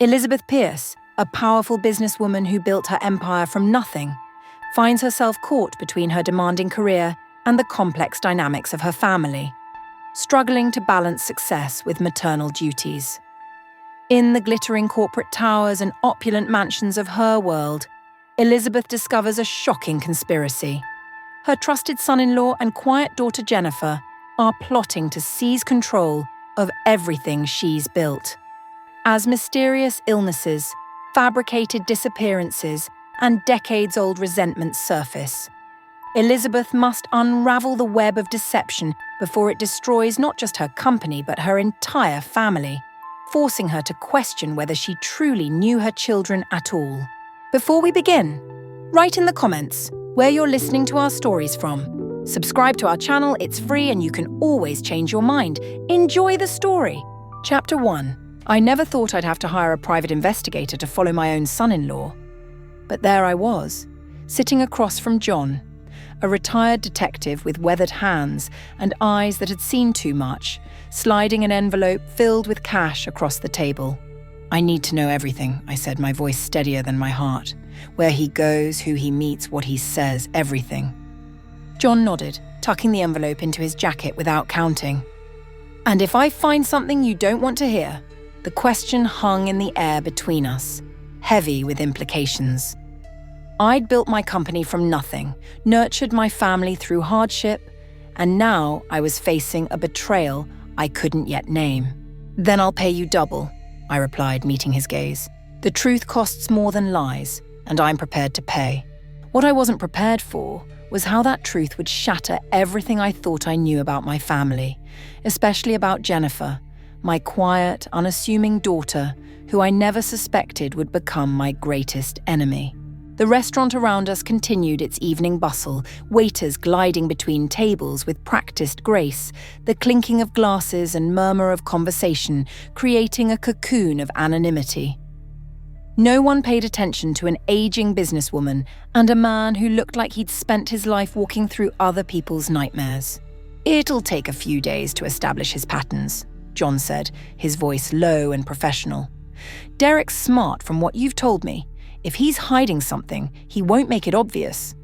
Elizabeth Pierce, a powerful businesswoman who built her empire from nothing, finds herself caught between her demanding career and the complex dynamics of her family, struggling to balance success with maternal duties. In the glittering corporate towers and opulent mansions of her world, Elizabeth discovers a shocking conspiracy. Her trusted son-in-law and quiet daughter Jennifer are plotting to seize control of everything she's built. As mysterious illnesses, fabricated disappearances, and decades-old resentments surface, Elizabeth must unravel the web of deception before it destroys not just her company but her entire family, forcing her to question whether she truly knew her children at all. Before we begin, write in the comments where you're listening to our stories from. Subscribe to our channel, it's free and you can always change your mind. Enjoy the story. Chapter 1. I never thought I'd have to hire a private investigator to follow my own son-in-law. But there I was, sitting across from John, a retired detective with weathered hands and eyes that had seen too much, sliding an envelope filled with cash across the table. "I need to know everything," I said, my voice steadier than my heart. "Where he goes, who he meets, what he says, everything." John nodded, tucking the envelope into his jacket without counting. "And if I find something you don't want to hear?" The question hung in the air between us, heavy with implications. I'd built my company from nothing, nurtured my family through hardship, and now I was facing a betrayal I couldn't yet name. "Then I'll pay you double," I replied, meeting his gaze. "The truth costs more than lies, and I'm prepared to pay." What I wasn't prepared for was how that truth would shatter everything I thought I knew about my family, especially about Jennifer, my quiet, unassuming daughter, who I never suspected would become my greatest enemy. The restaurant around us continued its evening bustle, waiters gliding between tables with practiced grace, the clinking of glasses and murmur of conversation creating a cocoon of anonymity. No one paid attention to an aging businesswoman and a man who looked like he'd spent his life walking through other people's nightmares. "It'll take a few days to establish his patterns," John said, his voice low and professional. "Derek's smart from what you've told me. If he's hiding something, he won't make it obvious."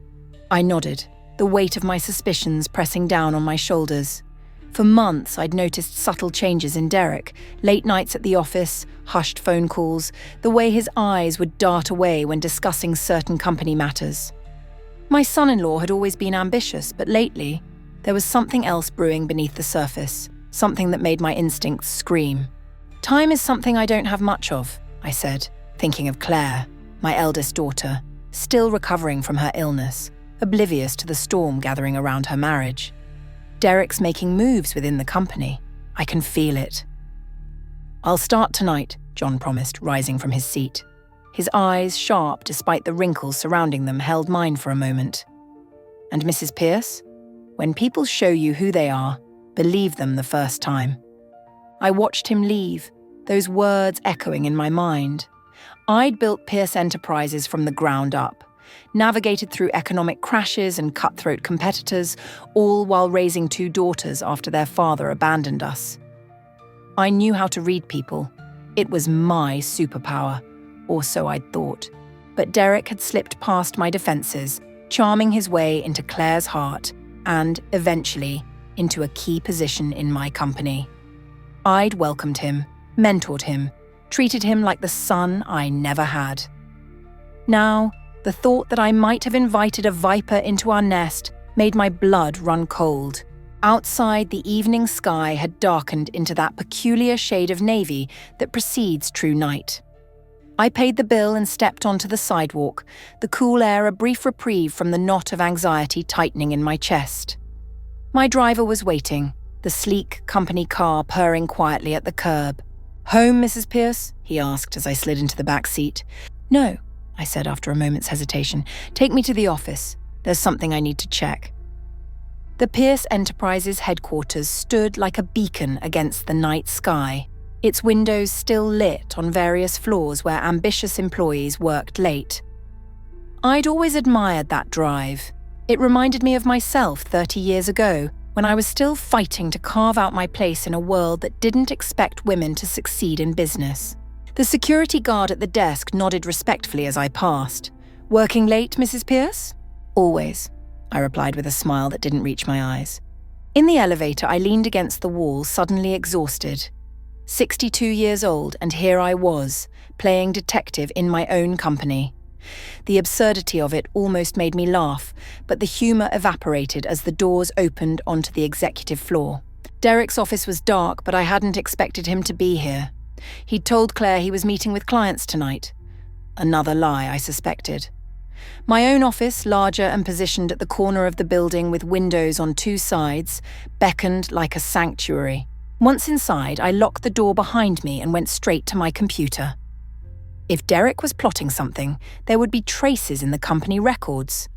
I nodded, the weight of my suspicions pressing down on my shoulders. For months, I'd noticed subtle changes in Derek, late nights at the office, hushed phone calls, the way his eyes would dart away when discussing certain company matters. My son-in-law had always been ambitious, but lately, there was something else brewing beneath the surface, something that made my instincts scream. "Time is something I don't have much of," I said, thinking of Claire, my eldest daughter, still recovering from her illness, oblivious to the storm gathering around her marriage. "Derek's making moves within the company. I can feel it." "I'll start tonight," John promised, rising from his seat. His eyes, sharp despite the wrinkles surrounding them, held mine for a moment. "And Mrs. Pierce? When people show you who they are, believe them the first time." I watched him leave, those words echoing in my mind. I'd built Pierce Enterprises from the ground up, navigated through economic crashes and cutthroat competitors, all while raising 2 daughters after their father abandoned us. I knew how to read people. It was my superpower, or so I'd thought. But Derek had slipped past my defenses, charming his way into Claire's heart and, eventually, into a key position in my company. I'd welcomed him, mentored him, treated him like the son I never had. Now, the thought that I might have invited a viper into our nest made my blood run cold. Outside, the evening sky had darkened into that peculiar shade of navy that precedes true night. I paid the bill and stepped onto the sidewalk, the cool air a brief reprieve from the knot of anxiety tightening in my chest. My driver was waiting, the sleek company car purring quietly at the curb. "Home, Mrs. Pierce?" he asked as I slid into the back seat. "No," I said after a moment's hesitation. "Take me to the office. There's something I need to check." The Pierce Enterprises headquarters stood like a beacon against the night sky, its windows still lit on various floors where ambitious employees worked late. I'd always admired that drive. It reminded me of myself 30 years ago, when I was still fighting to carve out my place in a world that didn't expect women to succeed in business. The security guard at the desk nodded respectfully as I passed. "Working late, Mrs. Pierce?" "Always," I replied with a smile that didn't reach my eyes. In the elevator, I leaned against the wall, suddenly exhausted. 62 years old, and here I was, playing detective in my own company. The absurdity of it almost made me laugh, but the humour evaporated as the doors opened onto the executive floor. Derek's office was dark, but I hadn't expected him to be here. He'd told Claire he was meeting with clients tonight. Another lie, I suspected. My own office, larger and positioned at the corner of the building with windows on two sides, beckoned like a sanctuary. Once inside, I locked the door behind me and went straight to my computer. If Derek was plotting something, there would be traces in the company records.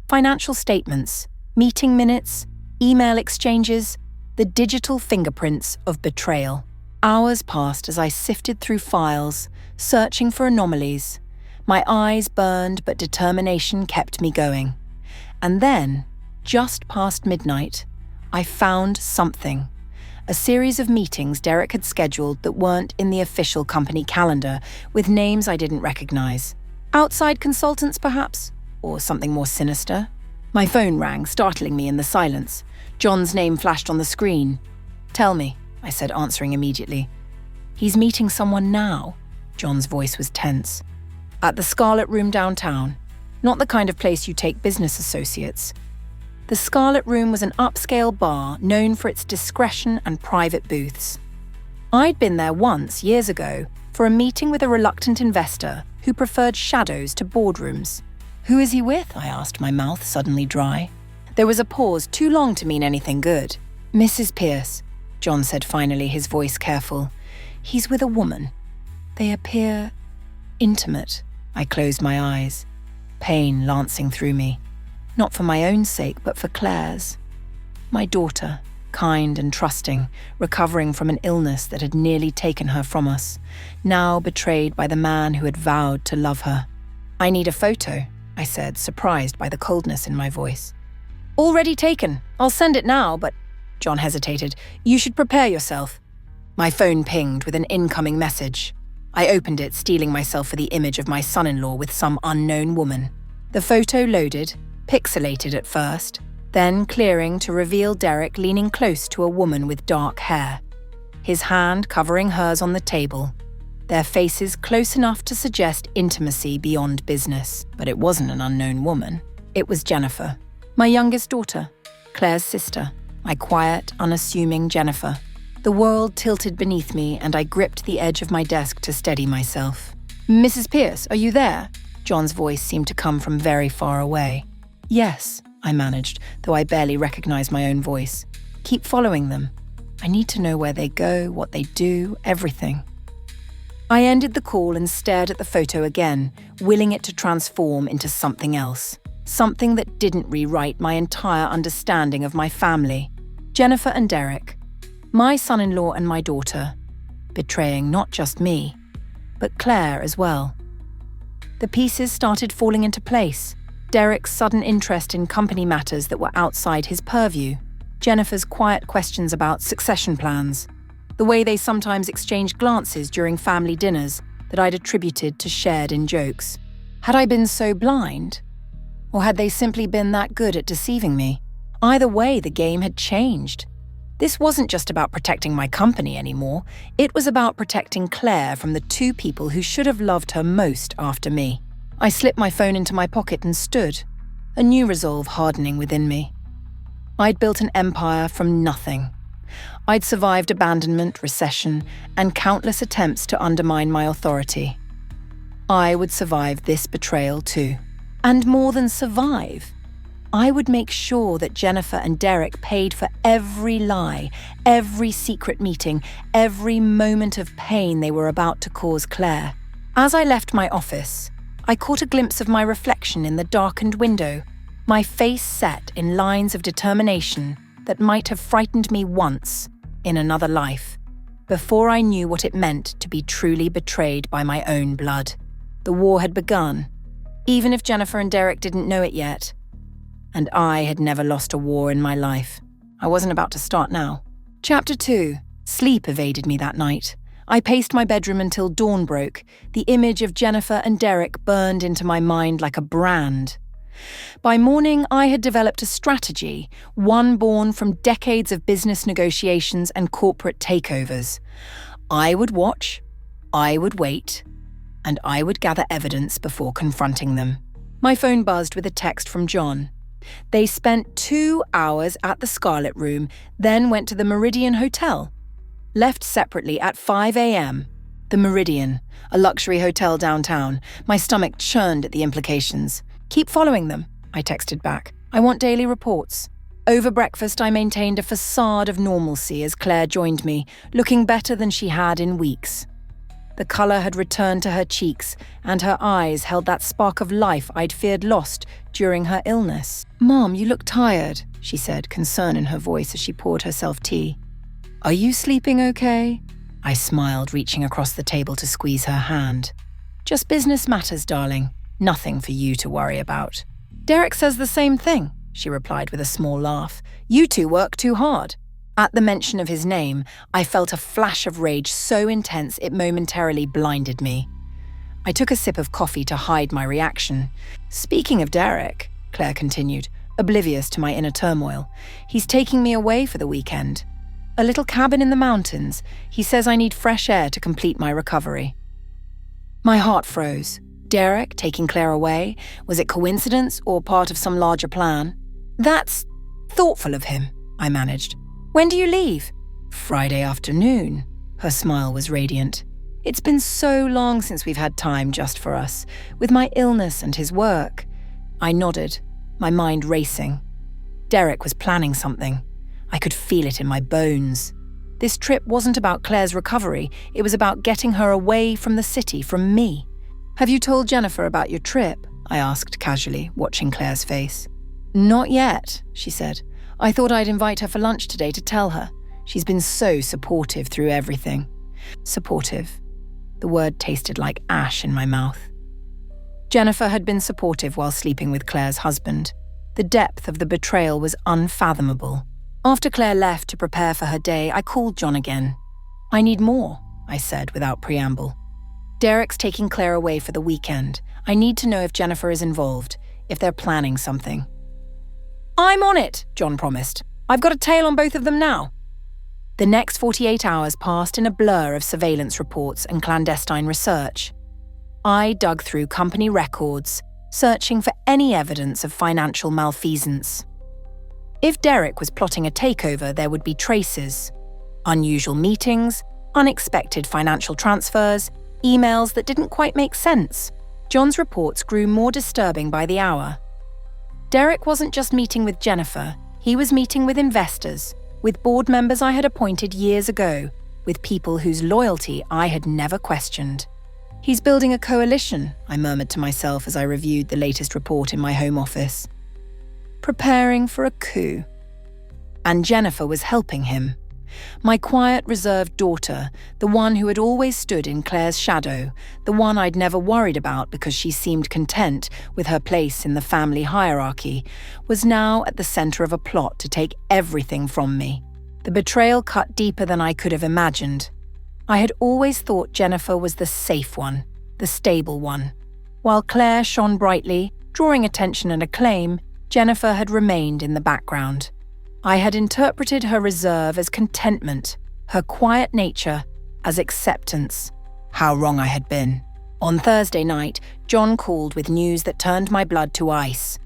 Financial statements, meeting minutes, email exchanges, the digital fingerprints of betrayal. Hours passed as I sifted through files, searching for anomalies. My eyes burned, but determination kept me going. And then, just past midnight, I found something. A series of meetings Derek had scheduled that weren't in the official company calendar, with names I didn't recognize. Outside consultants, perhaps? Or something more sinister? My phone rang, startling me in the silence. John's name flashed on the screen. "Tell me," I said, answering immediately. "He's meeting someone now." John's voice was tense. "At the Scarlet Room downtown. Not the kind of place you take business associates." The Scarlet Room was an upscale bar known for its discretion and private booths. I'd been there once, years ago, for a meeting with a reluctant investor who preferred shadows to boardrooms. "Who is he with?" I asked, my mouth suddenly dry. There was a pause too long to mean anything good. "Mrs. Pierce," John said finally, his voice careful. "He's with a woman. They appear intimate." I closed my eyes, pain lancing through me. Not for my own sake, but for Claire's. My daughter, kind and trusting, recovering from an illness that had nearly taken her from us, now betrayed by the man who had vowed to love her. "I need a photo," I said, surprised by the coldness in my voice. "Already taken. I'll send it now, but..." John hesitated. "You should prepare yourself." My phone pinged with an incoming message. I opened it, steeling myself for the image of my son-in-law with some unknown woman. The photo loaded, pixelated at first, then clearing to reveal Derek leaning close to a woman with dark hair. His hand covering hers on the table. Their faces close enough to suggest intimacy beyond business. But it wasn't an unknown woman. It was Jennifer. My youngest daughter, Claire's sister. My quiet, unassuming Jennifer. The world tilted beneath me and I gripped the edge of my desk to steady myself. "Mrs. Pierce, are you there?" John's voice seemed to come from very far away. "Yes," I managed, though I barely recognized my own voice. "Keep following them. I need to know where they go, what they do, everything." I ended the call and stared at the photo again, willing it to transform into something else. Something that didn't rewrite my entire understanding of my family. Jennifer and Derek. My son-in-law and my daughter. Betraying not just me, but Claire as well. The pieces started falling into place. Derek's sudden interest in company matters that were outside his purview. Jennifer's quiet questions about succession plans. The way they sometimes exchanged glances during family dinners that I'd attributed to shared in jokes. Had I been so blind? Or had they simply been that good at deceiving me? Either way, the game had changed. This wasn't just about protecting my company anymore. It was about protecting Claire from the two people who should have loved her most after me. I slipped my phone into my pocket and stood, a new resolve hardening within me. I'd built an empire from nothing. I'd survived abandonment, recession, and countless attempts to undermine my authority. I would survive this betrayal too. And more than survive, I would make sure that Jennifer and Derek paid for every lie, every secret meeting, every moment of pain they were about to cause Claire. As I left my office, I caught a glimpse of my reflection in the darkened window, my face set in lines of determination that might have frightened me once in another life, before I knew what it meant to be truly betrayed by my own blood. The war had begun, even if Jennifer and Derek didn't know it yet. And I had never lost a war in my life. I wasn't about to start now. Chapter 2. Sleep evaded me that night. I paced my bedroom until dawn broke. The image of Jennifer and Derek burned into my mind like a brand. By morning, I had developed a strategy, one born from decades of business negotiations and corporate takeovers. I would watch, I would wait, and I would gather evidence before confronting them. My phone buzzed with a text from John. They spent 2 hours at the Scarlet Room, then went to the Meridian Hotel. Left separately at 5 a.m. The Meridian, a luxury hotel downtown. My stomach churned at the implications. Keep following them, I texted back. I want daily reports. Over breakfast, I maintained a facade of normalcy as Claire joined me, looking better than she had in weeks. The colour had returned to her cheeks, and her eyes held that spark of life I'd feared lost during her illness. "Mom, you look tired," she said, concern in her voice as she poured herself tea. "Are you sleeping okay?" I smiled, reaching across the table to squeeze her hand. "Just business matters, darling. Nothing for you to worry about." "Derek says the same thing," she replied with a small laugh. "You two work too hard." At the mention of his name, I felt a flash of rage so intense it momentarily blinded me. I took a sip of coffee to hide my reaction. "Speaking of Derek," Claire continued, oblivious to my inner turmoil, "he's taking me away for the weekend. A little cabin in the mountains. He says I need fresh air to complete my recovery." My heart froze. Derek taking Claire away? Was it coincidence or part of some larger plan? "That's thoughtful of him," I managed. "When do you leave?" "Friday afternoon." Her smile was radiant. "It's been so long since we've had time just for us, with my illness and his work." I nodded, my mind racing. Derek was planning something. I could feel it in my bones. This trip wasn't about Claire's recovery, it was about getting her away from the city, from me. "Have you told Jennifer about your trip?" I asked casually, watching Claire's face. "Not yet," she said. "I thought I'd invite her for lunch today to tell her. She's been so supportive through everything." Supportive. The word tasted like ash in my mouth. Jennifer had been supportive while sleeping with Claire's husband. The depth of the betrayal was unfathomable. After Claire left to prepare for her day, I called John again. "I need more," I said without preamble. "Derek's taking Claire away for the weekend. I need to know if Jennifer is involved, if they're planning something." "I'm on it," John promised. "I've got a tail on both of them now." The next 48 hours passed in a blur of surveillance reports and clandestine research. I dug through company records, searching for any evidence of financial malfeasance. If Derek was plotting a takeover, there would be traces. Unusual meetings, unexpected financial transfers, emails that didn't quite make sense. John's reports grew more disturbing by the hour. Derek wasn't just meeting with Jennifer, he was meeting with investors, with board members I had appointed years ago, with people whose loyalty I had never questioned. "He's building a coalition," I murmured to myself as I reviewed the latest report in my home office. "Preparing for a coup." And Jennifer was helping him. My quiet, reserved daughter, the one who had always stood in Claire's shadow, the one I'd never worried about because she seemed content with her place in the family hierarchy, was now at the center of a plot to take everything from me. The betrayal cut deeper than I could have imagined. I had always thought Jennifer was the safe one, the stable one. While Claire shone brightly, drawing attention and acclaim, Jennifer had remained in the background. I had interpreted her reserve as contentment, her quiet nature as acceptance. How wrong I had been. On Thursday night, John called with news that turned my blood to ice.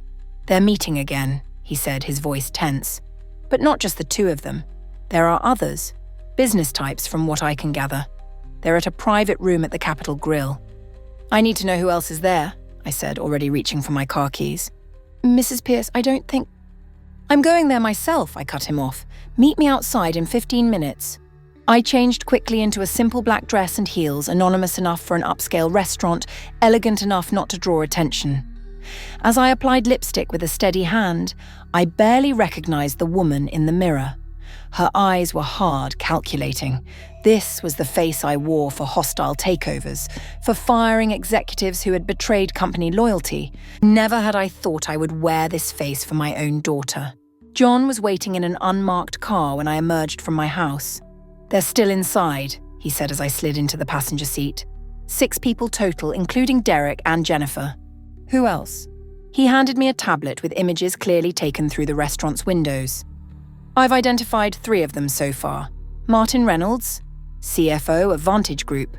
"They're meeting again," he said, his voice tense. "But not just the two of them. There are others, business types from what I can gather. They're at a private room at the Capitol Grill." "I need to know who else is there," I said, already reaching for my car keys. "Mrs. Pierce, I don't think—" "I'm going there myself," I cut him off. "Meet me outside in 15 minutes. I changed quickly into a simple black dress and heels, anonymous enough for an upscale restaurant, elegant enough not to draw attention. As I applied lipstick with a steady hand, I barely recognized the woman in the mirror. Her eyes were hard, calculating. This was the face I wore for hostile takeovers, for firing executives who had betrayed company loyalty. Never had I thought I would wear this face for my own daughter. John was waiting in an unmarked car when I emerged from my house. "They're still inside," he said as I slid into the passenger seat. 6 people total, including Derek and Jennifer. Who else? He handed me a tablet with images clearly taken through the restaurant's windows. I've identified 3 of them so far. Martin Reynolds, CFO of Vantage Group,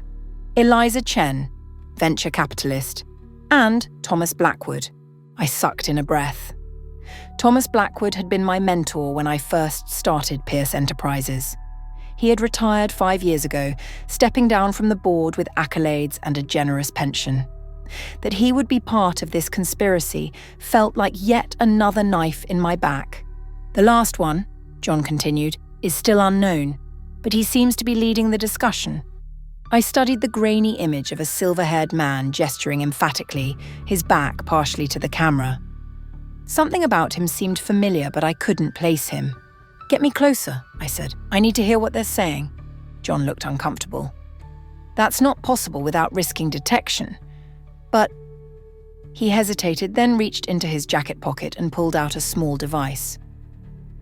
Eliza Chen, venture capitalist, and Thomas Blackwood. I sucked in a breath. Thomas Blackwood had been my mentor when I first started Pierce Enterprises. He had retired 5 years ago, stepping down from the board with accolades and a generous pension. That he would be part of this conspiracy felt like yet another knife in my back. The last one, John continued, is still unknown, but he seems to be leading the discussion. I studied the grainy image of a silver-haired man gesturing emphatically, his back partially to the camera. Something about him seemed familiar, but I couldn't place him. "Get me closer," I said. "I need to hear what they're saying." John looked uncomfortable. "That's not possible without risking detection. But..." He hesitated, then reached into his jacket pocket and pulled out a small device.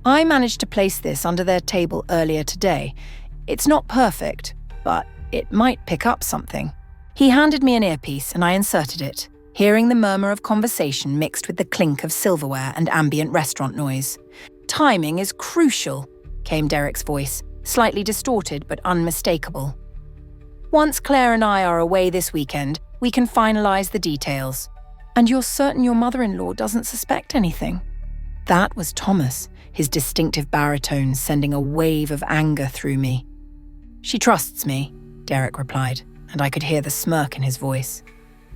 "I managed to place this under their table earlier today. It's not perfect, but it might pick up something." He handed me an earpiece and I inserted it, hearing the murmur of conversation mixed with the clink of silverware and ambient restaurant noise. "Timing is crucial," came Derek's voice, slightly distorted but unmistakable. "Once Claire and I are away this weekend, we can finalize the details. And you're certain your mother-in-law doesn't suspect anything?" That was Thomas, his distinctive baritone sending a wave of anger through me. "She trusts me," Derek replied, and I could hear the smirk in his voice.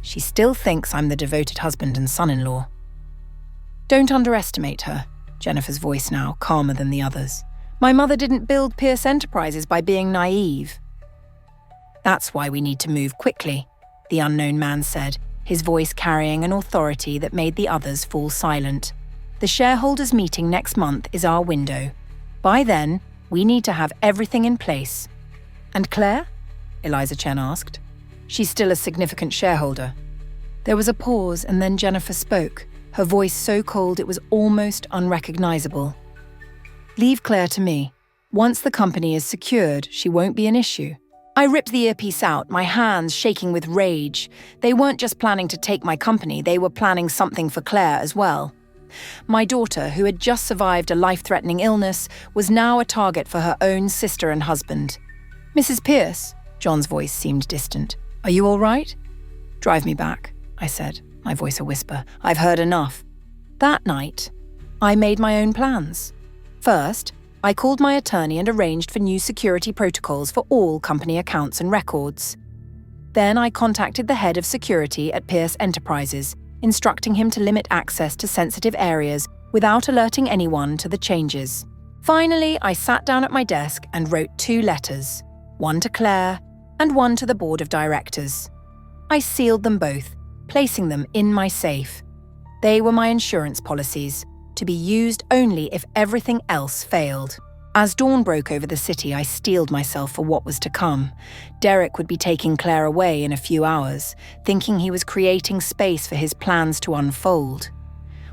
"She still thinks I'm the devoted husband and son-in-law." "Don't underestimate her," Jennifer's voice now calmer than the others. "My mother didn't build Pierce Enterprises by being naive." "That's why we need to move quickly," the unknown man said, his voice carrying an authority that made the others fall silent. "The shareholders' meeting next month is our window. By then, we need to have everything in place." "And Claire?" Eliza Chen asked. "She's still a significant shareholder." There was a pause and then Jennifer spoke, her voice so cold it was almost unrecognizable. "Leave Claire to me. Once the company is secured, she won't be an issue." I ripped the earpiece out, my hands shaking with rage. They weren't just planning to take my company, they were planning something for Claire as well. My daughter, who had just survived a life-threatening illness, was now a target for her own sister and husband. "Mrs. Pierce," John's voice seemed distant. "Are you all right?" "Drive me back," I said, my voice a whisper. "I've heard enough." That night, I made my own plans. First, I called my attorney and arranged for new security protocols for all company accounts and records. Then I contacted the head of security at Pierce Enterprises, instructing him to limit access to sensitive areas without alerting anyone to the changes. Finally, I sat down at my desk and wrote 2 letters, one to Claire and one to the board of directors. I sealed them both, placing them in my safe. They were my insurance policies, to be used only if everything else failed. As dawn broke over the city, I steeled myself for what was to come. Derek would be taking Claire away in a few hours, thinking he was creating space for his plans to unfold.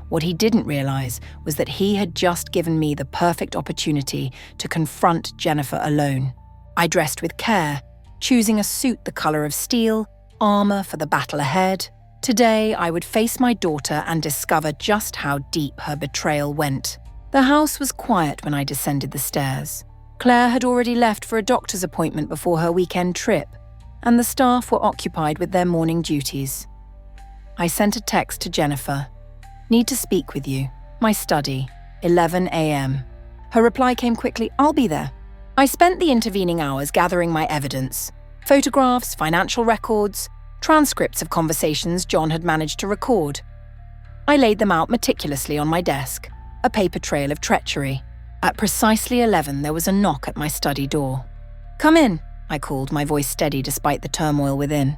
What he didn't realize was that he had just given me the perfect opportunity to confront Jennifer alone. I dressed with care, choosing a suit the color of steel, armor for the battle ahead. Today, I would face my daughter and discover just how deep her betrayal went. The house was quiet when I descended the stairs. Claire had already left for a doctor's appointment before her weekend trip, and the staff were occupied with their morning duties. I sent a text to Jennifer. "Need to speak with you. My study, 11 a.m. Her reply came quickly, "I'll be there." I spent the intervening hours gathering my evidence. Photographs, financial records, transcripts of conversations John had managed to record. I laid them out meticulously on my desk, a paper trail of treachery. At precisely 11, there was a knock at my study door. "Come in," I called, my voice steady despite the turmoil within.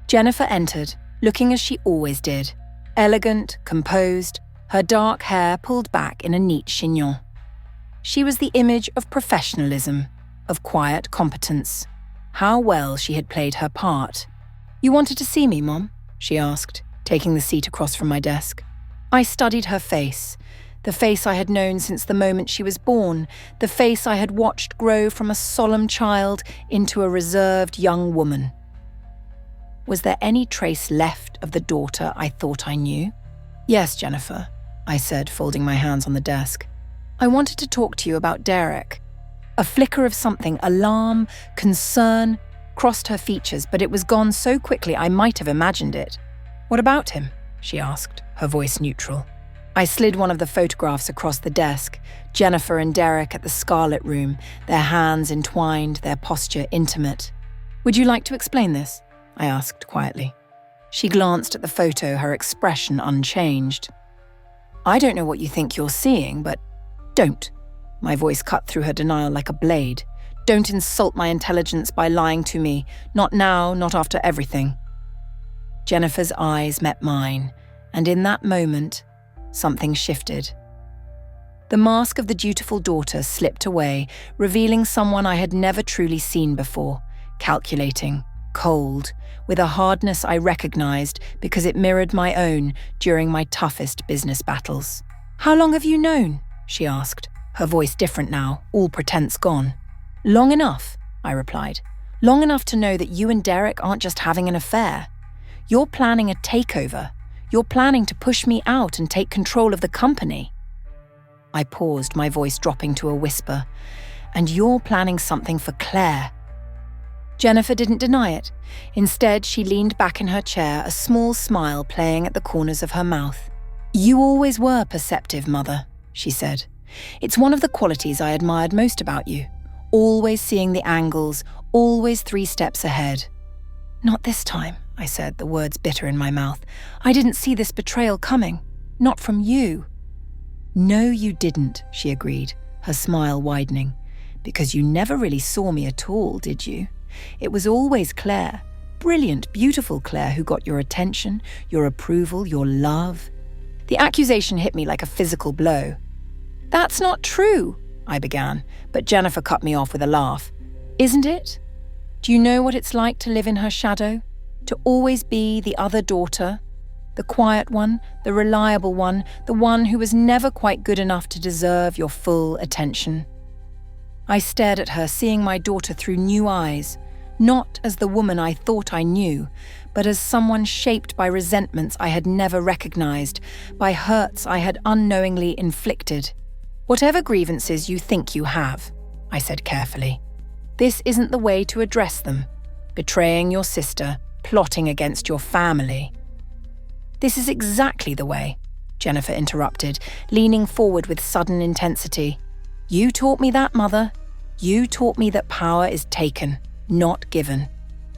Jennifer entered, looking as she always did, elegant, composed, her dark hair pulled back in a neat chignon. She was the image of professionalism, of quiet competence. How well she had played her part. "You wanted to see me, Mom?" she asked, taking the seat across from my desk. I studied her face. The face I had known since the moment she was born, the face I had watched grow from a solemn child into a reserved young woman. Was there any trace left of the daughter I thought I knew? "Yes, Jennifer," I said, folding my hands on the desk. "I wanted to talk to you about Derek." A flicker of something, alarm, concern, crossed her features, but it was gone so quickly I might have imagined it. "What about him?" she asked, her voice neutral. I slid one of the photographs across the desk, Jennifer and Derek at the Scarlet Room, their hands entwined, their posture intimate. "Would you like to explain this?" I asked quietly. She glanced at the photo, her expression unchanged. "I don't know what you think you're seeing, but don't." My voice cut through her denial like a blade. "Don't insult my intelligence by lying to me. Not now, not after everything." Jennifer's eyes met mine, and in that moment, something shifted. The mask of the dutiful daughter slipped away, revealing someone I had never truly seen before, calculating, cold, with a hardness I recognized because it mirrored my own during my toughest business battles. "How long have you known?" she asked, her voice different now, all pretense gone. "Long enough," I replied. "Long enough to know that you and Derek aren't just having an affair. You're planning a takeover. You're planning to push me out and take control of the company." I paused, my voice dropping to a whisper. "And you're planning something for Claire." Jennifer didn't deny it. Instead, she leaned back in her chair, a small smile playing at the corners of her mouth. "You always were perceptive, Mother," she said. "It's one of the qualities I admired most about you. Always seeing the angles, always 3 steps ahead." "Not this time," I said, the words bitter in my mouth. "I didn't see this betrayal coming. Not from you." "No, you didn't," she agreed, her smile widening. "Because you never really saw me at all, did you? It was always Claire, brilliant, beautiful Claire, who got your attention, your approval, your love." The accusation hit me like a physical blow. "That's not true," I began, but Jennifer cut me off with a laugh. "Isn't it? Do you know what it's like to live in her shadow? To always be the other daughter? The quiet one, the reliable one, the one who was never quite good enough to deserve your full attention." I stared at her, seeing my daughter through new eyes, not as the woman I thought I knew, but as someone shaped by resentments I had never recognized, by hurts I had unknowingly inflicted. "Whatever grievances you think you have," I said carefully, "this isn't the way to address them. Betraying your sister, plotting against your family." "This is exactly the way," Jennifer interrupted, leaning forward with sudden intensity. "You taught me that, Mother. You taught me that power is taken, not given.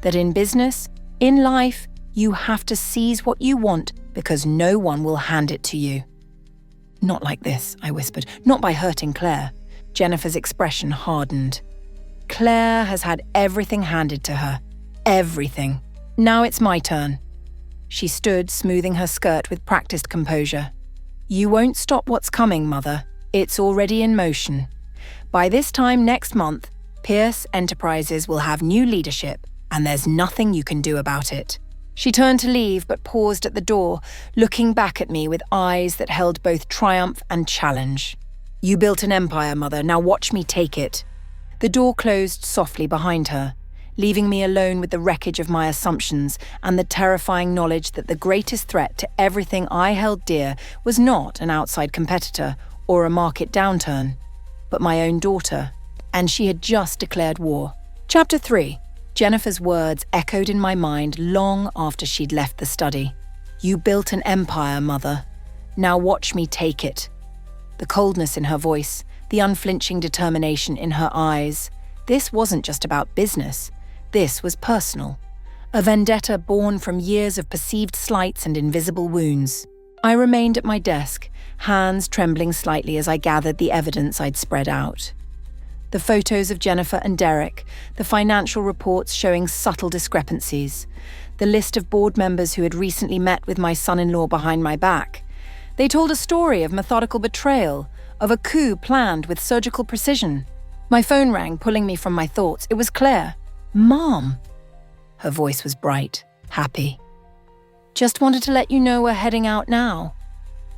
That in business, in life, you have to seize what you want because no one will hand it to you." "Not like this," I whispered. "Not by hurting Claire." Jennifer's expression hardened. "Claire has had everything handed to her. Everything. Now it's my turn." She stood, smoothing her skirt with practiced composure. "You won't stop what's coming, Mother. It's already in motion. By this time next month, Pierce Enterprises will have new leadership, and there's nothing you can do about it." She turned to leave, but paused at the door, looking back at me with eyes that held both triumph and challenge. "You built an empire, Mother. Now watch me take it." The door closed softly behind her, leaving me alone with the wreckage of my assumptions and the terrifying knowledge that the greatest threat to everything I held dear was not an outside competitor or a market downturn, but my own daughter, and she had just declared war. Chapter 3. Jennifer's words echoed in my mind long after she'd left the study. "You built an empire, Mother. Now watch me take it." The coldness in her voice, the unflinching determination in her eyes. This wasn't just about business. This was personal. A vendetta born from years of perceived slights and invisible wounds. I remained at my desk, hands trembling slightly as I gathered the evidence I'd spread out. The photos of Jennifer and Derek, the financial reports showing subtle discrepancies, the list of board members who had recently met with my son-in-law behind my back. They told a story of methodical betrayal, of a coup planned with surgical precision. My phone rang, pulling me from my thoughts. It was Claire. "Mom!" Her voice was bright, happy. "Just wanted to let you know we're heading out now.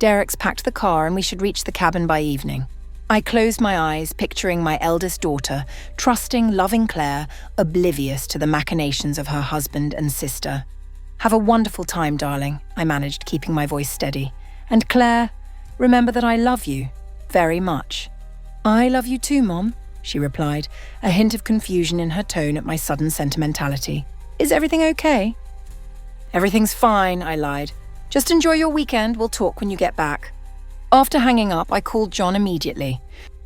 Derek's packed the car and we should reach the cabin by evening. I closed my eyes, picturing my eldest daughter, trusting, loving Claire, oblivious to the machinations of her husband and sister. Have a wonderful time, darling, I managed, keeping my voice steady. And Claire, remember that I love you very much. I love you too, Mom, she replied, a hint of confusion in her tone at my sudden sentimentality. Is everything okay? Everything's fine, I lied. Just enjoy your weekend, we'll talk when you get back. After hanging up, I called John immediately.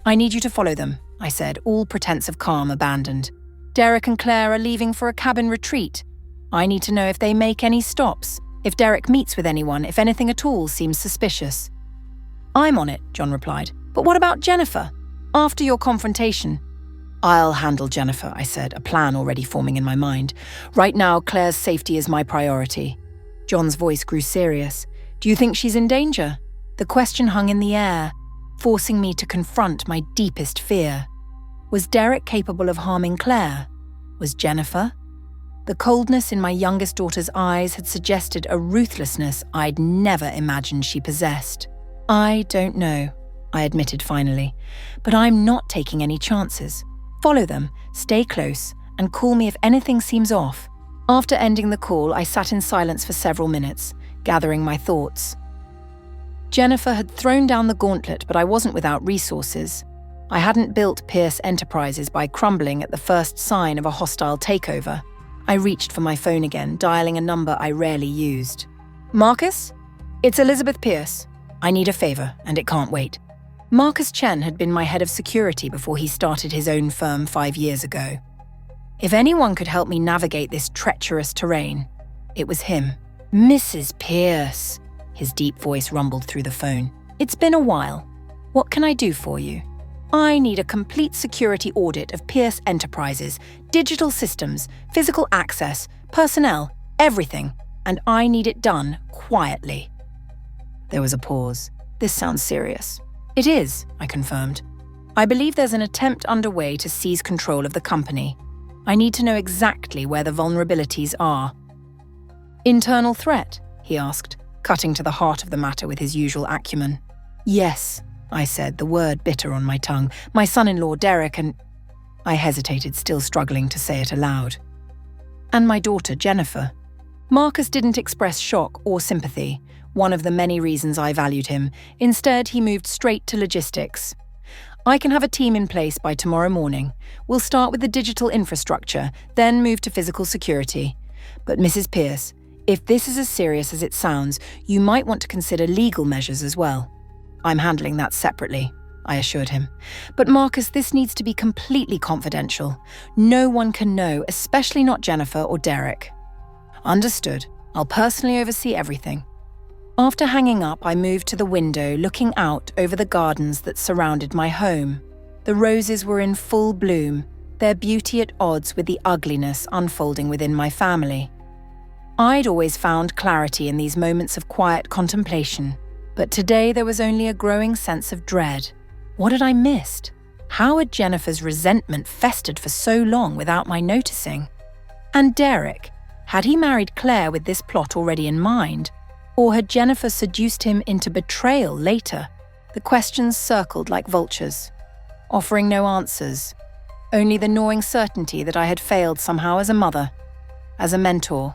I need you to follow them, I said, all pretense of calm abandoned. Derek and Claire are leaving for a cabin retreat. I need to know if they make any stops, if Derek meets with anyone, if anything at all seems suspicious. I'm on it, John replied. But what about Jennifer? After your confrontation? I'll handle Jennifer, I said, a plan already forming in my mind. Right now, Claire's safety is my priority. John's voice grew serious. Do you think she's in danger? The question hung in the air, forcing me to confront my deepest fear. Was Derek capable of harming Claire? Was Jennifer? The coldness in my youngest daughter's eyes had suggested a ruthlessness I'd never imagined she possessed. I don't know, I admitted finally, but I'm not taking any chances. Follow them, stay close, and call me if anything seems off. After ending the call, I sat in silence for several minutes, gathering my thoughts. Jennifer had thrown down the gauntlet, but I wasn't without resources. I hadn't built Pierce Enterprises by crumbling at the first sign of a hostile takeover. I reached for my phone again, dialing a number I rarely used. Marcus? It's Elizabeth Pierce. I need a favor, and it can't wait. Marcus Chen had been my head of security before he started his own firm 5 years ago. If anyone could help me navigate this treacherous terrain, it was him. Mrs. Pierce, his deep voice rumbled through the phone. It's been a while. What can I do for you? I need a complete security audit of Pierce Enterprises, digital systems, physical access, personnel, everything, and I need it done quietly. There was a pause. This sounds serious. It is, I confirmed. I believe there's an attempt underway to seize control of the company. I need to know exactly where the vulnerabilities are. Internal threat? He asked, cutting to the heart of the matter with his usual acumen. Yes, I said, the word bitter on my tongue. My son-in-law, Derek, and... I hesitated, still struggling to say it aloud. And my daughter, Jennifer. Marcus didn't express shock or sympathy, one of the many reasons I valued him. Instead, he moved straight to logistics. I can have a team in place by tomorrow morning. We'll start with the digital infrastructure, then move to physical security. But Mrs. Pierce, if this is as serious as it sounds, you might want to consider legal measures as well. I'm handling that separately, I assured him. But Marcus, this needs to be completely confidential. No one can know, especially not Jennifer or Derek. Understood. I'll personally oversee everything. After hanging up, I moved to the window, looking out over the gardens that surrounded my home. The roses were in full bloom, their beauty at odds with the ugliness unfolding within my family. I'd always found clarity in these moments of quiet contemplation, but today there was only a growing sense of dread. What had I missed? How had Jennifer's resentment festered for so long without my noticing? And Derek, had he married Claire with this plot already in mind? Or had Jennifer seduced him into betrayal later? The questions circled like vultures, offering no answers, only the gnawing certainty that I had failed somehow as a mother, as a mentor,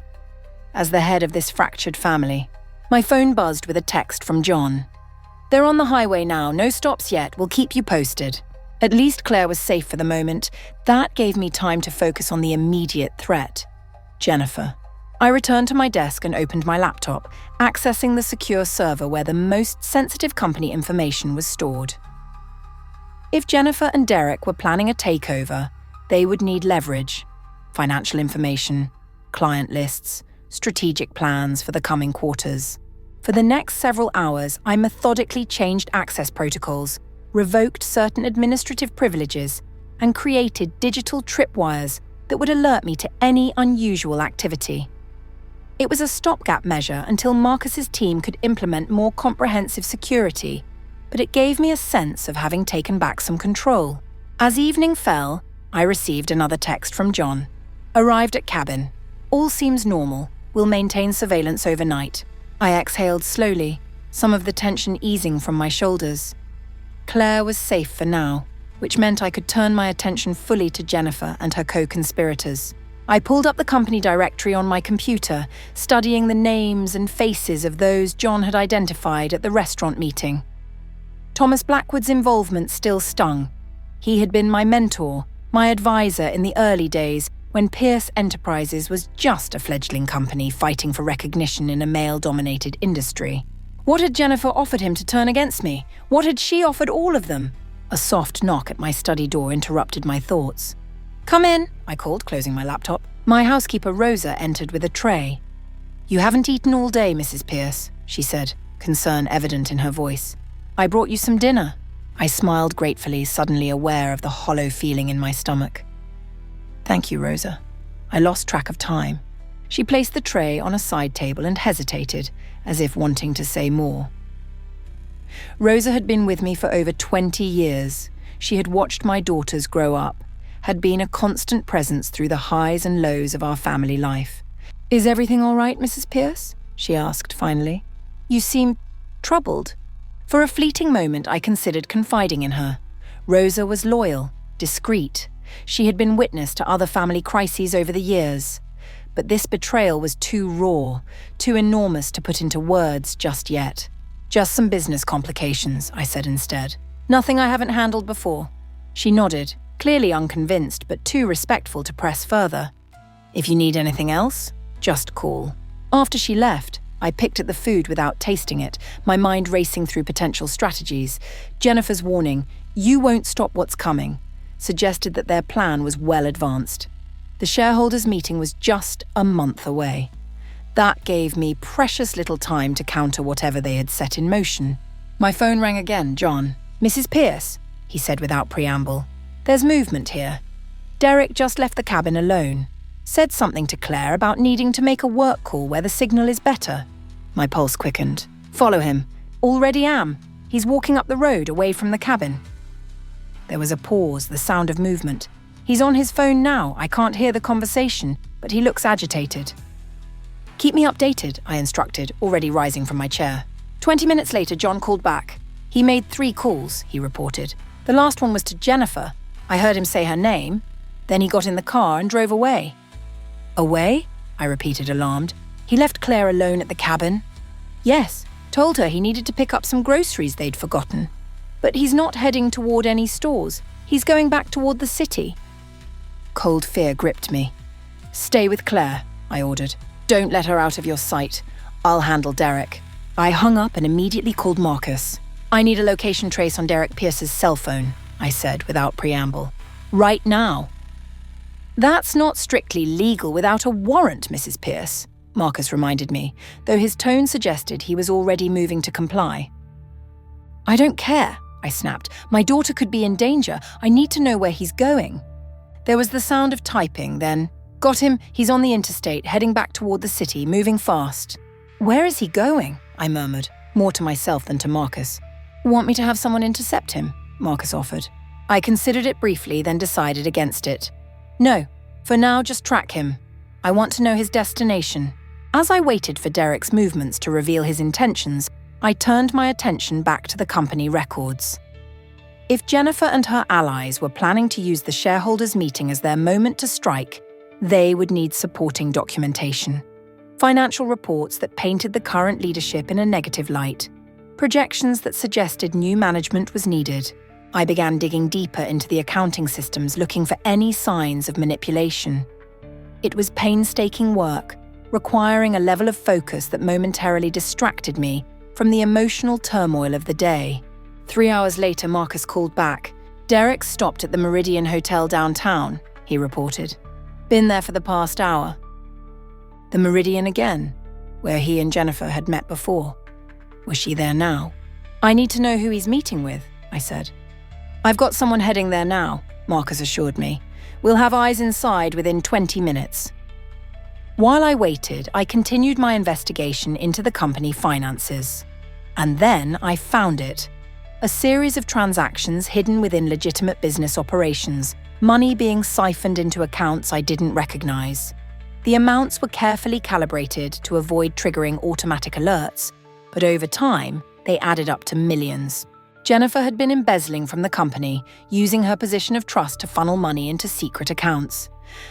as the head of this fractured family. My phone buzzed with a text from John. They're on the highway now, no stops yet, we'll keep you posted. At least Claire was safe for the moment. That gave me time to focus on the immediate threat, Jennifer. I returned to my desk and opened my laptop, accessing the secure server where the most sensitive company information was stored. If Jennifer and Derek were planning a takeover, they would need leverage, financial information, client lists, strategic plans for the coming quarters. For the next several hours, I methodically changed access protocols, revoked certain administrative privileges, and created digital tripwires that would alert me to any unusual activity. It was a stopgap measure until Marcus's team could implement more comprehensive security, but it gave me a sense of having taken back some control. As evening fell, I received another text from John. Arrived at cabin. All seems normal. We'll maintain surveillance overnight. I exhaled slowly. some of the tension easing from my shoulders. Claire was safe for now, which meant I could turn my attention fully to Jennifer and her co-conspirators. I pulled up the company directory on my computer, studying the names and faces of those John had identified at the restaurant meeting. Thomas Blackwood's involvement still stung. He had been my mentor, my advisor in the early days when Pierce Enterprises was just a fledgling company fighting for recognition in a male-dominated industry. What had Jennifer offered him to turn against me? What had she offered all of them? A soft knock at my study door interrupted my thoughts. "Come in," I called, closing my laptop. My housekeeper, Rosa, entered with a tray. "You haven't eaten all day, Mrs. Pierce," she said, concern evident in her voice. "I brought you some dinner." I smiled gratefully, suddenly aware of the hollow feeling in my stomach. "Thank you, Rosa." I lost track of time. She placed the tray on a side table and hesitated, as if wanting to say more. Rosa had been with me for over 20 years. She had watched my daughters grow up, had been a constant presence through the highs and lows of our family life. "Is everything all right, Mrs. Pierce?" she asked finally. "You seem troubled." For a fleeting moment, I considered confiding in her. Rosa was loyal, discreet. She had been witness to other family crises over the years. But this betrayal was too raw, too enormous to put into words just yet. "Just some business complications," I said instead. "Nothing I haven't handled before." She nodded, clearly unconvinced but too respectful to press further. "If you need anything else, just call." After she left, I picked at the food without tasting it, my mind racing through potential strategies. Jennifer's warning, "You won't stop what's coming," suggested that their plan was well advanced. The shareholders' meeting was just a month away. That gave me precious little time to counter whatever they had set in motion. My phone rang again. John. "Mrs. Pierce," he said without preamble. "There's movement here. Derek just left the cabin alone. Said something to Claire about needing to make a work call where the signal is better." My pulse quickened. "Follow him." "Already am. He's walking up the road away from the cabin." There was a pause, the sound of movement. "He's on his phone now. I can't hear the conversation, but he looks agitated." "Keep me updated," I instructed, already rising from my chair. 20 minutes later, John called back. "He made 3 calls," he reported. "The last one was to Jennifer. I heard him say her name. Then he got in the car and drove away." "Away?" I repeated, alarmed. "He left Claire alone at the cabin?" "Yes, told her he needed to pick up some groceries they'd forgotten. But he's not heading toward any stores. He's going back toward the city." Cold fear gripped me. "Stay with Claire," I ordered. "Don't let her out of your sight. I'll handle Derek." I hung up and immediately called Marcus. "I need a location trace on Derek Pierce's cell phone," I said without preamble. "Right now." "That's not strictly legal without a warrant, Mrs. Pierce," Marcus reminded me, though his tone suggested he was already moving to comply. "I don't care," I snapped. "My daughter could be in danger. I need to know where he's going." There was the sound of typing, then, "Got him. He's on the interstate, heading back toward the city, moving fast." "Where is he going?" I murmured, more to myself than to Marcus. "Want me to have someone intercept him?" Marcus offered. I considered it briefly, then decided against it. "No, for now just track him. I want to know his destination." As I waited for Derek's movements to reveal his intentions, I turned my attention back to the company records. If Jennifer and her allies were planning to use the shareholders' meeting as their moment to strike, they would need supporting documentation. Financial reports that painted the current leadership in a negative light. Projections that suggested new management was needed. I began digging deeper into the accounting systems, looking for any signs of manipulation. It was painstaking work, requiring a level of focus that momentarily distracted me from the emotional turmoil of the day. 3 hours later, Marcus called back. "Derek stopped at the Meridian Hotel downtown," he reported. "Been there for the past hour." The Meridian again, where he and Jennifer had met before. Was she there now? "I need to know who he's meeting with," I said. "I've got someone heading there now," Marcus assured me. "We'll have eyes inside within 20 minutes. While I waited, I continued my investigation into the company finances. And then I found it. A series of transactions hidden within legitimate business operations, money being siphoned into accounts I didn't recognize. The amounts were carefully calibrated to avoid triggering automatic alerts, but over time, they added up to millions. Jennifer had been embezzling from the company, using her position of trust to funnel money into secret accounts.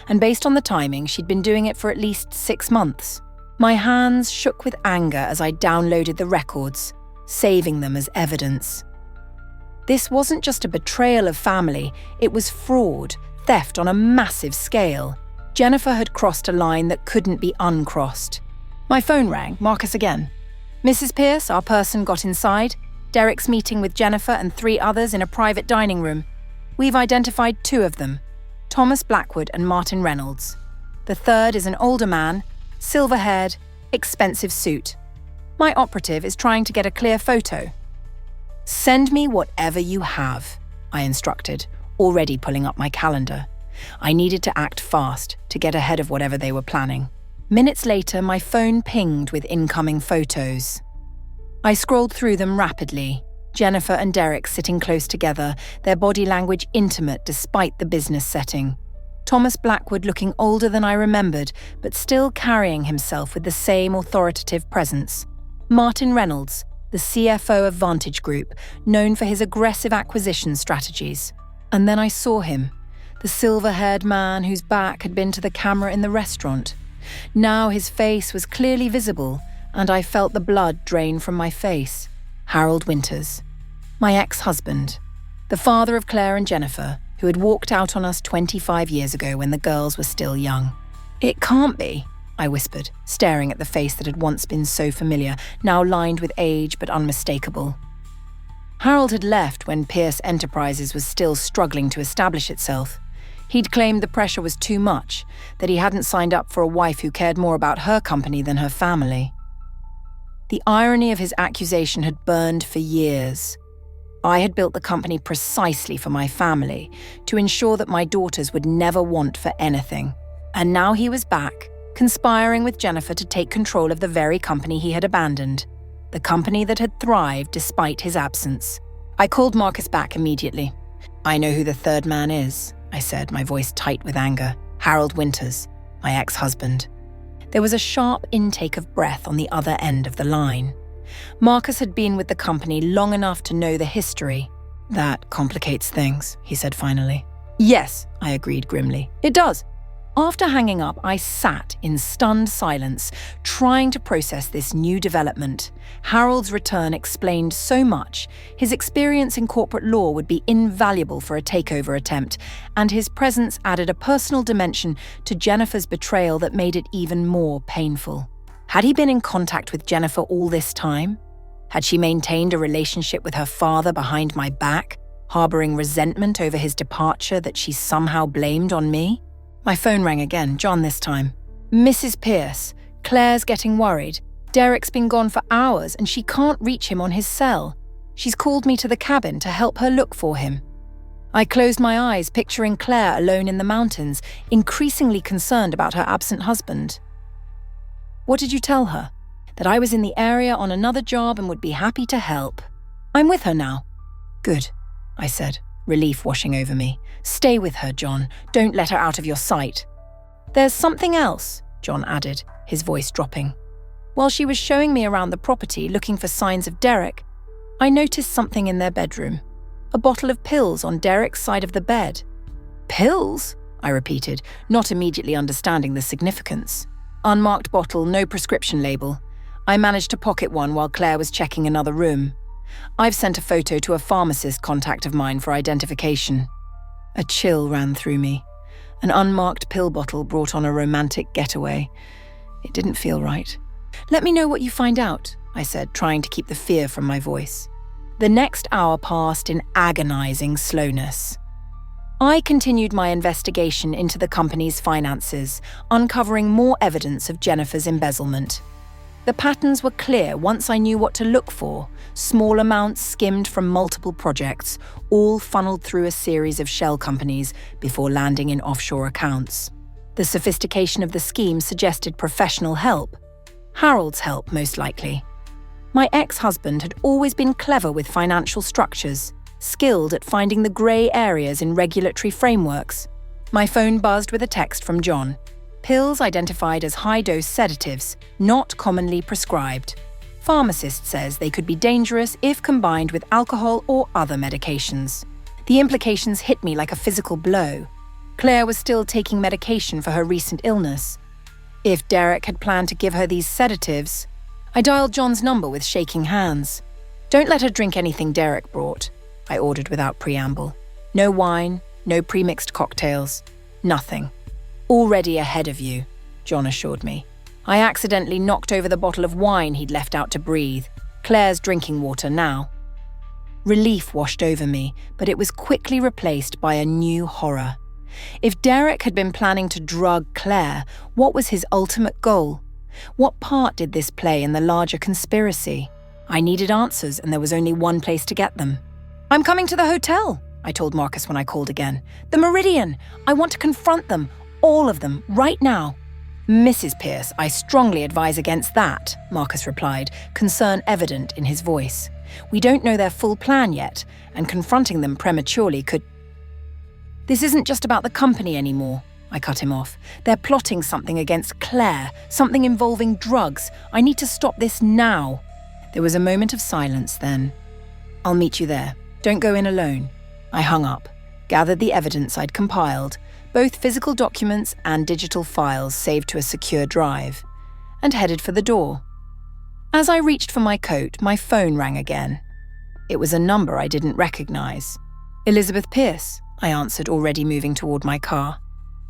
And based on the timing, she'd been doing it for at least 6 months. My hands shook with anger as I downloaded the records, saving them as evidence. This wasn't just a betrayal of family, it was fraud, theft on a massive scale. Jennifer had crossed a line that couldn't be uncrossed. My phone rang, Marcus again. Mrs. Pierce, our person, got inside. Derek's meeting with Jennifer and 3 others in a private dining room. We've identified 2 of them, Thomas Blackwood and Martin Reynolds. The third is an older man, silver-haired, expensive suit. My operative is trying to get a clear photo. Send me whatever you have, I instructed, already pulling up my calendar. I needed to act fast to get ahead of whatever they were planning. Minutes later, my phone pinged with incoming photos. I scrolled through them rapidly. Jennifer and Derek sitting close together, their body language intimate despite the business setting. Thomas Blackwood looking older than I remembered, but still carrying himself with the same authoritative presence. Martin Reynolds, the CFO of Vantage Group, known for his aggressive acquisition strategies. And then I saw him, the silver-haired man whose back had been to the camera in the restaurant. Now his face was clearly visible, and I felt the blood drain from my face. Harold Winters, my ex-husband, the father of Claire and Jennifer, who had walked out on us 25 years ago when the girls were still young. It can't be, I whispered, staring at the face that had once been so familiar, now lined with age but unmistakable. Harold had left when Pierce Enterprises was still struggling to establish itself. He'd claimed the pressure was too much, that he hadn't signed up for a wife who cared more about her company than her family. The irony of his accusation had burned for years. I had built the company precisely for my family, to ensure that my daughters would never want for anything. And now he was back, conspiring with Jennifer to take control of the very company he had abandoned, the company that had thrived despite his absence. I called Marcus back immediately. I know who the third man is, I said, my voice tight with anger. Harold Winters, my ex-husband. There was a sharp intake of breath on the other end of the line. Marcus had been with the company long enough to know the history. That complicates things, he said finally. Yes, I agreed grimly. It does. After hanging up, I sat in stunned silence, trying to process this new development. Harold's return explained so much. His experience in corporate law would be invaluable for a takeover attempt, and his presence added a personal dimension to Jennifer's betrayal that made it even more painful. Had he been in contact with Jennifer all this time? Had she maintained a relationship with her father behind my back, harboring resentment over his departure that she somehow blamed on me? My phone rang again, John this time. Mrs. Pierce, Claire's getting worried. Derek's been gone for hours and she can't reach him on his cell. She's called me to the cabin to help her look for him. I closed my eyes, picturing Claire alone in the mountains, increasingly concerned about her absent husband. What did you tell her? That I was in the area on another job and would be happy to help. I'm with her now. Good, I said, relief washing over me. Stay with her, John. Don't let her out of your sight. There's something else, John added, his voice dropping. While she was showing me around the property looking for signs of Derek, I noticed something in their bedroom. A bottle of pills on Derek's side of the bed. Pills? I repeated, not immediately understanding the significance. Unmarked bottle, no prescription label. I managed to pocket one while Claire was checking another room. I've sent a photo to a pharmacist contact of mine for identification. A chill ran through me. An unmarked pill bottle brought on a romantic getaway. It didn't feel right. Let me know what you find out, I said, trying to keep the fear from my voice. The next hour passed in agonizing slowness. I continued my investigation into the company's finances, uncovering more evidence of Jennifer's embezzlement. The patterns were clear once I knew what to look for. Small amounts skimmed from multiple projects, all funneled through a series of shell companies before landing in offshore accounts. The sophistication of the scheme suggested professional help. Harold's help, most likely. My ex-husband had always been clever with financial structures, skilled at finding the grey areas in regulatory frameworks. My phone buzzed with a text from John. Pills identified as high-dose sedatives, not commonly prescribed. Pharmacist says they could be dangerous if combined with alcohol or other medications. The implications hit me like a physical blow. Claire was still taking medication for her recent illness. If Derek had planned to give her these sedatives, I dialed John's number with shaking hands. "Don't let her drink anything Derek brought," I ordered without preamble. "No wine, no pre-mixed cocktails, nothing. Already ahead of you," John assured me. I accidentally knocked over the bottle of wine he'd left out to breathe. Claire's drinking water now. Relief washed over me, but it was quickly replaced by a new horror. If Derek had been planning to drug Claire, what was his ultimate goal? What part did this play in the larger conspiracy? I needed answers, and there was only one place to get them. "I'm coming to the hotel," I told Marcus when I called again. "The Meridian. I want to confront them, all of them, right now." "Mrs. Pierce, I strongly advise against that," Marcus replied, concern evident in his voice. "We don't know their full plan yet, and confronting them prematurely could—" "This isn't just about the company anymore," I cut him off. "They're plotting something against Claire, something involving drugs. I need to stop this now." There was a moment of silence then. "I'll meet you there. Don't go in alone." I hung up, gathered the evidence I'd compiled, both physical documents and digital files saved to a secure drive, and headed for the door. As I reached for my coat, my phone rang again. It was a number I didn't recognize. "Elizabeth Pierce," I answered, already moving toward my car.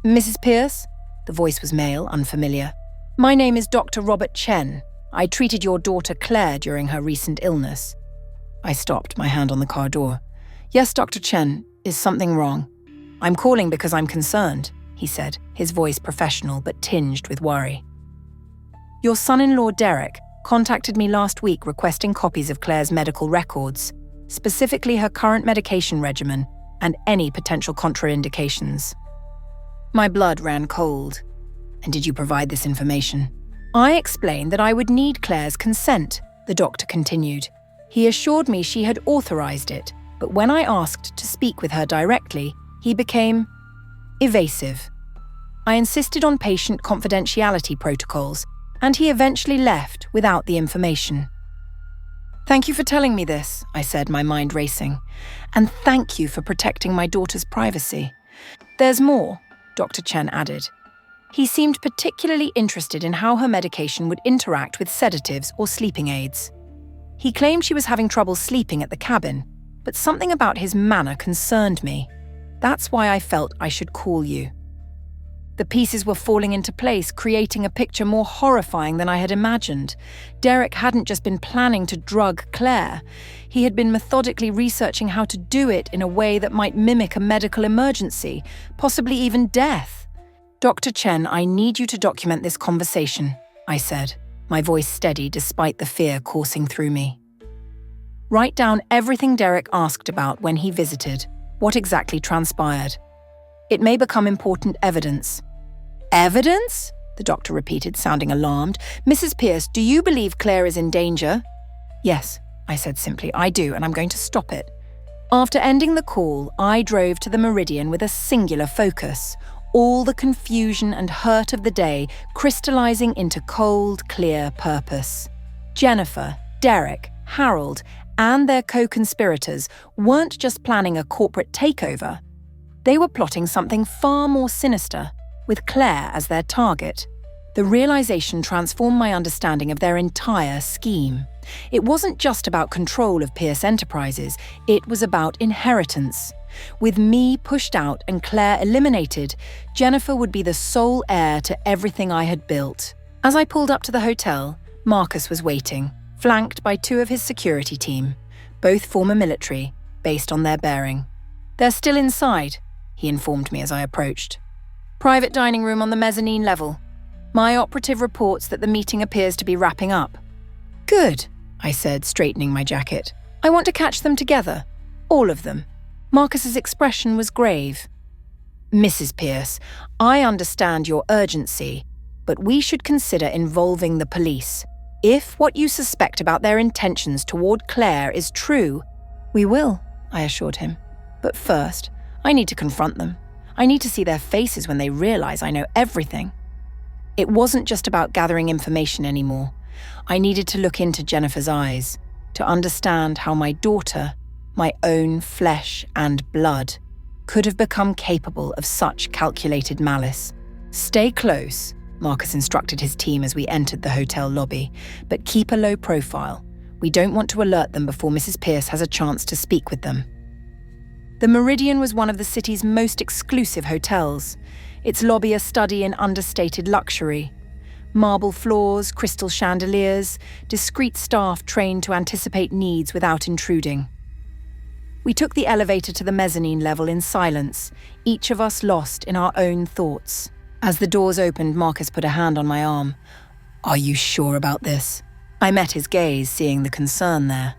"Mrs. Pierce?" The voice was male, unfamiliar. "My name is Dr. Robert Chen. I treated your daughter Claire during her recent illness." I stopped, my hand on the car door. "Yes, Dr. Chen, is something wrong?" "I'm calling because I'm concerned," he said, his voice professional but tinged with worry. "Your son-in-law Derek contacted me last week requesting copies of Claire's medical records, specifically her current medication regimen and any potential contraindications." My blood ran cold. "And did you provide this information?" "I explained that I would need Claire's consent," the doctor continued. "He assured me she had authorized it, but when I asked to speak with her directly, he became evasive. I insisted on patient confidentiality protocols, and he eventually left without the information." "Thank you for telling me this," I said, my mind racing. "And thank you for protecting my daughter's privacy." "There's more," Dr. Chen added. He seemed particularly interested in how her medication would interact with sedatives or sleeping aids. He claimed she was having trouble sleeping at the cabin, but something about his manner concerned me. That's why I felt I should call you. The pieces were falling into place, creating a picture more horrifying than I had imagined. Derek hadn't just been planning to drug Claire. He had been methodically researching how to do it in a way that might mimic a medical emergency, possibly even death. "Dr. Chen, I need you to document this conversation," I said, my voice steady despite the fear coursing through me. "Write down everything Derek asked about when he visited, what exactly transpired. It may become important evidence." "Evidence?" the doctor repeated, sounding alarmed. "Mrs. Pierce, do you believe Claire is in danger?" "Yes," I said simply, "I do, and I'm going to stop it." After ending the call, I drove to the Meridian with a singular focus, all the confusion and hurt of the day crystallizing into cold, clear purpose. Jennifer, Derek, Harold, and their co-conspirators weren't just planning a corporate takeover. They were plotting something far more sinister, with Claire as their target. The realization transformed my understanding of their entire scheme. It wasn't just about control of Pierce Enterprises, it was about inheritance. With me pushed out and Claire eliminated, Jennifer would be the sole heir to everything I had built. As I pulled up to the hotel, Marcus was waiting, flanked by 2 of his security team, both former military, based on their bearing. "They're still inside," he informed me as I approached. "Private dining room on the mezzanine level. My operative reports that the meeting appears to be wrapping up." "Good," I said, straightening my jacket. "I want to catch them together. All of them." Marcus's expression was grave. "Mrs. Pierce, I understand your urgency, but we should consider involving the police. If what you suspect about their intentions toward Claire is true, we will," I assured him. "But first, I need to confront them. I need to see their faces when they realize I know everything." It wasn't just about gathering information anymore. I needed to look into Jennifer's eyes, to understand how my daughter, my own flesh and blood, could have become capable of such calculated malice. "Stay close," Marcus instructed his team as we entered the hotel lobby, "but keep a low profile. We don't want to alert them before Mrs. Pierce has a chance to speak with them." The Meridian was one of the city's most exclusive hotels, its lobby a study in understated luxury. Marble floors, crystal chandeliers, discreet staff trained to anticipate needs without intruding. We took the elevator to the mezzanine level in silence, each of us lost in our own thoughts. As the doors opened, Marcus put a hand on my arm. "Are you sure about this?" I met his gaze, seeing the concern there.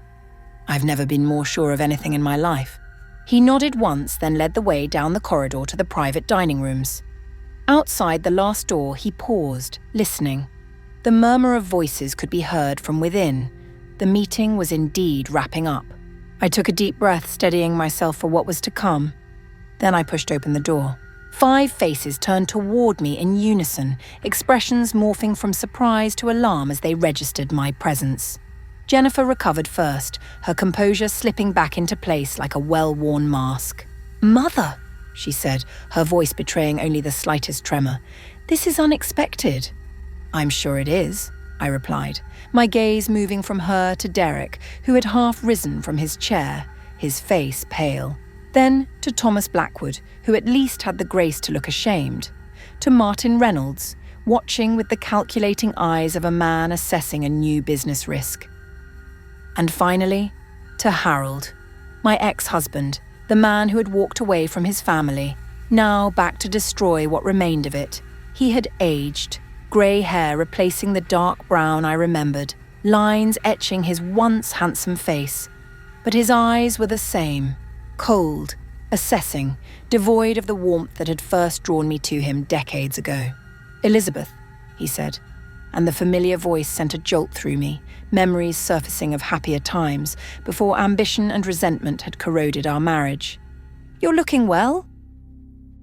"I've never been more sure of anything in my life." He nodded once, then led the way down the corridor to the private dining rooms. Outside the last door, he paused, listening. The murmur of voices could be heard from within. The meeting was indeed wrapping up. I took a deep breath, steadying myself for what was to come. Then I pushed open the door. 5 faces turned toward me in unison, expressions morphing from surprise to alarm as they registered my presence. Jennifer recovered first, her composure slipping back into place like a well-worn mask. "Mother," she said, her voice betraying only the slightest tremor. "This is unexpected." "I'm sure it is," I replied, my gaze moving from her to Derek, who had half risen from his chair, his face pale. Then to Thomas Blackwood, who at least had the grace to look ashamed. To Martin Reynolds, watching with the calculating eyes of a man assessing a new business risk. And finally, to Harold, my ex-husband, the man who had walked away from his family, now back to destroy what remained of it. He had aged, grey hair replacing the dark brown I remembered, lines etching his once handsome face. But his eyes were the same, cold, assessing, devoid of the warmth that had first drawn me to him decades ago. "Elizabeth," he said, and the familiar voice sent a jolt through me, memories surfacing of happier times before ambition and resentment had corroded our marriage. "You're looking well."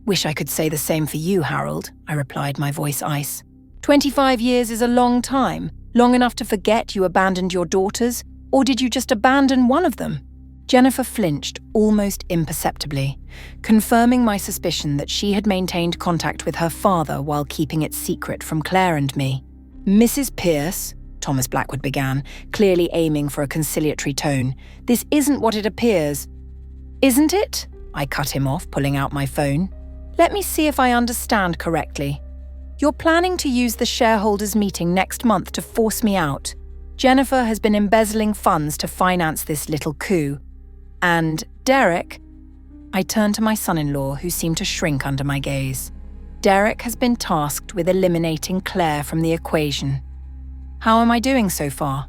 "Wish I could say the same for you, Harold," I replied, my voice ice. 25 years is a long time, long enough to forget you abandoned your daughters, or did you just abandon one of them?" Jennifer flinched almost imperceptibly, confirming my suspicion that she had maintained contact with her father while keeping it secret from Claire and me. "Mrs. Pierce," Thomas Blackwood began, clearly aiming for a conciliatory tone, "this isn't what it appears." "Isn't it?" I cut him off, pulling out my phone. "Let me see if I understand correctly. You're planning to use the shareholders' meeting next month to force me out. Jennifer has been embezzling funds to finance this little coup. And Derek..." I turned to my son-in-law, who seemed to shrink under my gaze. "Derek has been tasked with eliminating Claire from the equation. How am I doing so far?"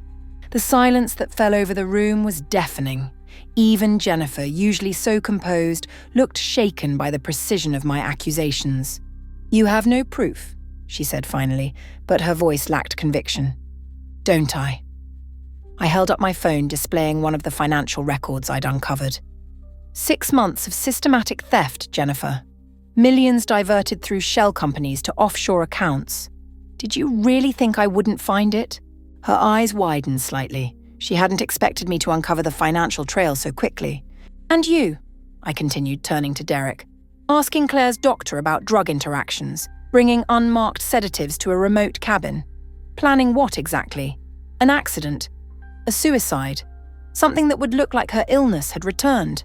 The silence that fell over the room was deafening. Even Jennifer, usually so composed, looked shaken by the precision of my accusations. "You have no proof," she said finally, but her voice lacked conviction. "Don't I?" I held up my phone, displaying one of the financial records I'd uncovered. 6 months of systematic theft, Jennifer. Millions diverted through shell companies to offshore accounts. Did you really think I wouldn't find it? Her eyes widened slightly. She hadn't expected me to uncover the financial trail so quickly. "And you," I continued, turning to Derek, "asking Claire's doctor about drug interactions, bringing unmarked sedatives to a remote cabin. Planning what exactly? An accident? A suicide? Something that would look like her illness had returned?"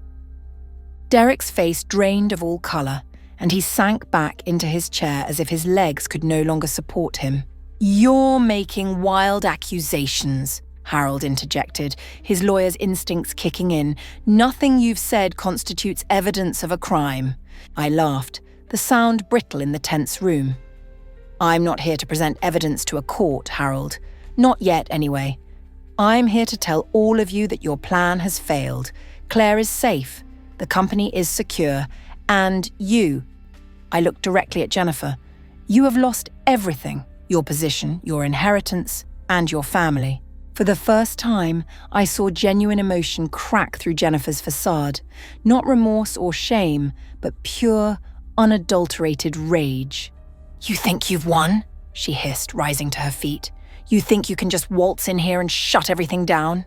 Derek's face drained of all colour, and he sank back into his chair as if his legs could no longer support him. "You're making wild accusations," Harold interjected, his lawyer's instincts kicking in. "Nothing you've said constitutes evidence of a crime." I laughed, the sound brittle in the tense room. "I'm not here to present evidence to a court, Harold. Not yet, anyway. I'm here to tell all of you that your plan has failed. Claire is safe, the company is secure, and you," I looked directly at Jennifer, "you have lost everything, your position, your inheritance, and your family." For the first time, I saw genuine emotion crack through Jennifer's facade, not remorse or shame, but pure, unadulterated rage. "You think you've won?" she hissed, rising to her feet. You think you can just waltz in here and shut everything down?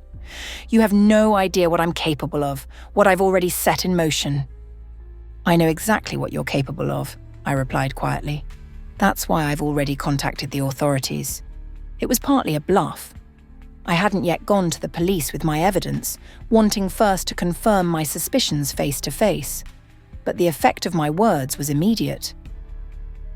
You have no idea what I'm capable of, what I've already set in motion." "I know exactly what you're capable of," I replied quietly. "That's why I've already contacted the authorities." It was partly a bluff. I hadn't yet gone to the police with my evidence, wanting first to confirm my suspicions face to face. But the effect of my words was immediate.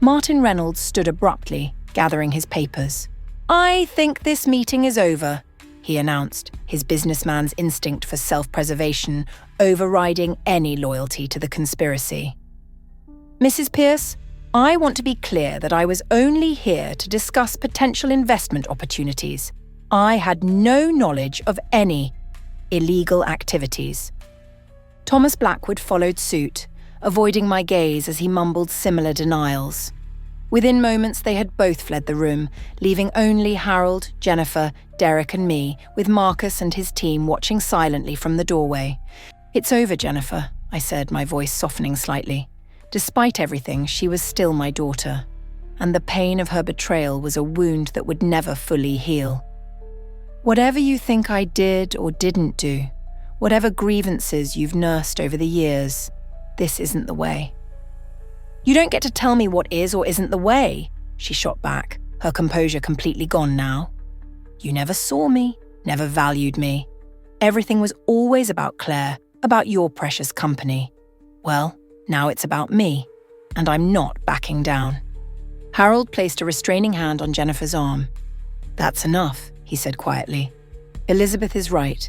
Martin Reynolds stood abruptly, gathering his papers. "I think this meeting is over," he announced, his businessman's instinct for self-preservation overriding any loyalty to the conspiracy. "Mrs. Pierce, I want to be clear that I was only here to discuss potential investment opportunities. I had no knowledge of any illegal activities." Thomas Blackwood followed suit, avoiding my gaze as he mumbled similar denials. Within moments, they had both fled the room, leaving only Harold, Jennifer, Derek and me, with Marcus and his team watching silently from the doorway. "It's over, Jennifer," I said, my voice softening slightly. Despite everything, she was still my daughter, and the pain of her betrayal was a wound that would never fully heal. "Whatever you think I did or didn't do, whatever grievances you've nursed over the years, this isn't the way." "You don't get to tell me what is or isn't the way," she shot back, her composure completely gone now. "You never saw me, never valued me. Everything was always about Claire, about your precious company. Well, now it's about me, and I'm not backing down." Harold placed a restraining hand on Jennifer's arm. "That's enough," he said quietly. "Elizabeth is right.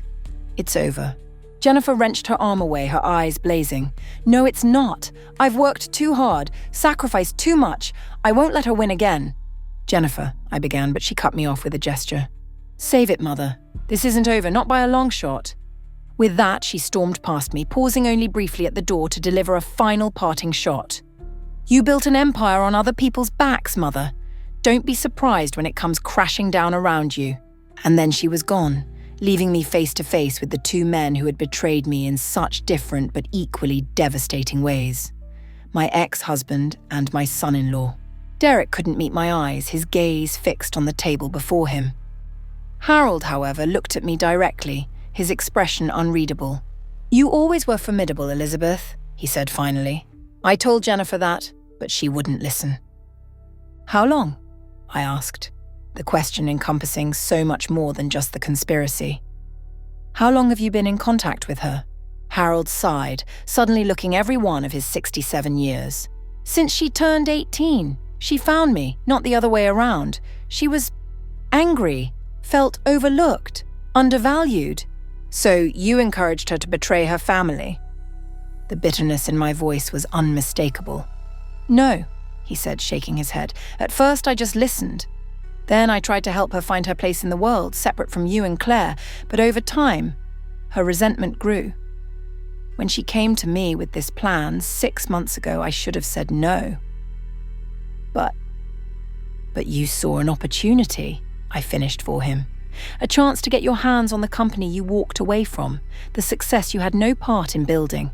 It's over." Jennifer wrenched her arm away, her eyes blazing. "No, it's not. I've worked too hard, sacrificed too much. I won't let her win again." "Jennifer," I began, but she cut me off with a gesture. "Save it, Mother. This isn't over, not by a long shot." With that, she stormed past me, pausing only briefly at the door to deliver a final parting shot. "You built an empire on other people's backs, Mother. Don't be surprised when it comes crashing down around you." And then she was gone, leaving me face to face with the two men who had betrayed me in such different but equally devastating ways. My ex-husband and my son-in-law. Derek couldn't meet my eyes, his gaze fixed on the table before him. Harold, however, looked at me directly, his expression unreadable. "You always were formidable, Elizabeth," he said finally. "I told Jennifer that, but she wouldn't listen." "How long?" I asked, the question encompassing so much more than just the conspiracy. "How long have you been in contact with her?" Harold sighed, suddenly looking every one of his 67 years. "Since she turned 18. She found me, not the other way around. She was angry, felt overlooked, undervalued. So you encouraged her to betray her family?" The bitterness in my voice was unmistakable. "No," he said, shaking his head. "At first I just listened. Then I tried to help her find her place in the world, separate from you and Claire, but over time, her resentment grew. When she came to me with this plan 6 months ago, I should have said no. But you saw an opportunity," I finished for him. "A chance to get your hands on the company you walked away from, the success you had no part in building."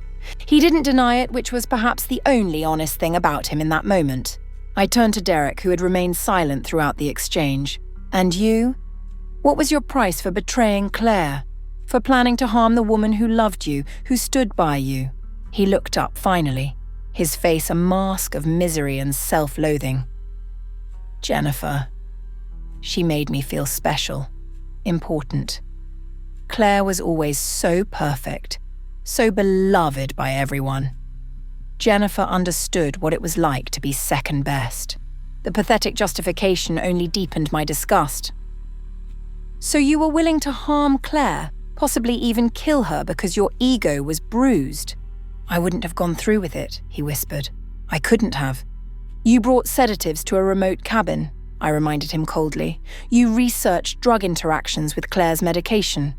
He didn't deny it, which was perhaps the only honest thing about him in that moment. I turned to Derek, who had remained silent throughout the exchange. "And you? What was your price for betraying Claire? For planning to harm the woman who loved you, who stood by you?" He looked up finally, his face a mask of misery and self-loathing. "Jennifer. She made me feel special, important. Claire was always so perfect, so beloved by everyone. Jennifer understood what it was like to be second best." The pathetic justification only deepened my disgust. "So you were willing to harm Claire, possibly even kill her because your ego was bruised?" "I wouldn't have gone through with it," he whispered. "I couldn't have." "You brought sedatives to a remote cabin," I reminded him coldly. "You researched drug interactions with Claire's medication.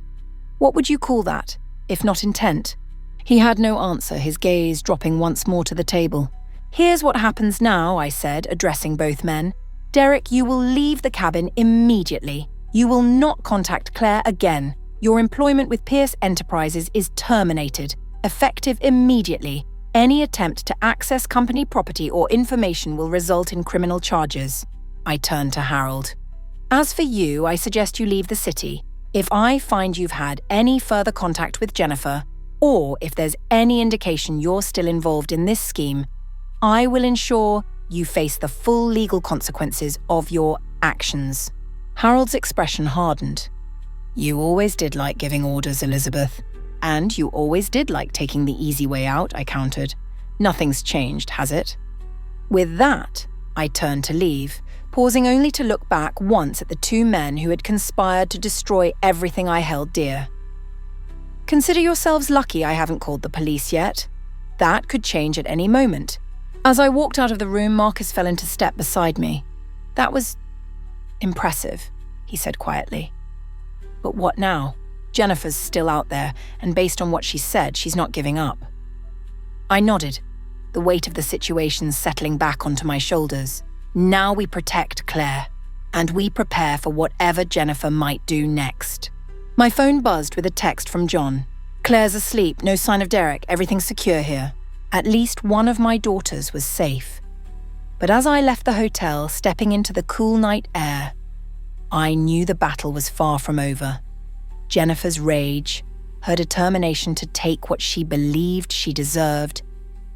What would you call that, if not intent?" He had no answer, his gaze dropping once more to the table. "Here's what happens now," I said, addressing both men. "Derek, you will leave the cabin immediately. You will not contact Claire again. Your employment with Pierce Enterprises is terminated, effective immediately. Any attempt to access company property or information will result in criminal charges." I turned to Harold. As for you, I suggest you leave the city. If I find you've had any further contact with Jennifer, or if there's any indication you're still involved in this scheme, I will ensure you face the full legal consequences of your actions." Harold's expression hardened. "You always did like giving orders, Elizabeth. And you always did like taking the easy way out," I countered. "Nothing's changed, has it?" With that, I turned to leave, pausing only to look back once at the two men who had conspired to destroy everything I held dear. "Consider yourselves lucky I haven't called the police yet. That could change at any moment." As I walked out of the room, Marcus fell into step beside me. "That was impressive," he said quietly. "But what now? Jennifer's still out there, and based on what she said, she's not giving up." I nodded, the weight of the situation settling back onto my shoulders. Now we protect Claire, and we prepare for whatever Jennifer might do next. My phone buzzed with a text from John. "Claire's asleep, no sign of Derek, everything's secure here." At least one of my daughters was safe. But as I left the hotel, stepping into the cool night air, I knew the battle was far from over. Jennifer's rage, her determination to take what she believed she deserved,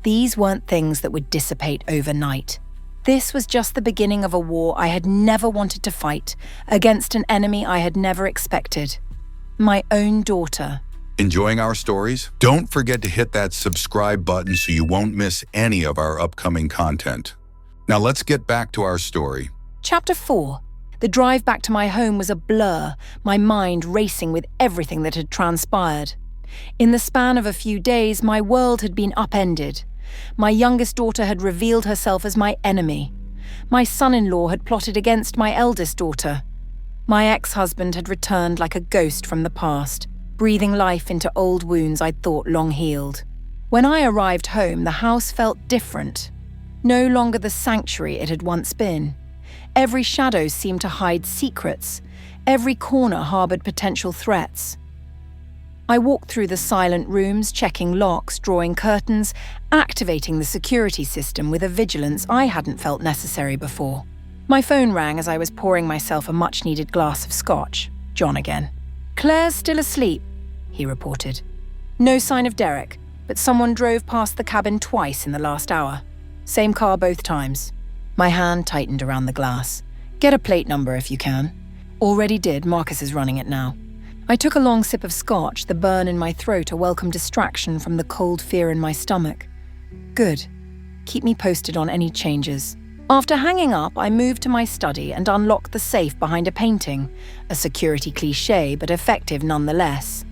these weren't things that would dissipate overnight. This was just the beginning of a war I had never wanted to fight, against an enemy I had never expected. My own daughter. Enjoying our stories? Don't forget to hit that subscribe button so you won't miss any of our upcoming content. Now let's get back to our story. Chapter 4. The drive back to my home was a blur, my mind racing with everything that had transpired. In the span of a few days, my world had been upended. My youngest daughter had revealed herself as my enemy. My son-in-law had plotted against my eldest daughter. My ex-husband had returned like a ghost from the past, breathing life into old wounds I'd thought long healed. When I arrived home, the house felt different. No longer the sanctuary it had once been. Every shadow seemed to hide secrets. Every corner harbored potential threats. I walked through the silent rooms, checking locks, drawing curtains, activating the security system with a vigilance I hadn't felt necessary before. My phone rang as I was pouring myself a much-needed glass of scotch. John again. "Claire's still asleep," he reported. "No sign of Derek, but someone drove past the cabin twice in the last hour. Same car both times." My hand tightened around the glass. "Get a plate number if you can." "Already did, Marcus is running it now." I took a long sip of scotch, the burn in my throat a welcome distraction from the cold fear in my stomach. "Good. Keep me posted on any changes." After hanging up, I moved to my study and unlocked the safe behind a painting, a security cliché but effective nonetheless.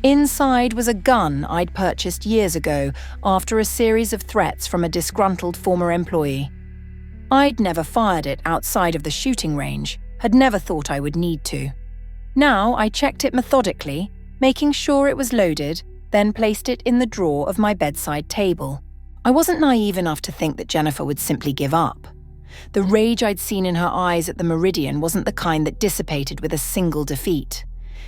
Inside was a gun I'd purchased years ago after a series of threats from a disgruntled former employee. I'd never fired it outside of the shooting range, had never thought I would need to. Now I checked it methodically, making sure it was loaded, then placed it in the drawer of my bedside table. I wasn't naive enough to think that Jennifer would simply give up. The rage I'd seen in her eyes at the Meridian wasn't the kind that dissipated with a single defeat.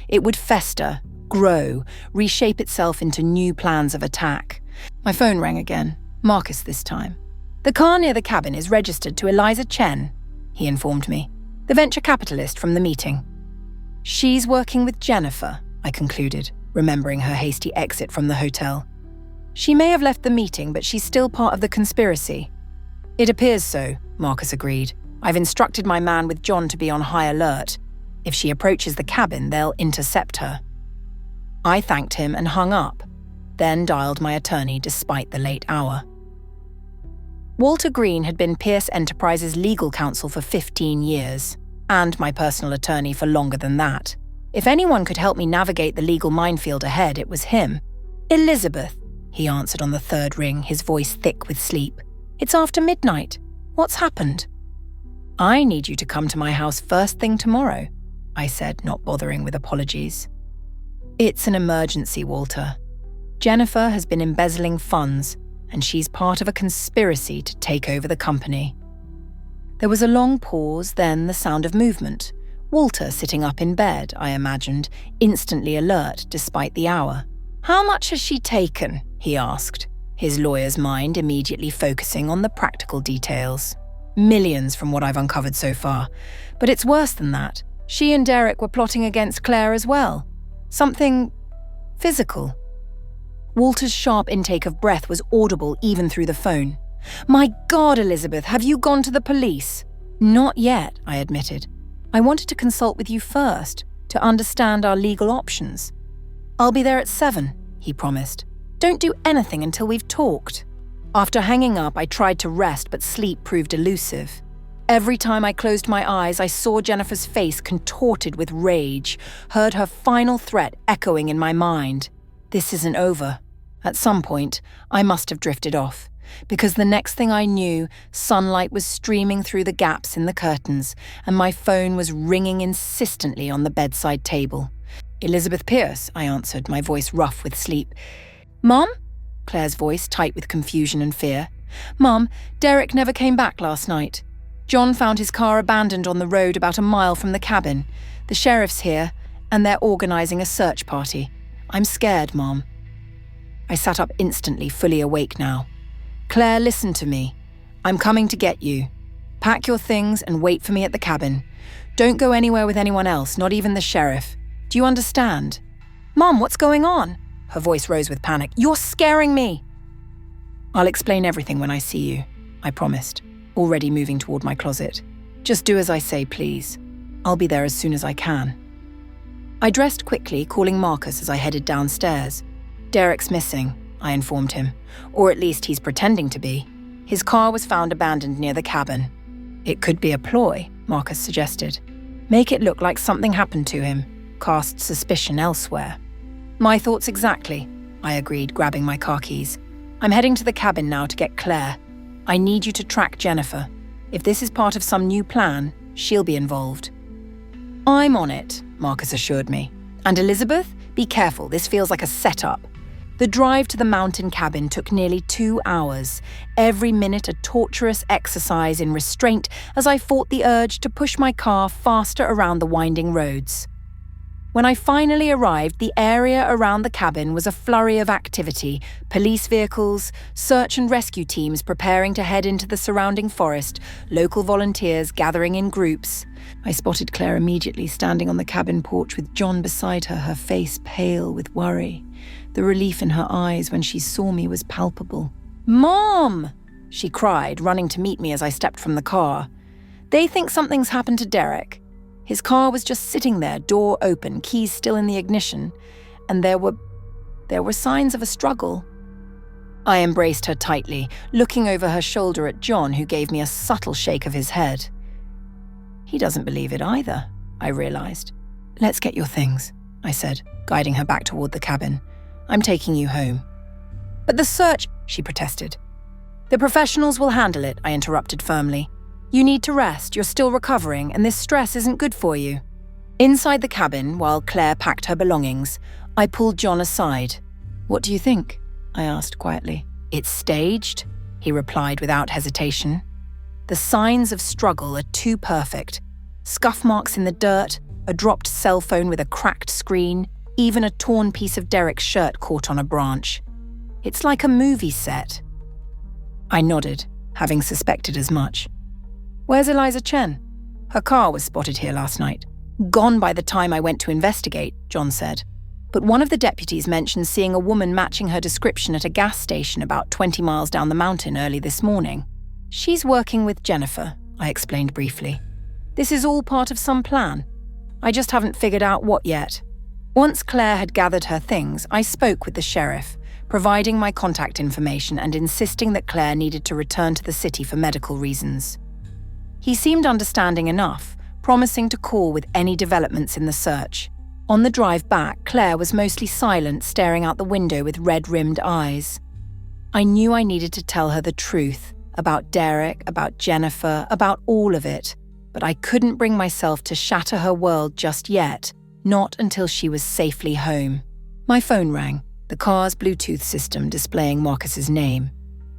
It would fester, grow, reshape itself into new plans of attack. My phone rang again, Marcus this time. "The car near the cabin is registered to Eliza Chen," he informed me, "the venture capitalist from the meeting." "She's working with Jennifer," I concluded, remembering her hasty exit from the hotel. "She may have left the meeting, but she's still part of the conspiracy." "It appears so," Marcus agreed. "I've instructed my man with John to be on high alert. If she approaches the cabin, they'll intercept her." I thanked him and hung up, then dialed my attorney despite the late hour. Walter Green had been Pierce Enterprises' legal counsel for 15 years. And my personal attorney for longer than that. If anyone could help me navigate the legal minefield ahead, it was him. "Elizabeth," he answered on the third ring, his voice thick with sleep. "It's after midnight. What's happened?" "I need you to come to my house first thing tomorrow," I said, not bothering with apologies. "It's an emergency, Walter. Jennifer has been embezzling funds, and she's part of a conspiracy to take over the company." There was a long pause, then the sound of movement. Walter sitting up in bed, I imagined, instantly alert despite the hour. "How much has she taken?" he asked, his lawyer's mind immediately focusing on the practical details. Millions from what I've uncovered so far. But it's worse than that. She and Derek were plotting against Claire as well. Something physical. Walter's sharp intake of breath was audible even through the phone. My God, Elizabeth, have you gone to the police? Not yet, I admitted. I wanted to consult with you first, to understand our legal options. I'll be there at 7, he promised. Don't do anything until we've talked. After hanging up, I tried to rest, but sleep proved elusive. Every time I closed my eyes, I saw Jennifer's face contorted with rage, heard her final threat echoing in my mind. This isn't over. At some point, I must have drifted off, because the next thing I knew, sunlight was streaming through the gaps in the curtains, and my phone was ringing insistently on the bedside table. Elizabeth Pierce, I answered, my voice rough with sleep. Mom? Claire's voice tight with confusion and fear. Mom, Derek never came back last night. John found his car abandoned on the road about a mile from the cabin. The sheriff's here, and they're organising a search party. I'm scared, Mom. I sat up instantly, fully awake now. Claire, listen to me. I'm coming to get you. Pack your things and wait for me at the cabin. Don't go anywhere with anyone else, not even the sheriff. Do you understand? Mom, what's going on? Her voice rose with panic. You're scaring me. I'll explain everything when I see you, I promised, already moving toward my closet. Just do as I say, please. I'll be there as soon as I can. I dressed quickly, calling Marcus as I headed downstairs. Derek's missing, I informed him. Or at least he's pretending to be. His car was found abandoned near the cabin. It could be a ploy, Marcus suggested. Make it look like something happened to him. Cast suspicion elsewhere. My thoughts exactly, I agreed, grabbing my car keys. I'm heading to the cabin now to get Claire. I need you to track Jennifer. If this is part of some new plan, she'll be involved. I'm on it, Marcus assured me. And Elizabeth, be careful, this feels like a setup. The drive to the mountain cabin took nearly 2 hours, every minute a torturous exercise in restraint as I fought the urge to push my car faster around the winding roads. When I finally arrived, the area around the cabin was a flurry of activity, police vehicles, search and rescue teams preparing to head into the surrounding forest, local volunteers gathering in groups. I spotted Claire immediately standing on the cabin porch with John beside her, her face pale with worry. The relief in her eyes when she saw me was palpable. "Mom!" she cried, running to meet me as I stepped from the car. "They think something's happened to Derek. His car was just sitting there, door open, keys still in the ignition, and there were signs of a struggle." I embraced her tightly, looking over her shoulder at John, who gave me a subtle shake of his head. He doesn't believe it either, I realized. "Let's get your things," I said, guiding her back toward the cabin. "I'm taking you home." "But the search," she protested. "The professionals will handle it," I interrupted firmly. "You need to rest, you're still recovering, and this stress isn't good for you." Inside the cabin, while Claire packed her belongings, I pulled John aside. "What do you think?" I asked quietly. "It's staged," he replied without hesitation. "The signs of struggle are too perfect. Scuff marks in the dirt, a dropped cell phone with a cracked screen, even a torn piece of Derek's shirt caught on a branch. It's like a movie set." I nodded, having suspected as much. "Where's Eliza Chen?" "Her car was spotted here last night." "Gone by the time I went to investigate," John said. "But one of the deputies mentioned seeing a woman matching her description at a gas station about 20 miles down the mountain early this morning. She's working with Jennifer," I explained briefly. "This is all part of some plan. I just haven't figured out what yet." Once Claire had gathered her things, I spoke with the sheriff, providing my contact information and insisting that Claire needed to return to the city for medical reasons. He seemed understanding enough, promising to call with any developments in the search. On the drive back, Claire was mostly silent, staring out the window with red-rimmed eyes. I knew I needed to tell her the truth, about Derek, about Jennifer, about all of it, but I couldn't bring myself to shatter her world just yet, not until she was safely home. My phone rang, the car's Bluetooth system displaying Marcus's name.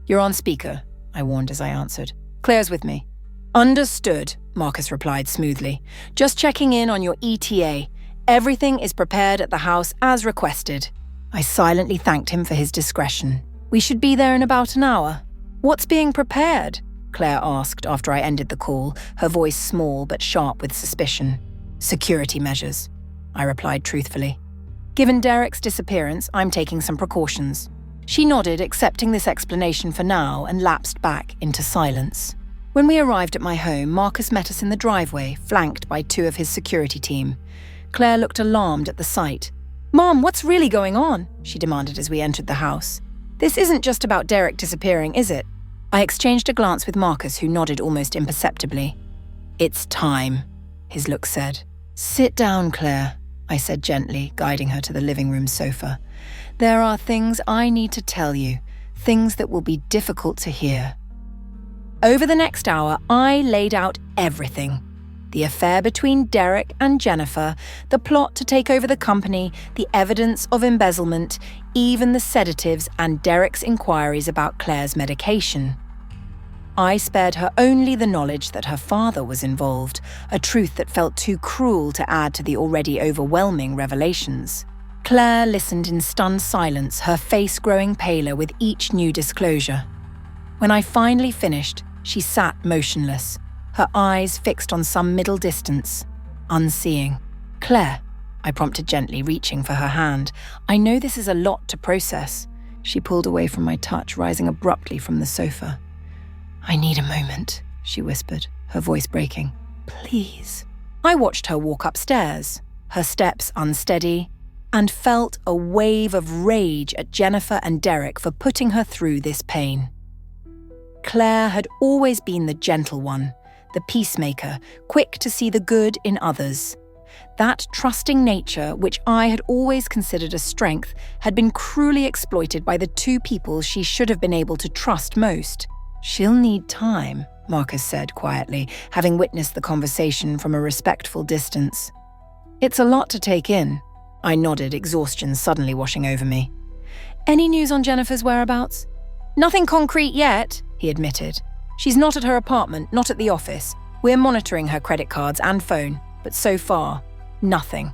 "You're on speaker," I warned as I answered. "Claire's with me." "Understood," Marcus replied smoothly. "Just checking in on your ETA. Everything is prepared at the house as requested." I silently thanked him for his discretion. "We should be there in about an hour." "What's being prepared?" Claire asked after I ended the call, her voice small but sharp with suspicion. Security measures, I replied truthfully. Given Derek's disappearance, I'm taking some precautions. She nodded, accepting this explanation for now, and lapsed back into silence. When we arrived at my home, Marcus met us in the driveway, flanked by 2 of his security team. Claire looked alarmed at the sight. "Mom, what's really going on?" she demanded as we entered the house. "This isn't just about Derek disappearing, is it?" I exchanged a glance with Marcus, who nodded almost imperceptibly. "It's time," his look said. "Sit down, Claire," I said gently, guiding her to the living room sofa. "There are things I need to tell you, things that will be difficult to hear." Over the next hour, I laid out everything. The affair between Derek and Jennifer, the plot to take over the company, the evidence of embezzlement, even the sedatives and Derek's inquiries about Claire's medication. I spared her only the knowledge that her father was involved, a truth that felt too cruel to add to the already overwhelming revelations. Claire listened in stunned silence, her face growing paler with each new disclosure. When I finally finished, she sat motionless, her eyes fixed on some middle distance, unseeing. "Claire," I prompted gently, reaching for her hand. "I know this is a lot to process." She pulled away from my touch, rising abruptly from the sofa. "I need a moment," she whispered, her voice breaking. "Please." I watched her walk upstairs, her steps unsteady, and felt a wave of rage at Jennifer and Derek for putting her through this pain. Claire had always been the gentle one, the peacemaker, quick to see the good in others. That trusting nature, which I had always considered a strength, had been cruelly exploited by the 2 people she should have been able to trust most. "She'll need time," Marcus said quietly, having witnessed the conversation from a respectful distance. "It's a lot to take in." I nodded, exhaustion suddenly washing over me. "Any news on Jennifer's whereabouts?" "Nothing concrete yet," he admitted. "She's not at her apartment, not at the office. We're monitoring her credit cards and phone, but so far, nothing."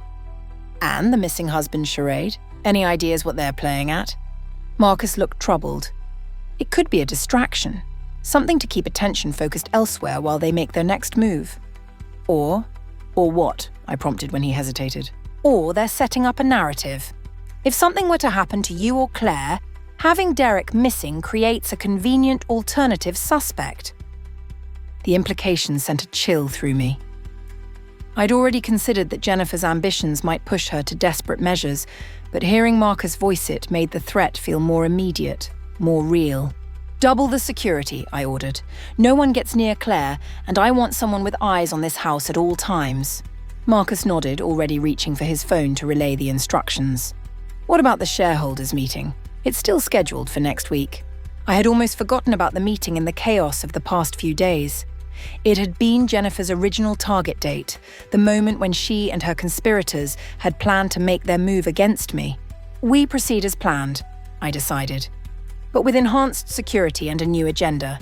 "And the missing husband charade? Any ideas what they're playing at?" Marcus looked troubled. "It could be a distraction, something to keep attention focused elsewhere while they make their next move. Or what?" I prompted when he hesitated. "Or they're setting up a narrative. If something were to happen to you or Claire, having Derek missing creates a convenient alternative suspect." The implication sent a chill through me. I'd already considered that Jennifer's ambitions might push her to desperate measures, but hearing Marcus voice it made the threat feel more immediate, more real. "Double the security," I ordered. "No one gets near Claire, and I want someone with eyes on this house at all times." Marcus nodded, already reaching for his phone to relay the instructions. "What about the shareholders' meeting? It's still scheduled for next week." I had almost forgotten about the meeting in the chaos of the past few days. It had been Jennifer's original target date, the moment when she and her conspirators had planned to make their move against me. "We proceed as planned," I decided, "but with enhanced security and a new agenda.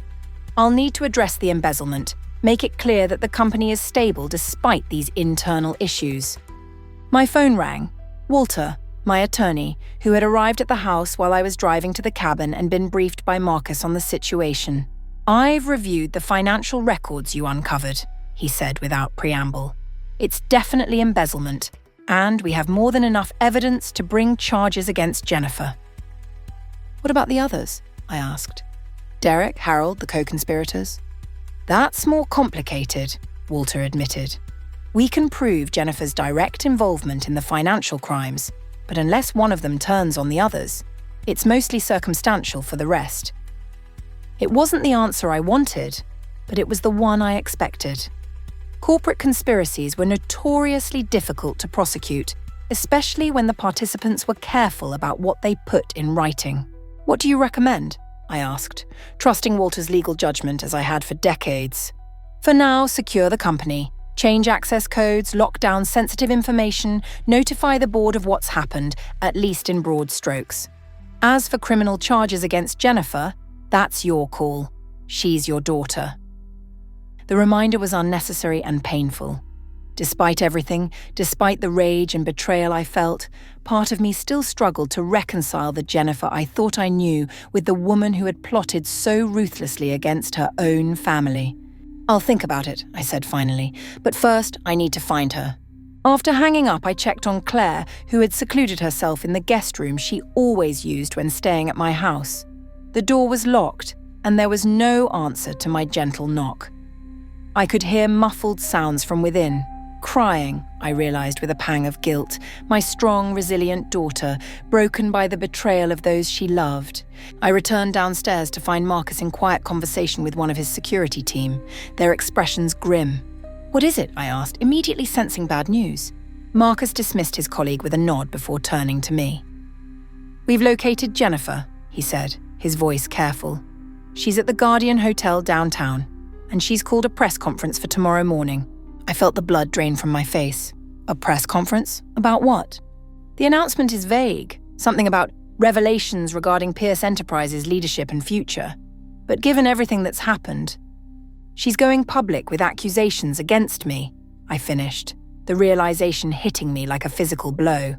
I'll need to address the embezzlement, make it clear that the company is stable despite these internal issues." My phone rang. Walter, my attorney, who had arrived at the house while I was driving to the cabin and been briefed by Marcus on the situation. "I've reviewed the financial records you uncovered," he said without preamble. "It's definitely embezzlement, and we have more than enough evidence to bring charges against Jennifer." "What about the others?" I asked. "Derek, Harold, the co-conspirators?" "That's more complicated," Walter admitted. "We can prove Jennifer's direct involvement in the financial crimes, but unless one of them turns on the others, it's mostly circumstantial for the rest." It wasn't the answer I wanted, but it was the one I expected. Corporate conspiracies were notoriously difficult to prosecute, especially when the participants were careful about what they put in writing. "What do you recommend?" I asked, trusting Walter's legal judgment as I had for decades. "For now, secure the company, change access codes, lock down sensitive information, notify the board of what's happened, at least in broad strokes. As for criminal charges against Jennifer, that's your call. She's your daughter." The reminder was unnecessary and painful. Despite everything, despite the rage and betrayal I felt, part of me still struggled to reconcile the Jennifer I thought I knew with the woman who had plotted so ruthlessly against her own family. "I'll think about it," I said finally, "but first I need to find her." After hanging up, I checked on Claire, who had secluded herself in the guest room she always used when staying at my house. The door was locked, and there was no answer to my gentle knock. I could hear muffled sounds from within. Crying, I realized with a pang of guilt, my strong, resilient daughter, broken by the betrayal of those she loved. I returned downstairs to find Marcus in quiet conversation with one of his security team, their expressions grim. "What is it?" I asked, immediately sensing bad news. Marcus dismissed his colleague with a nod before turning to me. "We've located Jennifer," he said, his voice careful. "She's at the Guardian Hotel downtown, and she's called a press conference for tomorrow morning." I felt the blood drain from my face. A press conference? About what? The announcement is vague, something about revelations regarding Pierce Enterprises' leadership and future. But given everything that's happened, she's going public with accusations against me, I finished, the realization hitting me like a physical blow.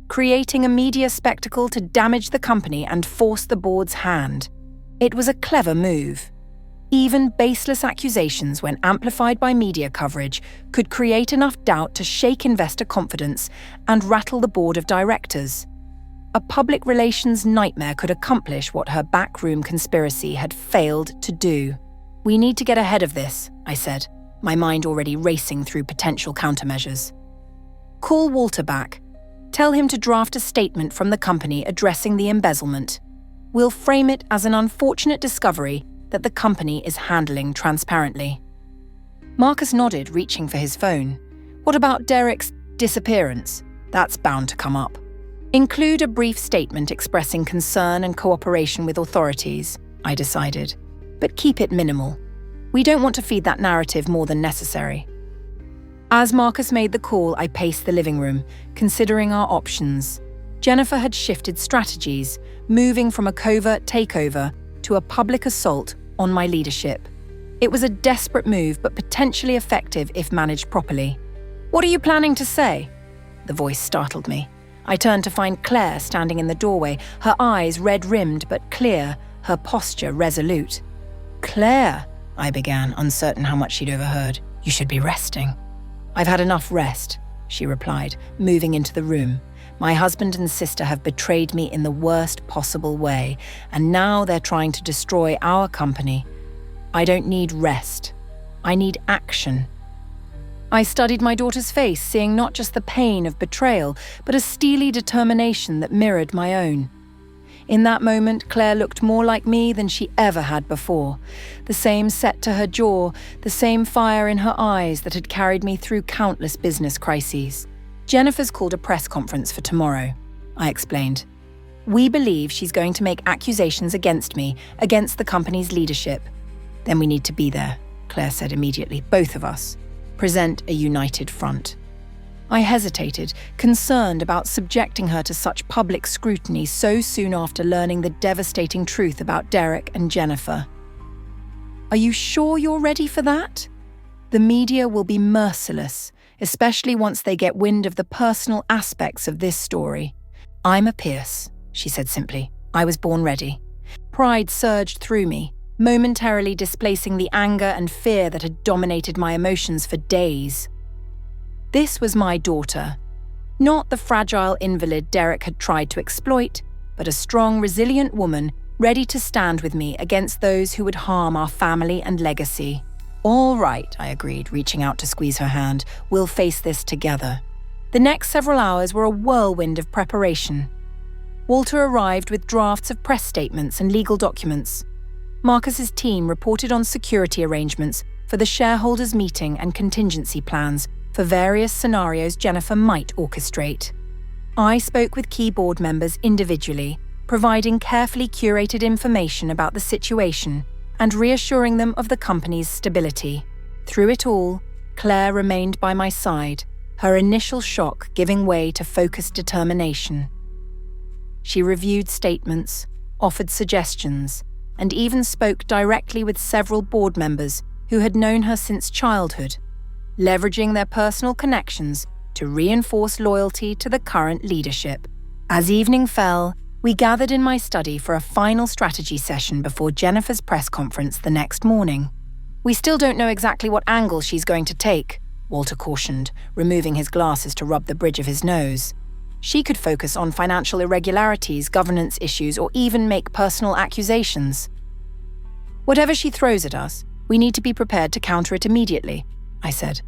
Creating a media spectacle to damage the company and force the board's hand. It was a clever move. Even baseless accusations, when amplified by media coverage, could create enough doubt to shake investor confidence and rattle the board of directors. A public relations nightmare could accomplish what her backroom conspiracy had failed to do. "We need to get ahead of this," I said, my mind already racing through potential countermeasures. "Call Walter back. Tell him to draft a statement from the company addressing the embezzlement. We'll frame it as an unfortunate discovery that the company is handling transparently." Marcus nodded, reaching for his phone. "What about Derek's disappearance? That's bound to come up. Include a brief statement expressing concern and cooperation with authorities," I decided. "But keep it minimal. We don't want to feed that narrative more than necessary." As Marcus made the call, I paced the living room, considering our options. Jennifer had shifted strategies, moving from a covert takeover to a public assault on my leadership. It was a desperate move, but potentially effective if managed properly. "What are you planning to say?" The voice startled me. I turned to find Claire standing in the doorway, her eyes red-rimmed but clear, her posture resolute. "Claire," I began, uncertain how much she'd overheard. "You should be resting." "I've had enough rest," she replied, moving into the room. "My husband and sister have betrayed me in the worst possible way, and now they're trying to destroy our company. I don't need rest. I need action." I studied my daughter's face, seeing not just the pain of betrayal, but a steely determination that mirrored my own. In that moment, Claire looked more like me than she ever had before. The same set to her jaw, the same fire in her eyes that had carried me through countless business crises. "Jennifer's called a press conference for tomorrow," I explained. "We believe she's going to make accusations against me, against the company's leadership." "Then we need to be there," Claire said immediately, "both of us. Present a united front." I hesitated, concerned about subjecting her to such public scrutiny so soon after learning the devastating truth about Derek and Jennifer. "Are you sure you're ready for that? The media will be merciless, especially once they get wind of the personal aspects of this story." "I'm a Pierce," she said simply. "I was born ready." Pride surged through me, momentarily displacing the anger and fear that had dominated my emotions for days. This was my daughter. Not the fragile invalid Derek had tried to exploit, but a strong, resilient woman ready to stand with me against those who would harm our family and legacy. "All right," I agreed, reaching out to squeeze her hand. "We'll face this together." The next several hours were a whirlwind of preparation. Walter arrived with drafts of press statements and legal documents. Marcus's team reported on security arrangements for the shareholders' meeting and contingency plans for various scenarios Jennifer might orchestrate. I spoke with key board members individually, providing carefully curated information about the situation and reassuring them of the company's stability. Through it all, Claire remained by my side, her initial shock giving way to focused determination. She reviewed statements, offered suggestions, and even spoke directly with several board members who had known her since childhood. leveraging their personal connections to reinforce loyalty to the current leadership. As evening fell, we gathered in my study for a final strategy session before Jennifer's press conference the next morning. "We still don't know exactly what angle she's going to take," Walter cautioned, removing his glasses to rub the bridge of his nose. "She could focus on financial irregularities, governance issues, or even make personal accusations. Whatever she throws at us, we need to be prepared to counter it immediately," I said.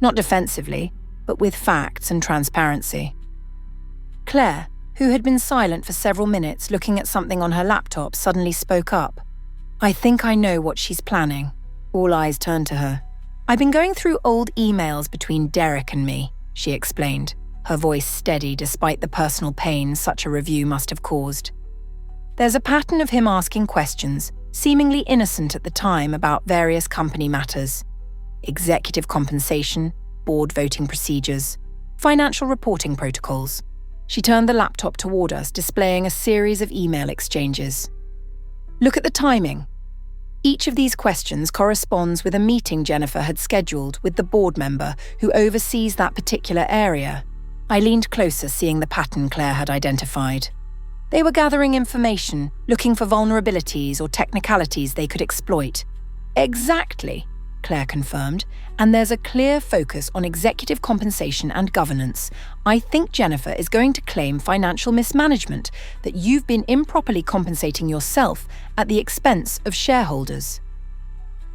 "Not defensively, but with facts and transparency." Claire, who had been silent for several minutes looking at something on her laptop, suddenly spoke up. "I think I know what she's planning." All eyes turned to her. "I've been going through old emails between Derek and me," she explained, her voice steady despite the personal pain such a review must have caused. "There's a pattern of him asking questions, seemingly innocent at the time, about various company matters. Executive compensation, board voting procedures, financial reporting protocols." She turned the laptop toward us, displaying a series of email exchanges. "Look at the timing. Each of these questions corresponds with a meeting Jennifer had scheduled with the board member who oversees that particular area." I leaned closer, seeing the pattern Claire had identified. "They were gathering information, looking for vulnerabilities or technicalities they could exploit." "Exactly," Claire confirmed, "and there's a clear focus on executive compensation and governance. I think Jennifer is going to claim financial mismanagement, that you've been improperly compensating yourself at the expense of shareholders."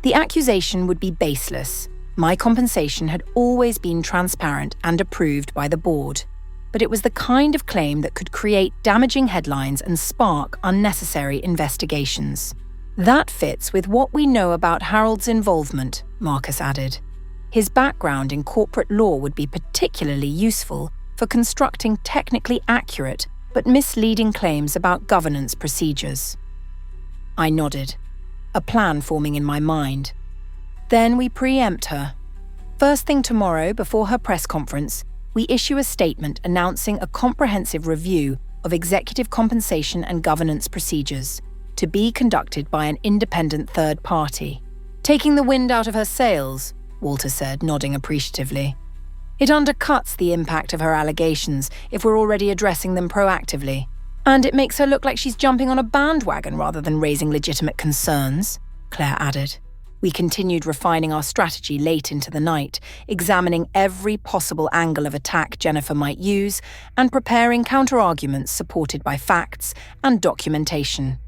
The accusation would be baseless. My compensation had always been transparent and approved by the board. But it was the kind of claim that could create damaging headlines and spark unnecessary investigations. "That fits with what we know about Harold's involvement," Marcus added. "His background in corporate law would be particularly useful for constructing technically accurate but misleading claims about governance procedures." I nodded, a plan forming in my mind. "Then we preempt her. First thing tomorrow, before her press conference, we issue a statement announcing a comprehensive review of executive compensation and governance procedures, to be conducted by an independent third party." "Taking the wind out of her sails," Walter said, nodding appreciatively. "It undercuts the impact of her allegations if we're already addressing them proactively. And it makes her look like she's jumping on a bandwagon rather than raising legitimate concerns," Claire added. We continued refining our strategy late into the night, examining every possible angle of attack Jennifer might use and preparing counter-arguments supported by facts and documentation.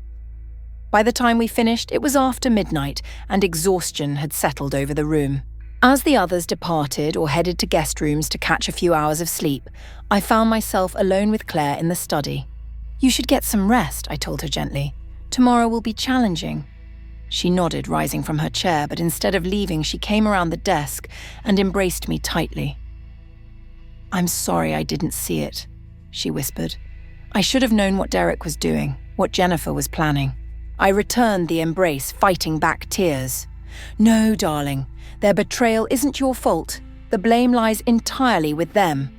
By the time we finished, it was after midnight and exhaustion had settled over the room. As the others departed or headed to guest rooms to catch a few hours of sleep, I found myself alone with Claire in the study. "You should get some rest," I told her gently. "Tomorrow will be challenging." She nodded, rising from her chair, but instead of leaving, she came around the desk and embraced me tightly. "I'm sorry I didn't see it," she whispered. "I should have known what Derek was doing, what Jennifer was planning." I returned the embrace, fighting back tears. "No, darling, their betrayal isn't your fault. The blame lies entirely with them."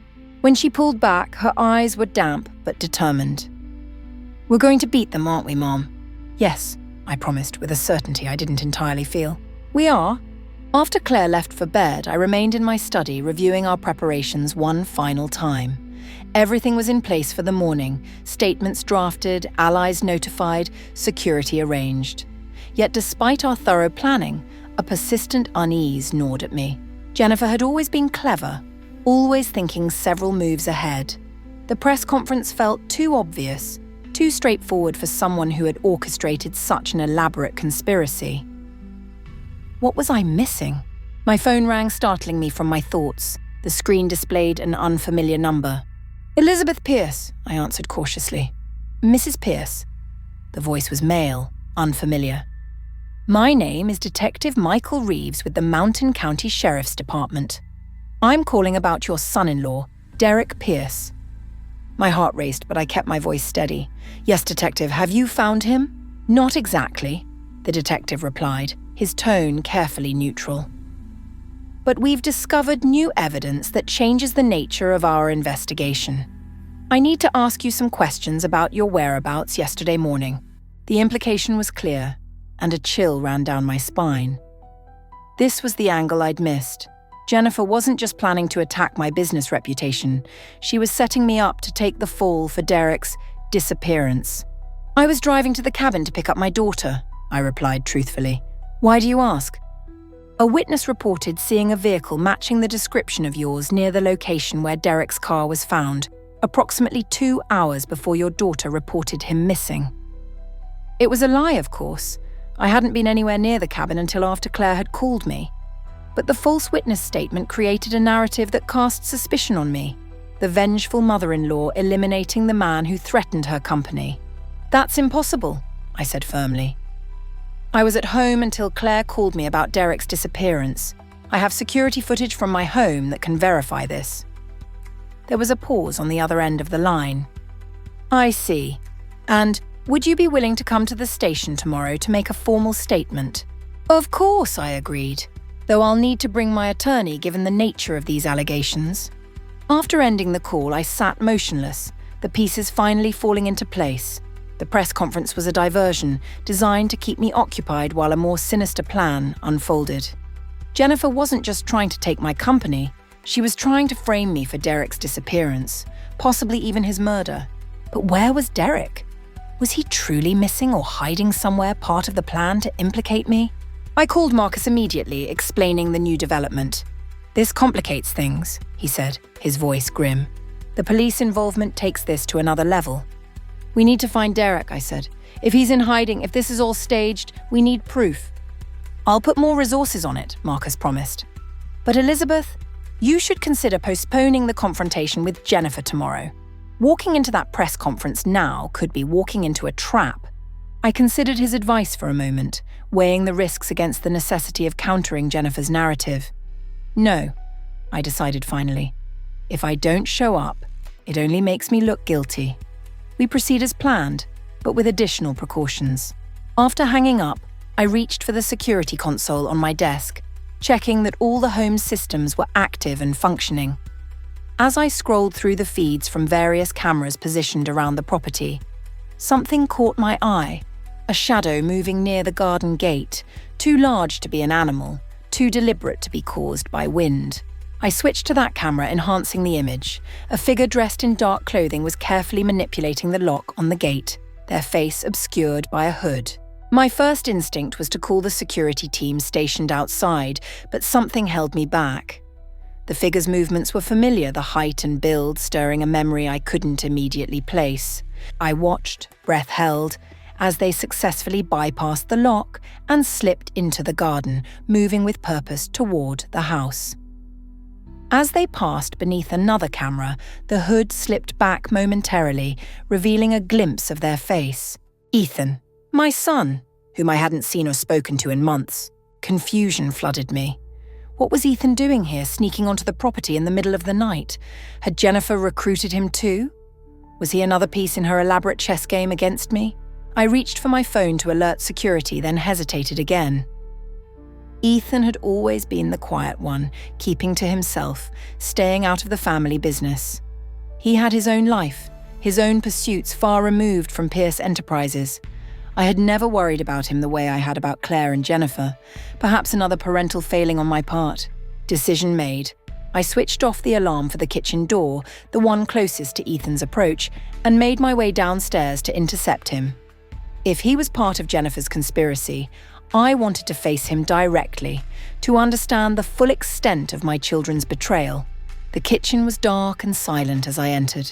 When she pulled back, her eyes were damp but determined. "We're going to beat them, aren't we, Mom?" "Yes," I promised with a certainty I didn't entirely feel. "We are." After Claire left for bed, I remained in my study reviewing our preparations one final time. Everything was in place for the morning, statements drafted, allies notified, security arranged. Yet despite our thorough planning, a persistent unease gnawed at me. Jennifer had always been clever, always thinking several moves ahead. The press conference felt too obvious, too straightforward for someone who had orchestrated such an elaborate conspiracy. What was I missing? My phone rang, startling me from my thoughts. The screen displayed an unfamiliar number. "Elizabeth Pierce," I answered cautiously. "Mrs. Pierce." The voice was male, unfamiliar. "My name is Detective Michael Reeves with the Mountain County Sheriff's Department. I'm calling about your son-in-law, Derek Pierce." My heart raced, but I kept my voice steady. "Yes, Detective, have you found him?" "Not exactly," the detective replied, his tone carefully neutral. "But we've discovered new evidence that changes the nature of our investigation. I need to ask you some questions about your whereabouts yesterday morning." The implication was clear, and a chill ran down my spine. This was the angle I'd missed. Jennifer wasn't just planning to attack my business reputation, she was setting me up to take the fall for Derek's disappearance. "I was driving to the cabin to pick up my daughter," I replied truthfully. "Why do you ask?" "A witness reported seeing a vehicle matching the description of yours near the location where Derek's car was found, approximately 2 hours before your daughter reported him missing." It was a lie, of course. I hadn't been anywhere near the cabin until after Claire had called me. But the false witness statement created a narrative that cast suspicion on me, the vengeful mother-in-law eliminating the man who threatened her company. "That's impossible," I said firmly. "I was at home until Claire called me about Derek's disappearance. I have security footage from my home that can verify this." There was a pause on the other end of the line. "I see. And would you be willing to come to the station tomorrow to make a formal statement?" "Of course," I agreed, though I'll need to bring my attorney given the nature of these allegations. After ending the call, I sat motionless, the pieces finally falling into place. The press conference was a diversion, designed to keep me occupied while a more sinister plan unfolded. Jennifer wasn't just trying to take my company, she was trying to frame me for Derek's disappearance, possibly even his murder. But where was Derek? Was he truly missing or hiding somewhere, part of the plan to implicate me? I called Marcus immediately, explaining the new development. "This complicates things," he said, his voice grim. "The police involvement takes this to another level." "We need to find Derek," I said. "If he's in hiding, if this is all staged, we need proof." "I'll put more resources on it," Marcus promised. "But Elizabeth, you should consider postponing the confrontation with Jennifer tomorrow. Walking into that press conference now could be walking into a trap." I considered his advice for a moment, weighing the risks against the necessity of countering Jennifer's narrative. "No," I decided finally. "If I don't show up, it only makes me look guilty." We proceed as planned, but with additional precautions. After hanging up, I reached for the security console on my desk, checking that all the home's systems were active and functioning. As I scrolled through the feeds from various cameras positioned around the property, something caught my eye. A shadow moving near the garden gate, too large to be an animal, too deliberate to be caused by wind. I switched to that camera, enhancing the image. A figure dressed in dark clothing was carefully manipulating the lock on the gate, their face obscured by a hood. My first instinct was to call the security team stationed outside, but something held me back. The figure's movements were familiar, the height and build stirring a memory I couldn't immediately place. I watched, breath held, as they successfully bypassed the lock and slipped into the garden, moving with purpose toward the house. As they passed beneath another camera, the hood slipped back momentarily, revealing a glimpse of their face. Ethan, my son, whom I hadn't seen or spoken to in months. Confusion flooded me. What was Ethan doing here, sneaking onto the property in the middle of the night? Had Jennifer recruited him too? Was he another piece in her elaborate chess game against me? I reached for my phone to alert security, then hesitated again. Ethan had always been the quiet one, keeping to himself, staying out of the family business. He had his own life, his own pursuits far removed from Pierce Enterprises. I had never worried about him the way I had about Claire and Jennifer, perhaps another parental failing on my part. Decision made. I switched off the alarm for the kitchen door, the one closest to Ethan's approach, and made my way downstairs to intercept him. If he was part of Jennifer's conspiracy, I wanted to face him directly, to understand the full extent of my children's betrayal. The kitchen was dark and silent as I entered,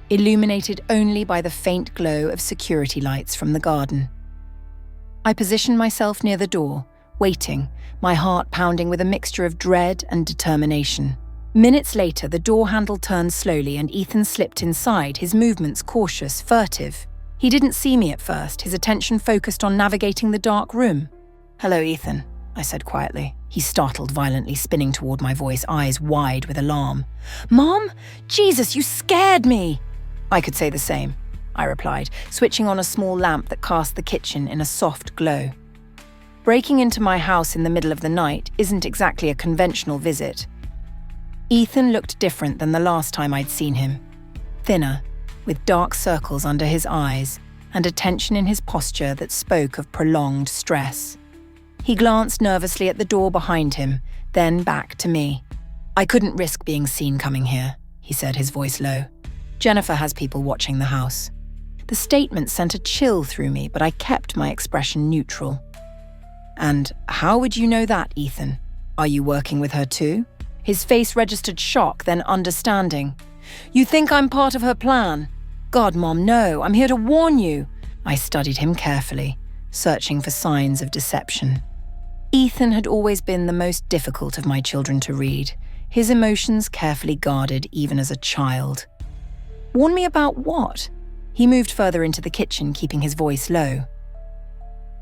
illuminated only by the faint glow of security lights from the garden. I positioned myself near the door, waiting, my heart pounding with a mixture of dread and determination. Minutes later, the door handle turned slowly and Ethan slipped inside, his movements cautious, furtive. He didn't see me at first, his attention focused on navigating the dark room. "Hello, Ethan," I said quietly. He startled violently, spinning toward my voice, eyes wide with alarm. "Mom? Jesus, you scared me!" "I could say the same," I replied, switching on a small lamp that cast the kitchen in a soft glow. Breaking into my house in the middle of the night isn't exactly a conventional visit. Ethan looked different than the last time I'd seen him. Thinner, with dark circles under his eyes, and a tension in his posture that spoke of prolonged stress. He glanced nervously at the door behind him, then back to me. I couldn't risk being seen coming here, he said, his voice low. Jennifer has people watching the house. The statement sent a chill through me, but I kept my expression neutral. And how would you know that, Ethan? Are you working with her too? His face registered shock, then understanding. You think I'm part of her plan? God, Mom, no, I'm here to warn you. I studied him carefully, searching for signs of deception. Ethan had always been the most difficult of my children to read, his emotions carefully guarded even as a child. Warn me about what? He moved further into the kitchen, keeping his voice low.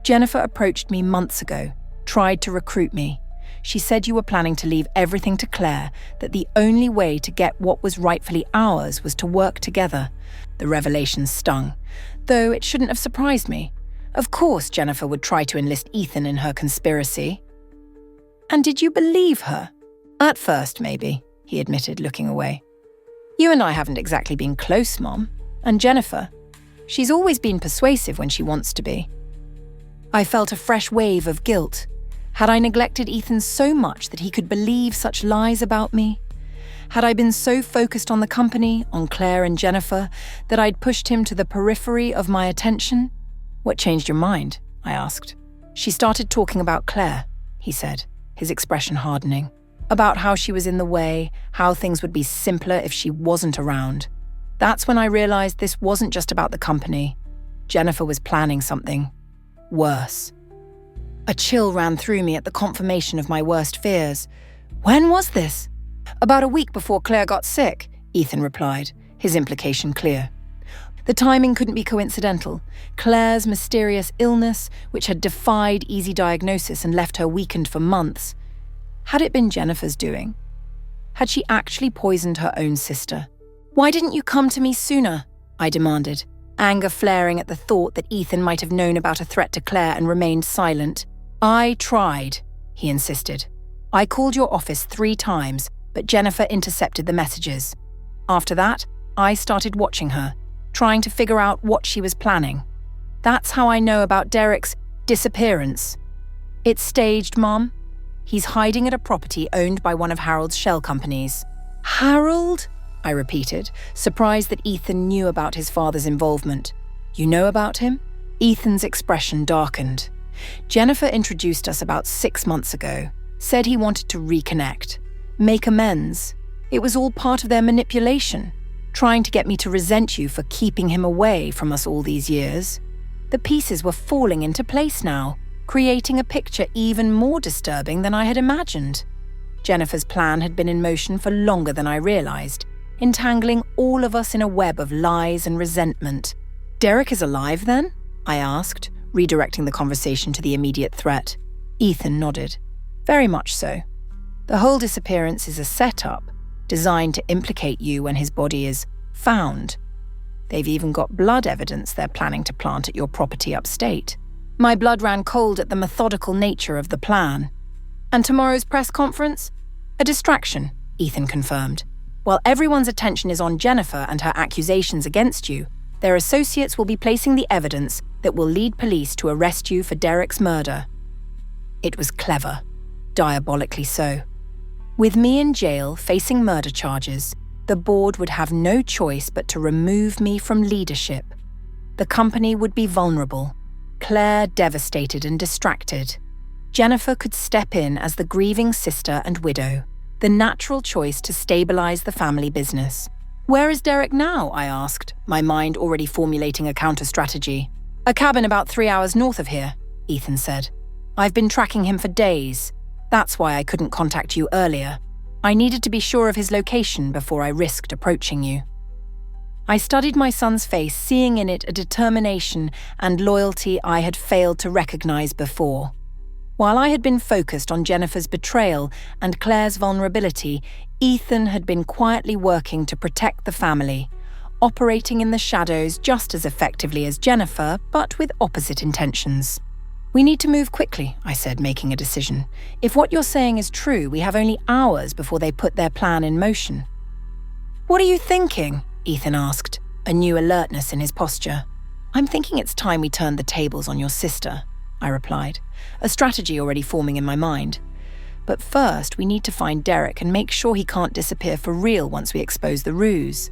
Jennifer approached me months ago, tried to recruit me. She said you were planning to leave everything to Claire, that the only way to get what was rightfully ours was to work together. The revelation stung, though it shouldn't have surprised me. Of course Jennifer would try to enlist Ethan in her conspiracy. And did you believe her? At first, maybe, he admitted, looking away. You and I haven't exactly been close, Mom. And Jennifer, she's always been persuasive when she wants to be. I felt a fresh wave of guilt. Had I neglected Ethan so much that he could believe such lies about me? Had I been so focused on the company, on Claire and Jennifer, that I'd pushed him to the periphery of my attention? What changed your mind? I asked. She started talking about Claire, he said, his expression hardening. About how she was in the way, how things would be simpler if she wasn't around. That's when I realized this wasn't just about the company. Jennifer was planning something worse. A chill ran through me at the confirmation of my worst fears. When was this? About a week before Claire got sick, Ethan replied, his implication clear. The timing couldn't be coincidental. Claire's mysterious illness, which had defied easy diagnosis and left her weakened for months. Had it been Jennifer's doing? Had she actually poisoned her own sister? Why didn't you come to me sooner? I demanded, anger flaring at the thought that Ethan might have known about a threat to Claire and remained silent. I tried, he insisted. I called your office 3 times, but Jennifer intercepted the messages. After that, I started watching her, trying to figure out what she was planning. That's how I know about Derek's disappearance. It's staged, Mom. He's hiding at a property owned by one of Harold's shell companies. Harold? I repeated, surprised that Ethan knew about his father's involvement. You know about him? Ethan's expression darkened. Jennifer introduced us about 6 months ago, said he wanted to reconnect, make amends. It was all part of their manipulation, trying to get me to resent you for keeping him away from us all these years. The pieces were falling into place now, creating a picture even more disturbing than I had imagined. Jennifer's plan had been in motion for longer than I realized, entangling all of us in a web of lies and resentment. Derek is alive then? I asked, redirecting the conversation to the immediate threat. Ethan nodded. Very much so. The whole disappearance is a setup designed to implicate you when his body is found. They've even got blood evidence they're planning to plant at your property upstate. My blood ran cold at the methodical nature of the plan. And tomorrow's press conference? A distraction, Ethan confirmed. While everyone's attention is on Jennifer and her accusations against you, their associates will be placing the evidence that will lead police to arrest you for Derek's murder. It was clever, diabolically so. With me in jail facing murder charges, the board would have no choice but to remove me from leadership. The company would be vulnerable, Claire devastated and distracted. Jennifer could step in as the grieving sister and widow, the natural choice to stabilize the family business. Where is Derek now? I asked, my mind already formulating a counter-strategy. A cabin about 3 hours north of here, Ethan said. I've been tracking him for days. That's why I couldn't contact you earlier. I needed to be sure of his location before I risked approaching you. I studied my son's face, seeing in it a determination and loyalty I had failed to recognize before. While I had been focused on Jennifer's betrayal and Claire's vulnerability, Ethan had been quietly working to protect the family, operating in the shadows just as effectively as Jennifer, but with opposite intentions. We need to move quickly, I said, making a decision. If what you're saying is true, we have only hours before they put their plan in motion. What are you thinking? Ethan asked, a new alertness in his posture. I'm thinking it's time we turned the tables on your sister, I replied, a strategy already forming in my mind. But first, we need to find Derek and make sure he can't disappear for real once we expose the ruse.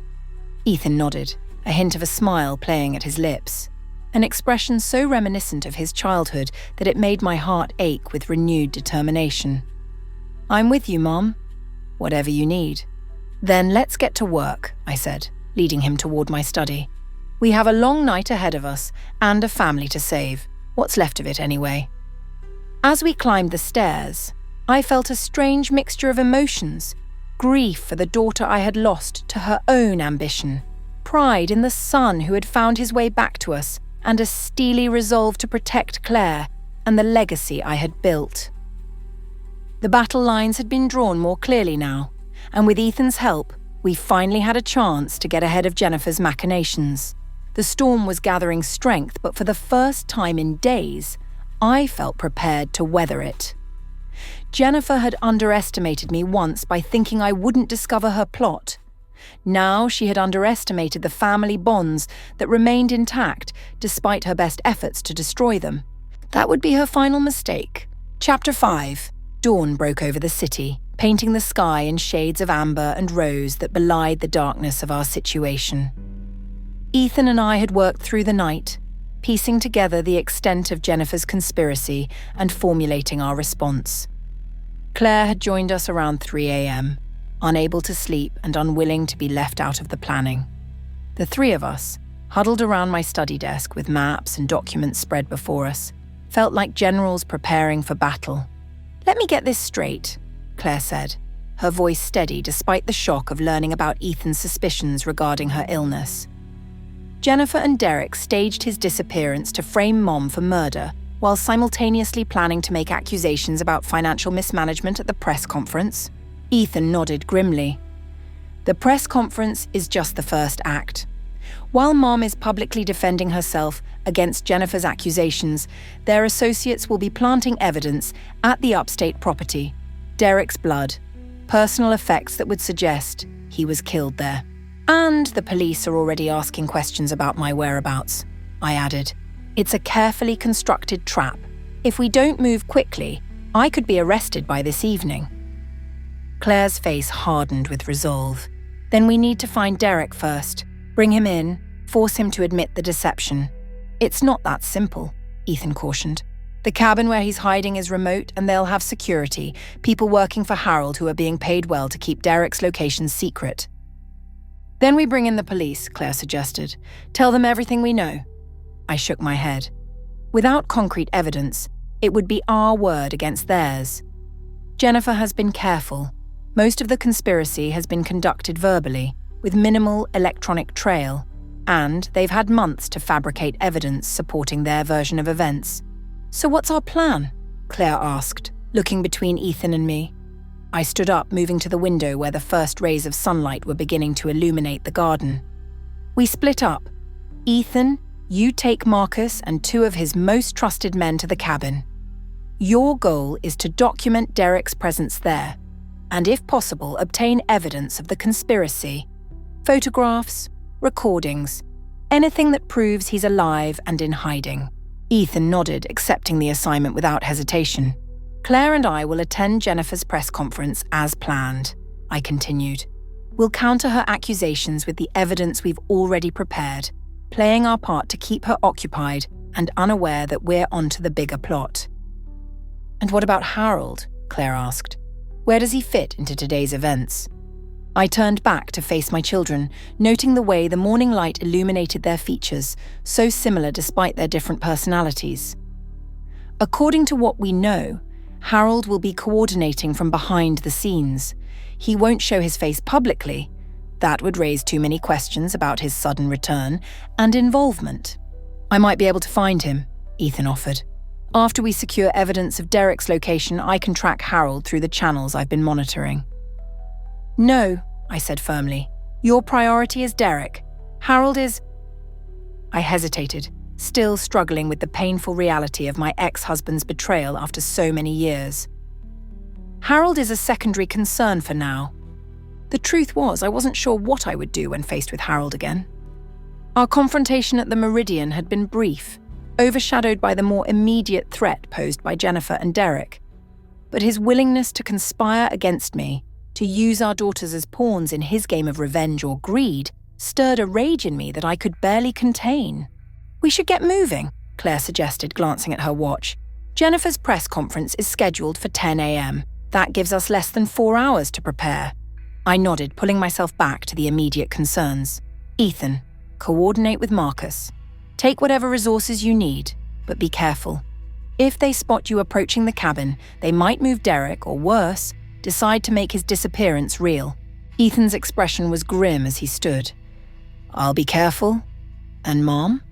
Ethan nodded, a hint of a smile playing at his lips, an expression so reminiscent of his childhood that it made my heart ache with renewed determination. "I'm with you, Mom. Whatever you need." "Then let's get to work," I said, leading him toward my study. "We have a long night ahead of us and a family to save. What's left of it, anyway." As we climbed the stairs, I felt a strange mixture of emotions: grief for the daughter I had lost to her own ambition, pride in the son who had found his way back to us, and a steely resolve to protect Claire and the legacy I had built. The battle lines had been drawn more clearly now, and with Ethan's help, we finally had a chance to get ahead of Jennifer's machinations. The storm was gathering strength, but for the first time in days, I felt prepared to weather it. Jennifer had underestimated me once by thinking I wouldn't discover her plot. Now she had underestimated the family bonds that remained intact despite her best efforts to destroy them. That would be her final mistake. Chapter 5. Dawn broke over the city, painting the sky in shades of amber and rose that belied the darkness of our situation. Ethan and I had worked through the night, piecing together the extent of Jennifer's conspiracy and formulating our response. Claire had joined us around 3 a.m., unable to sleep and unwilling to be left out of the planning. The three of us, huddled around my study desk with maps and documents spread before us, felt like generals preparing for battle. "Let me get this straight," Claire said, her voice steady despite the shock of learning about Ethan's suspicions regarding her illness. Jennifer and Derek staged his disappearance to frame Mom for murder, while simultaneously planning to make accusations about financial mismanagement at the press conference. Ethan nodded grimly. The press conference is just the first act. While Mom is publicly defending herself against Jennifer's accusations, their associates will be planting evidence at the upstate property: Derek's blood, personal effects that would suggest he was killed there. "And the police are already asking questions about my whereabouts," I added. "It's a carefully constructed trap. If we don't move quickly, I could be arrested by this evening." Claire's face hardened with resolve. "Then we need to find Derek first. Bring him in, force him to admit the deception." "It's not that simple," Ethan cautioned. "The cabin where he's hiding is remote and they'll have security, people working for Harold who are being paid well to keep Derek's location secret." "Then we bring in the police," Claire suggested. "Tell them everything we know." I shook my head. Without concrete evidence, it would be our word against theirs. Jennifer has been careful. Most of the conspiracy has been conducted verbally, with minimal electronic trail, and they've had months to fabricate evidence supporting their version of events. "So what's our plan?" Claire asked, looking between Ethan and me. I stood up, moving to the window where the first rays of sunlight were beginning to illuminate the garden. "We split up. Ethan, you take Marcus and two of his most trusted men to the cabin. Your goal is to document Derek's presence there, and if possible, obtain evidence of the conspiracy. Photographs, recordings, anything that proves he's alive and in hiding." Ethan nodded, accepting the assignment without hesitation. "Claire and I will attend Jennifer's press conference as planned," I continued. "We'll counter her accusations with the evidence we've already prepared, playing our part to keep her occupied and unaware that we're onto the bigger plot." "And what about Harold?" Claire asked. "Where does he fit into today's events?" I turned back to face my children, noting the way the morning light illuminated their features, so similar despite their different personalities. "According to what we know, Harold will be coordinating from behind the scenes. He won't show his face publicly. That would raise too many questions about his sudden return and involvement." "I might be able to find him," Ethan offered. "After we secure evidence of Derek's location, I can track Harold through the channels I've been monitoring." "No," I said firmly. "Your priority is Derek. Harold is—" I hesitated, still struggling with the painful reality of my ex-husband's betrayal after so many years. "Harold is a secondary concern for now." The truth was, I wasn't sure what I would do when faced with Harold again. Our confrontation at the Meridian had been brief, overshadowed by the more immediate threat posed by Jennifer and Derek. but his willingness to conspire against me, to use our daughters as pawns in his game of revenge or greed, stirred a rage in me that I could barely contain. "We should get moving," Claire suggested, glancing at her watch. "Jennifer's press conference is scheduled for 10 a.m. That gives us less than 4 hours to prepare." I nodded, pulling myself back to the immediate concerns. "Ethan, coordinate with Marcus. Take whatever resources you need, but be careful. If they spot you approaching the cabin, they might move Derek, or worse, decide to make his disappearance real." Ethan's expression was grim as he stood. "I'll be careful. And Mom?"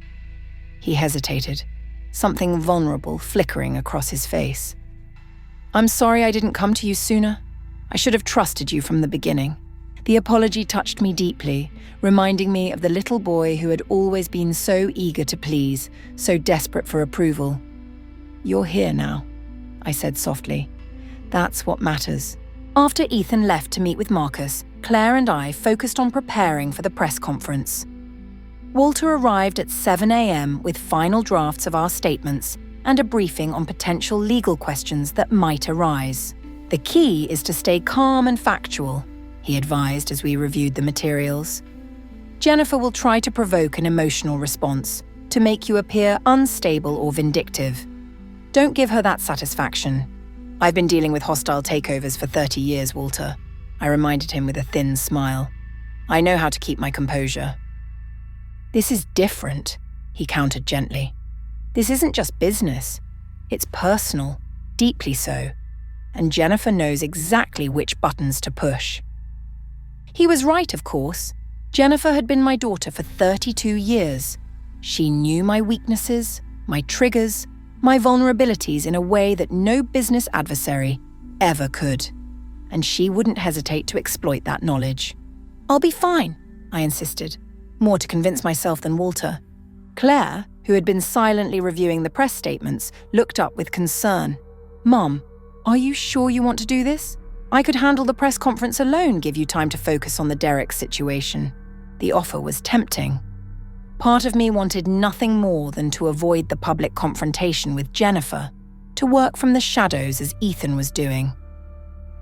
He hesitated, something vulnerable flickering across his face. "I'm sorry I didn't come to you sooner. I should have trusted you from the beginning." The apology touched me deeply, reminding me of the little boy who had always been so eager to please, so desperate for approval. "You're here now," I said softly. "That's what matters." After Ethan left to meet with Marcus, Claire and I focused on preparing for the press conference. Walter arrived at 7 a.m. with final drafts of our statements and a briefing on potential legal questions that might arise. "The key is to stay calm and factual," he advised as we reviewed the materials. "Jennifer will try to provoke an emotional response, to make you appear unstable or vindictive. Don't give her that satisfaction. I've been dealing with hostile takeovers for 30 years, Walter," I reminded him with a thin smile. "I know how to keep my composure." "This is different," he countered gently. "This isn't just business. It's personal, deeply so. And Jennifer knows exactly which buttons to push." He was right, of course. Jennifer had been my daughter for 32 years. She knew my weaknesses, my triggers, my vulnerabilities in a way that no business adversary ever could. And she wouldn't hesitate to exploit that knowledge. "I'll be fine," I insisted, more to convince myself than Walter. Claire, who had been silently reviewing the press statements, looked up with concern. "Mom, are you sure you want to do this? I could handle the press conference alone, give you time to focus on the Derek situation." The offer was tempting. Part of me wanted nothing more than to avoid the public confrontation with Jennifer, to work from the shadows as Ethan was doing.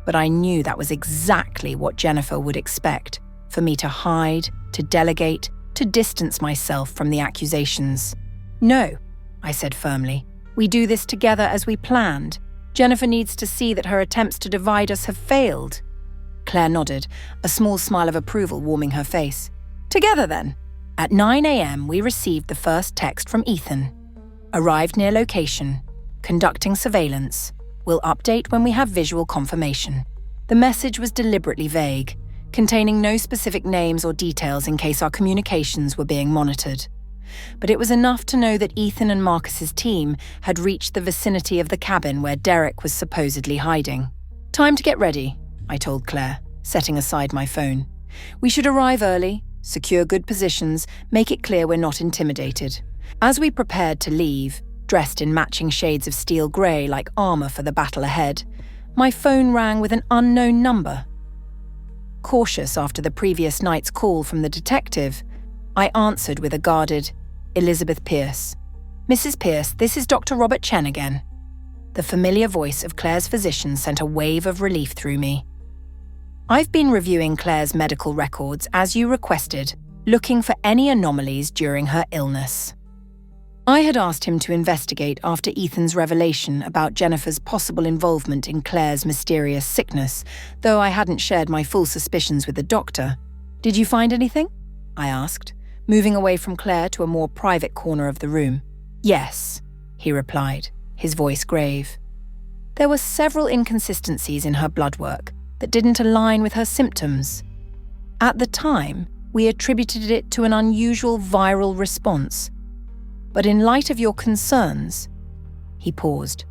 But I knew that was exactly what Jennifer would expect, for me to hide, to delegate, to distance myself from the accusations. "No," I said firmly. "We do this together as we planned. Jennifer needs to see that her attempts to divide us have failed." Claire nodded, a small smile of approval warming her face. "Together then." At 9 a.m. we received the first text from Ethan. "Arrived near location. Conducting surveillance. Will update when we have visual confirmation." The message was deliberately vague, containing no specific names or details in case our communications were being monitored. But it was enough to know that Ethan and Marcus's team had reached the vicinity of the cabin where Derek was supposedly hiding. "Time to get ready," I told Claire, setting aside my phone. "We should arrive early, secure good positions, make it clear we're not intimidated." As we prepared to leave, dressed in matching shades of steel grey like armour for the battle ahead, my phone rang with an unknown number. Cautious after the previous night's call from the detective, I answered with a guarded, "Elizabeth Pierce." "Mrs. Pierce, this is Dr. Robert Chen again." The familiar voice of Claire's physician sent a wave of relief through me. "I've been reviewing Claire's medical records as you requested, looking for any anomalies during her illness." I had asked him to investigate after Ethan's revelation about Jennifer's possible involvement in Claire's mysterious sickness, though I hadn't shared my full suspicions with the doctor. "Did you find anything?" I asked, moving away from Claire to a more private corner of the room. "Yes," he replied, his voice grave. "There were several inconsistencies in her blood work that didn't align with her symptoms. At the time, we attributed it to an unusual viral response. But in light of your concerns," he paused.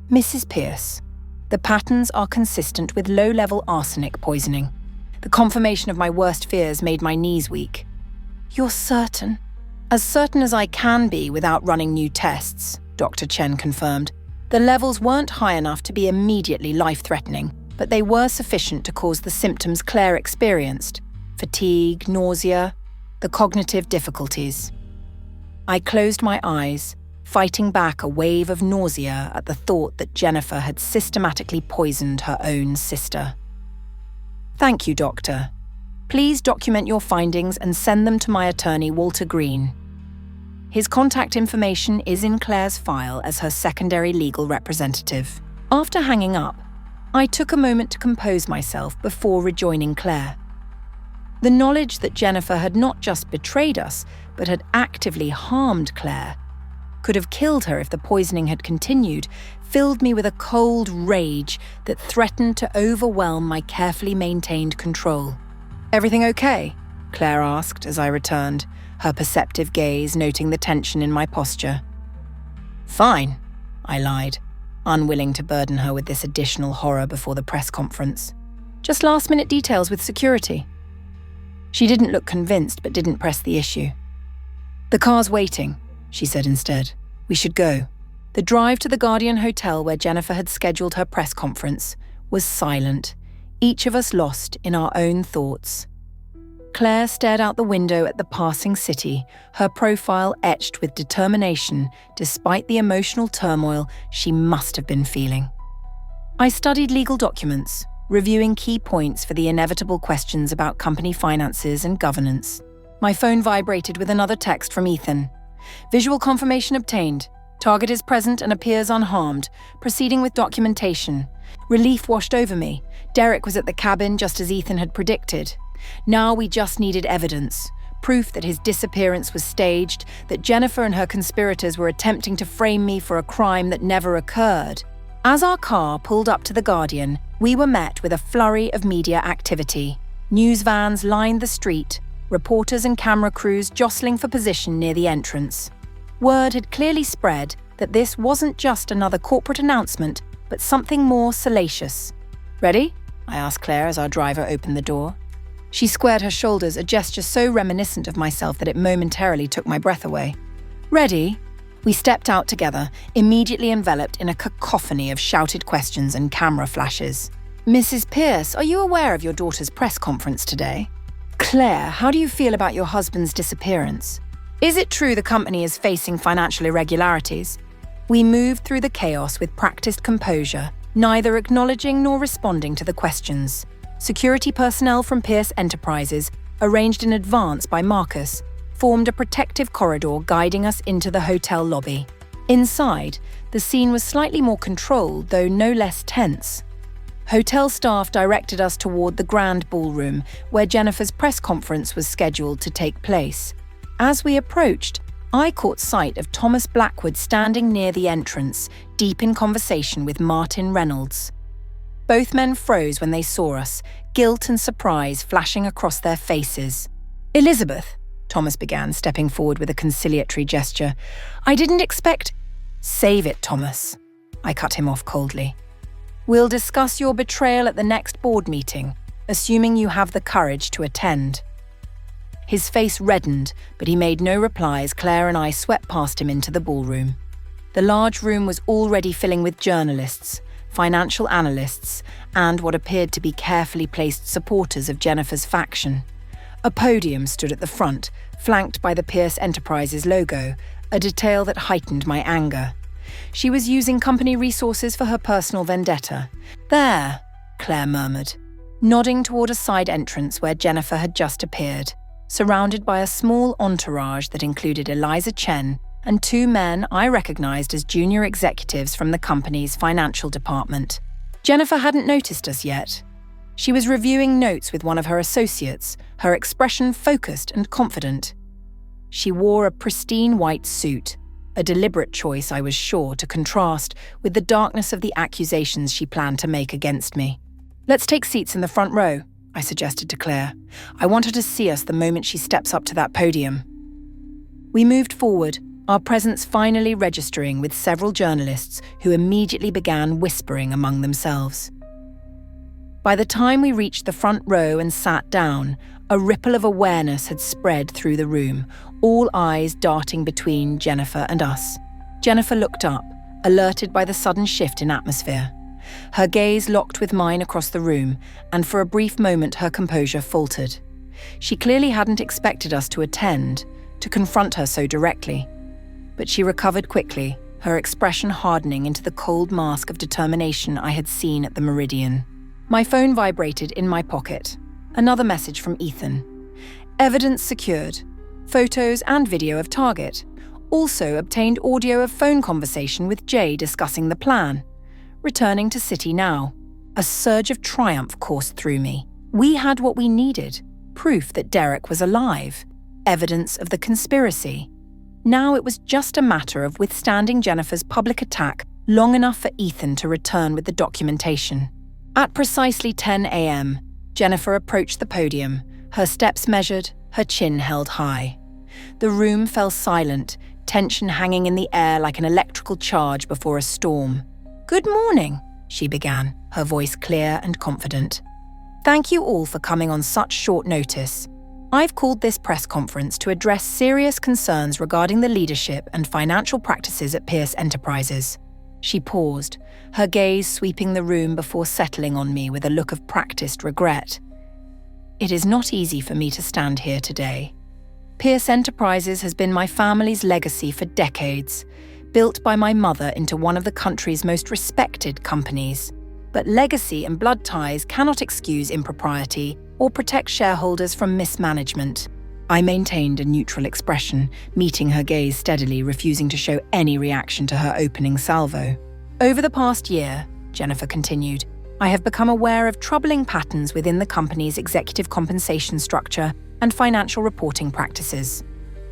"Mrs. Pierce, the patterns are consistent with low-level arsenic poisoning. The confirmation of my worst fears made my knees weak." "You're certain?" "As certain as I can be without running new tests," Dr. Chen confirmed. "The levels weren't high enough to be immediately life-threatening, but they were sufficient to cause the symptoms Claire experienced: fatigue, nausea, the cognitive difficulties." I closed my eyes, fighting back a wave of nausea at the thought that Jennifer had systematically poisoned her own sister. "Thank you, Doctor. Please document your findings and send them to my attorney, Walter Green. His contact information is in Claire's file as her secondary legal representative." After hanging up, I took a moment to compose myself before rejoining Claire. The knowledge that Jennifer had not just betrayed us, but had actively harmed Claire, could have killed her if the poisoning had continued, filled me with a cold rage that threatened to overwhelm my carefully maintained control. "Everything okay?" Claire asked as I returned, her perceptive gaze noting the tension in my posture. "Fine," I lied, unwilling to burden her with this additional horror before the press conference. "Just last-minute details with security." She didn't look convinced, but didn't press the issue. "The car's waiting," she said instead. "We should go." The drive to the Guardian Hotel where Jennifer had scheduled her press conference was silent, each of us lost in our own thoughts. Claire stared out the window at the passing city, her profile etched with determination despite the emotional turmoil she must have been feeling. I studied legal documents, reviewing key points for the inevitable questions about company finances and governance. My phone vibrated with another text from Ethan. "Visual confirmation obtained. Target is present and appears unharmed. Proceeding with documentation." Relief washed over me. Derek was at the cabin just as Ethan had predicted. Now we just needed evidence. Proof that his disappearance was staged, that Jennifer and her conspirators were attempting to frame me for a crime that never occurred. As our car pulled up to the Guardian, we were met with a flurry of media activity. News vans lined the street, reporters and camera crews jostling for position near the entrance. Word had clearly spread that this wasn't just another corporate announcement, but something more salacious. "Ready?" I asked Claire as our driver opened the door. She squared her shoulders, a gesture so reminiscent of myself that it momentarily took my breath away. "Ready?" We stepped out together, immediately enveloped in a cacophony of shouted questions and camera flashes. "Mrs. Pierce, are you aware of your daughter's press conference today?" "Claire, how do you feel about your husband's disappearance? Is it true the company is facing financial irregularities?" We moved through the chaos with practiced composure, neither acknowledging nor responding to the questions. Security personnel from Pierce Enterprises, arranged in advance by Marcus, formed a protective corridor guiding us into the hotel lobby. Inside, the scene was slightly more controlled, though no less tense. Hotel staff directed us toward the grand ballroom, where Jennifer's press conference was scheduled to take place. As we approached, I caught sight of Thomas Blackwood standing near the entrance, deep in conversation with Martin Reynolds. Both men froze when they saw us, guilt and surprise flashing across their faces. "Elizabeth," Thomas began, stepping forward with a conciliatory gesture. "I didn't expect—" "Save it, Thomas," I cut him off coldly. "We'll discuss your betrayal at the next board meeting, assuming you have the courage to attend." His face reddened, but he made no reply as Claire and I swept past him into the ballroom. The large room was already filling with journalists, financial analysts, and what appeared to be carefully placed supporters of Jennifer's faction. A podium stood at the front, flanked by the Pierce Enterprises logo, a detail that heightened my anger. She was using company resources for her personal vendetta. "There," Claire murmured, nodding toward a side entrance where Jennifer had just appeared, surrounded by a small entourage that included Eliza Chen and two men I recognized as junior executives from the company's financial department. Jennifer hadn't noticed us yet. She was reviewing notes with one of her associates, her expression focused and confident. She wore a pristine white suit, a deliberate choice, I was sure, to contrast with the darkness of the accusations she planned to make against me. "Let's take seats in the front row," I suggested to Claire. "I want her to see us the moment she steps up to that podium." We moved forward, our presence finally registering with several journalists who immediately began whispering among themselves. By the time we reached the front row and sat down, a ripple of awareness had spread through the room, all eyes darting between Jennifer and us. Jennifer looked up, alerted by the sudden shift in atmosphere. Her gaze locked with mine across the room, and for a brief moment her composure faltered. She clearly hadn't expected us to attend, to confront her so directly. But she recovered quickly, her expression hardening into the cold mask of determination I had seen at the Meridian. My phone vibrated in my pocket. Another message from Ethan. Evidence secured. Photos and video of target. Also obtained audio of phone conversation with Jay discussing the plan. Returning to city now. A surge of triumph coursed through me. We had what we needed. Proof that Derek was alive. Evidence of the conspiracy. Now it was just a matter of withstanding Jennifer's public attack long enough for Ethan to return with the documentation. At precisely 10 a.m., Jennifer approached the podium, her steps measured, her chin held high. The room fell silent, tension hanging in the air like an electrical charge before a storm. "Good morning," she began, her voice clear and confident. "Thank you all for coming on such short notice. I've called this press conference to address serious concerns regarding the leadership and financial practices at Pierce Enterprises." She paused, her gaze sweeping the room before settling on me with a look of practiced regret. "It is not easy for me to stand here today. Pierce Enterprises has been my family's legacy for decades, built by my mother into one of the country's most respected companies. But legacy and blood ties cannot excuse impropriety or protect shareholders from mismanagement." I maintained a neutral expression, meeting her gaze steadily, refusing to show any reaction to her opening salvo. "Over the past year," Jennifer continued, "I have become aware of troubling patterns within the company's executive compensation structure and financial reporting practices.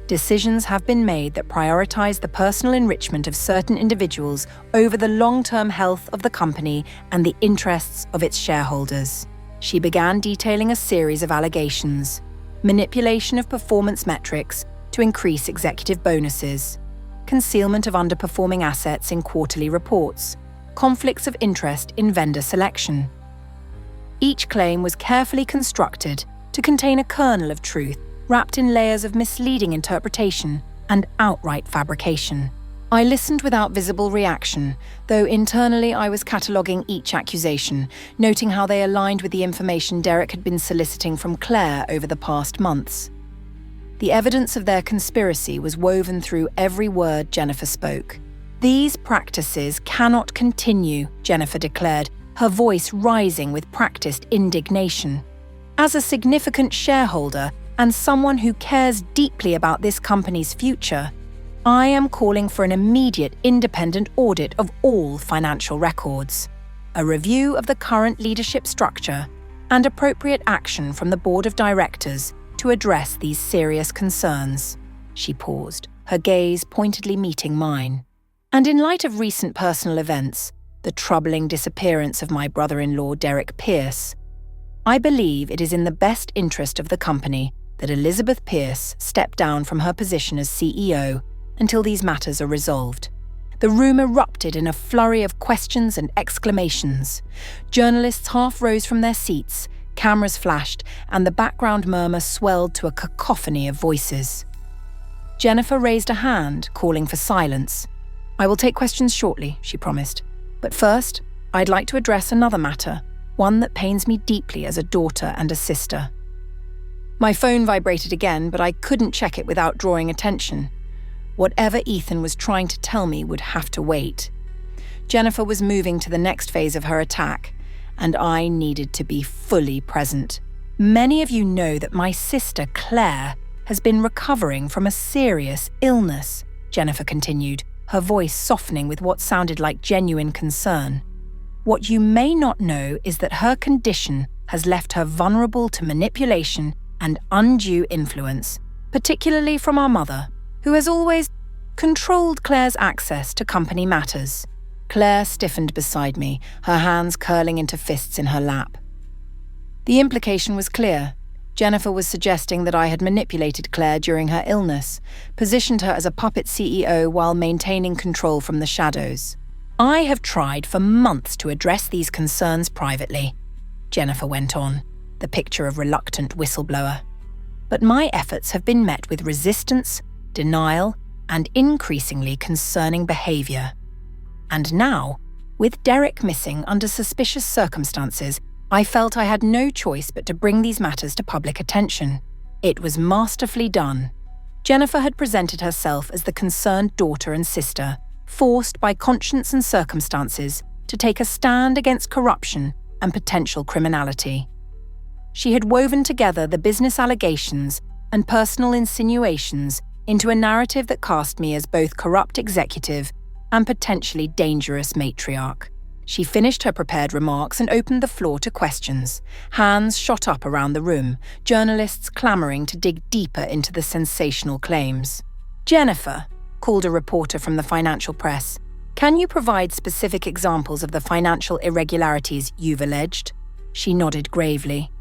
Decisions have been made that prioritize the personal enrichment of certain individuals over the long-term health of the company and the interests of its shareholders." She began detailing a series of allegations. Manipulation of performance metrics to increase executive bonuses, concealment of underperforming assets in quarterly reports, conflicts of interest in vendor selection. Each claim was carefully constructed to contain a kernel of truth, wrapped in layers of misleading interpretation and outright fabrication. I listened without visible reaction, though internally I was cataloguing each accusation, noting how they aligned with the information Derek had been soliciting from Claire over the past months. The evidence of their conspiracy was woven through every word Jennifer spoke. "These practices cannot continue," Jennifer declared, her voice rising with practiced indignation. "As a significant shareholder and someone who cares deeply about this company's future, I am calling for an immediate independent audit of all financial records, a review of the current leadership structure, and appropriate action from the board of directors to address these serious concerns." She paused, her gaze pointedly meeting mine. "And in light of recent personal events, the troubling disappearance of my brother-in-law Derek Pierce, I believe it is in the best interest of the company that Elizabeth Pierce step down from her position as CEO until these matters are resolved." The room erupted in a flurry of questions and exclamations. Journalists half rose from their seats, cameras flashed, and the background murmur swelled to a cacophony of voices. Jennifer raised a hand, calling for silence. "I will take questions shortly," she promised. "But first, I'd like to address another matter, one that pains me deeply as a daughter and a sister." My phone vibrated again, but I couldn't check it without drawing attention. Whatever Ethan was trying to tell me would have to wait. Jennifer was moving to the next phase of her attack, and I needed to be fully present. "Many of you know that my sister, Claire, has been recovering from a serious illness," Jennifer continued, her voice softening with what sounded like genuine concern. "What you may not know is that her condition has left her vulnerable to manipulation and undue influence, particularly from our mother, who has always controlled Claire's access to company matters." Claire stiffened beside me, her hands curling into fists in her lap. The implication was clear. Jennifer was suggesting that I had manipulated Claire during her illness, positioned her as a puppet CEO while maintaining control from the shadows. "I have tried for months to address these concerns privately," Jennifer went on, the picture of reluctant whistleblower. "But my efforts have been met with resistance, denial, and increasingly concerning behavior. And now, with Derek missing under suspicious circumstances, I felt I had no choice but to bring these matters to public attention. It was masterfully done." Jennifer had presented herself as the concerned daughter and sister, forced by conscience and circumstances to take a stand against corruption and potential criminality. She had woven together the business allegations and personal insinuations into a narrative that cast me as both corrupt executive and potentially dangerous matriarch. She finished her prepared remarks and opened the floor to questions. Hands shot up around the room, journalists clamoring to dig deeper into the sensational claims. "Jennifer," called a reporter from the financial press, "can you provide specific examples of the financial irregularities you've alleged?" She nodded gravely.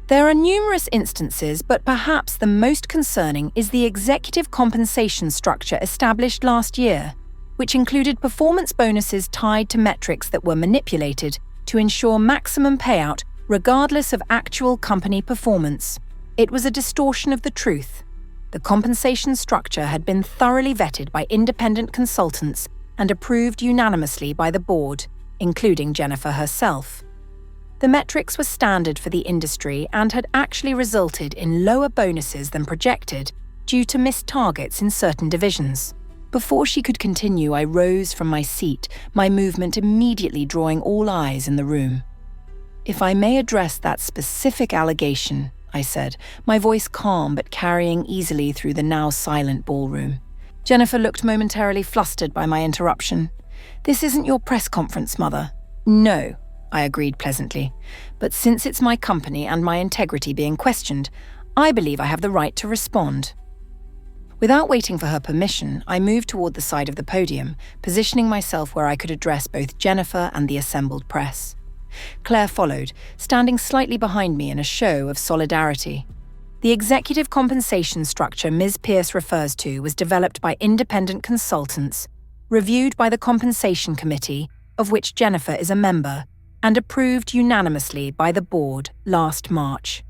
"There are numerous instances, but perhaps the most concerning is the executive compensation structure established last year, which included performance bonuses tied to metrics that were manipulated to ensure maximum payout regardless of actual company performance. It was a distortion of the truth. The compensation structure had been thoroughly vetted by independent consultants and approved unanimously by the board, including Jennifer herself. The metrics were standard for the industry and had actually resulted in lower bonuses than projected due to missed targets in certain divisions. Before she could continue, I rose from my seat, my movement immediately drawing all eyes in the room. "If I may address that specific allegation," I said, my voice calm but carrying easily through the now silent ballroom. Jennifer looked momentarily flustered by my interruption. "This isn't your press conference, Mother." "No," I agreed pleasantly, "but since it's my company and my integrity being questioned, I believe I have the right to respond." Without waiting for her permission, I moved toward the side of the podium, positioning myself where I could address both Jennifer and the assembled press. Claire followed, standing slightly behind me in a show of solidarity. The executive compensation structure Ms. Pierce refers to was developed by independent consultants, reviewed by the Compensation Committee, of which Jennifer is a member, and approved unanimously by the board last March.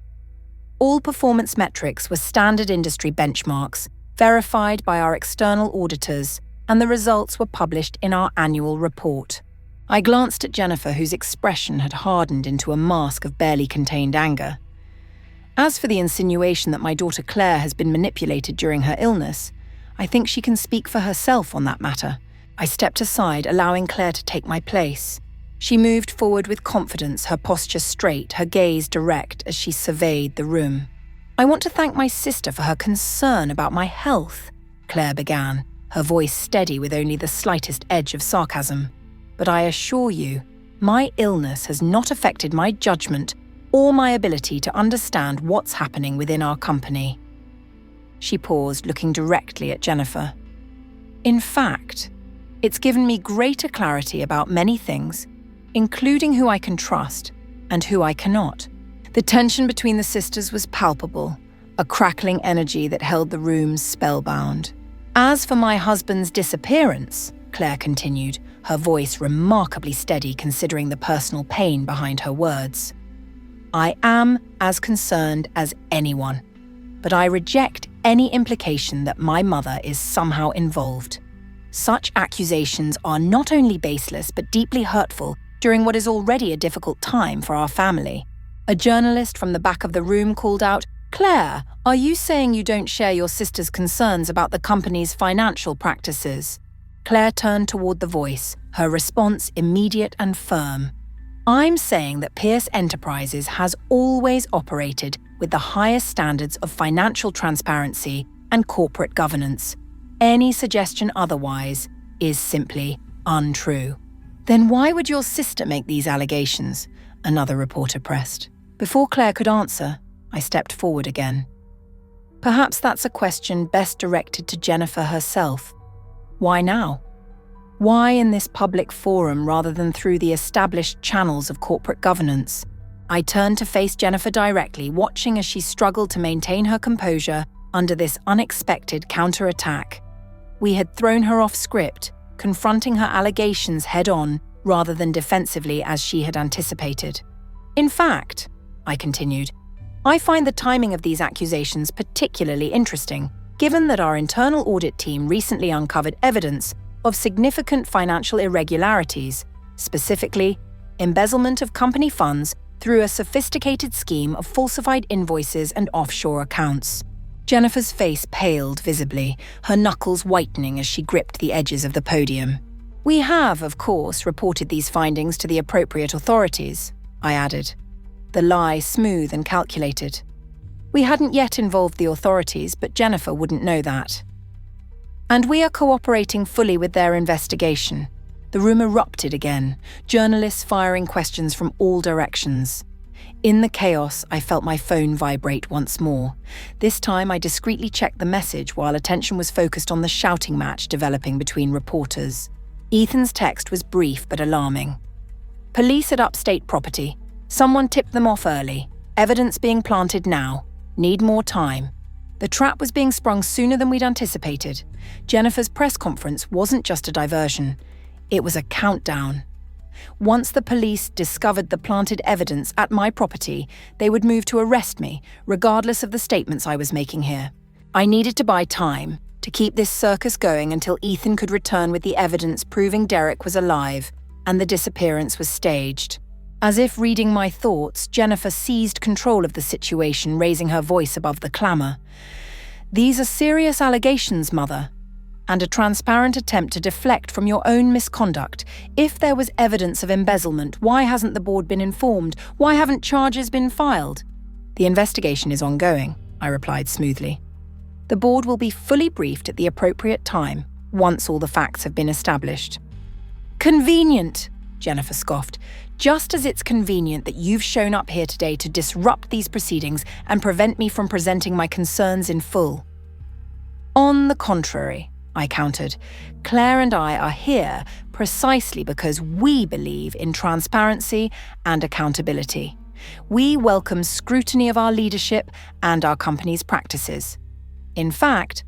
All performance metrics were standard industry benchmarks, verified by our external auditors, and the results were published in our annual report. I glanced at Jennifer, whose expression had hardened into a mask of barely contained anger. As for the insinuation that my daughter Claire has been manipulated during her illness, I think she can speak for herself on that matter. I stepped aside, allowing Claire to take my place. She moved forward with confidence, her posture straight, her gaze direct as she surveyed the room. "I want to thank my sister for her concern about my health," Claire began, her voice steady with only the slightest edge of sarcasm. "But I assure you, my illness has not affected my judgment or my ability to understand what's happening within our company." She paused, looking directly at Jennifer. "In fact, it's given me greater clarity about many things, including who I can trust and who I cannot." The tension between the sisters was palpable, a crackling energy that held the room spellbound. "As for my husband's disappearance," Claire continued, her voice remarkably steady considering the personal pain behind her words, "I am as concerned as anyone, but I reject any implication that my mother is somehow involved. Such accusations are not only baseless but deeply hurtful during what is already a difficult time for our family." A journalist from the back of the room called out, "Claire, are you saying you don't share your sister's concerns about the company's financial practices?" Claire turned toward the voice, her response immediate and firm. "I'm saying that Pierce Enterprises has always operated with the highest standards of financial transparency and corporate governance. Any suggestion otherwise is simply untrue." "Then why would your sister make these allegations?" another reporter pressed. Before Claire could answer, I stepped forward again. "Perhaps that's a question best directed to Jennifer herself. Why now? Why in this public forum rather than through the established channels of corporate governance?" I turned to face Jennifer directly, watching as she struggled to maintain her composure under this unexpected counterattack. We had thrown her off script, confronting her allegations head-on rather than defensively as she had anticipated. "In fact," I continued, "I find the timing of these accusations particularly interesting, given that our internal audit team recently uncovered evidence of significant financial irregularities, specifically embezzlement of company funds through a sophisticated scheme of falsified invoices and offshore accounts." Jennifer's face paled visibly, her knuckles whitening as she gripped the edges of the podium. "We have, of course, reported these findings to the appropriate authorities," I added, the lie smooth and calculated. We hadn't yet involved the authorities, but Jennifer wouldn't know that. "And we are cooperating fully with their investigation." The room erupted again, journalists firing questions from all directions. In the chaos, I felt my phone vibrate once more. This time, I discreetly checked the message while attention was focused on the shouting match developing between reporters. Ethan's text was brief but alarming. "Police at upstate property. Someone tipped them off early. Evidence being planted now. Need more time." The trap was being sprung sooner than we'd anticipated. Jennifer's press conference wasn't just a diversion. It was a countdown. Once the police discovered the planted evidence at my property, they would move to arrest me, regardless of the statements I was making here. I needed to buy time, to keep this circus going until Ethan could return with the evidence proving Derek was alive and the disappearance was staged. As if reading my thoughts, Jennifer seized control of the situation, raising her voice above the clamour. "These are serious allegations, Mother, and a transparent attempt to deflect from your own misconduct. If there was evidence of embezzlement, why hasn't the board been informed? Why haven't charges been filed?" "The investigation is ongoing," I replied smoothly. "The board will be fully briefed at the appropriate time, once all the facts have been established." "Convenient," Jennifer scoffed. "Just as it's convenient that you've shown up here today to disrupt these proceedings and prevent me from presenting my concerns in full." "On the contrary," I countered, "Claire and I are here precisely because we believe in transparency and accountability. We welcome scrutiny of our leadership and our company's practices. In fact,"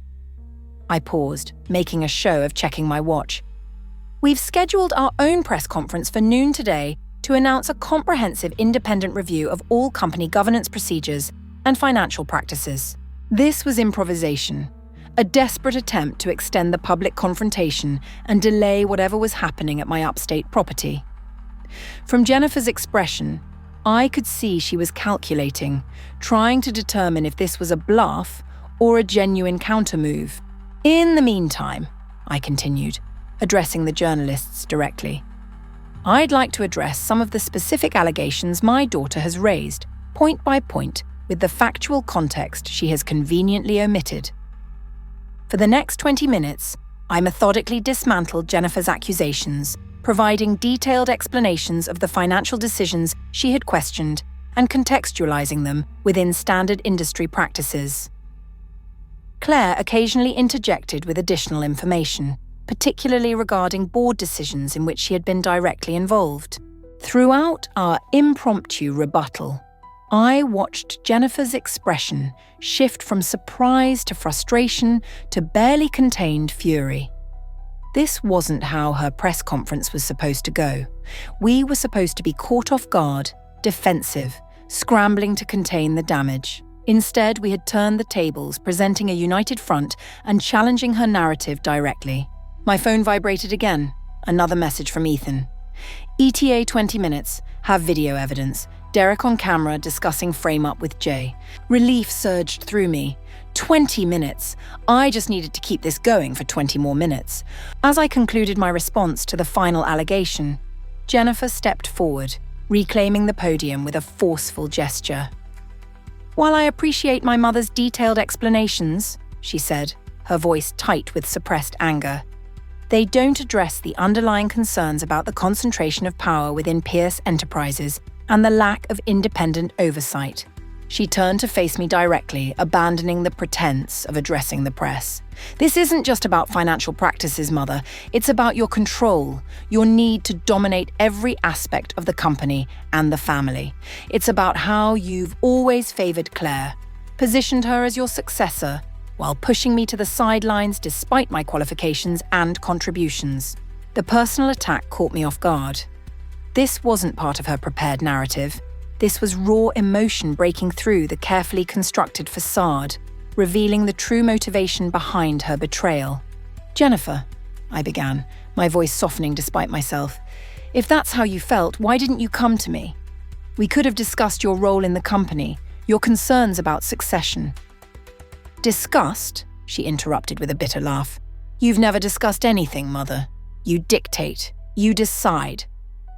I paused, making a show of checking my watch, "we've scheduled our own press conference for noon today to announce a comprehensive independent review of all company governance procedures and financial practices." This was improvisation, a desperate attempt to extend the public confrontation and delay whatever was happening at my upstate property. From Jennifer's expression, I could see she was calculating, trying to determine if this was a bluff or a genuine countermove. "In the meantime," I continued, addressing the journalists directly, "I'd like to address some of the specific allegations my daughter has raised, point by point, with the factual context she has conveniently omitted." For the next 20 minutes, I methodically dismantled Jennifer's accusations, providing detailed explanations of the financial decisions she had questioned and contextualizing them within standard industry practices. Claire occasionally interjected with additional information, particularly regarding board decisions in which she had been directly involved. Throughout our impromptu rebuttal, I watched Jennifer's expression shift from surprise to frustration to barely contained fury. This wasn't how her press conference was supposed to go. We were supposed to be caught off guard, defensive, scrambling to contain the damage. Instead, we had turned the tables, presenting a united front and challenging her narrative directly. My phone vibrated again. Another message from Ethan. "ETA 20 minutes. Have video evidence. Derek on camera discussing frame-up with Jay." Relief surged through me. 20 minutes. I just needed to keep this going for 20 more minutes. As I concluded my response to the final allegation, Jennifer stepped forward, reclaiming the podium with a forceful gesture. "While I appreciate my mother's detailed explanations," she said, her voice tight with suppressed anger, "they don't address the underlying concerns about the concentration of power within Pierce Enterprises and the lack of independent oversight." She turned to face me directly, abandoning the pretense of addressing the press. "This isn't just about financial practices, Mother. It's about your control, your need to dominate every aspect of the company and the family. It's about how you've always favored Claire, positioned her as your successor, while pushing me to the sidelines despite my qualifications and contributions." The personal attack caught me off guard. This wasn't part of her prepared narrative. This was raw emotion breaking through the carefully constructed facade, revealing the true motivation behind her betrayal. "Jennifer," I began, my voice softening despite myself, "if that's how you felt, why didn't you come to me? We could have discussed your role in the company, your concerns about succession." Discussed? She interrupted with a bitter laugh. You've never discussed anything, Mother. You dictate. You decide.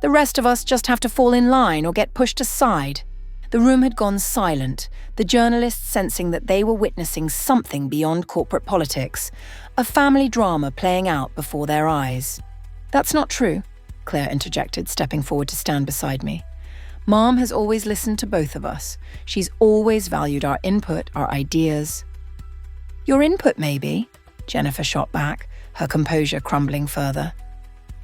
The rest of us just have to fall in line or get pushed aside. The room had gone silent, the journalists sensing that they were witnessing something beyond corporate politics, a family drama playing out before their eyes. That's not true, Claire interjected, stepping forward to stand beside me. Mom has always listened to both of us. She's always valued our input, our ideas. Your input, maybe, Jennifer shot back, her composure crumbling further.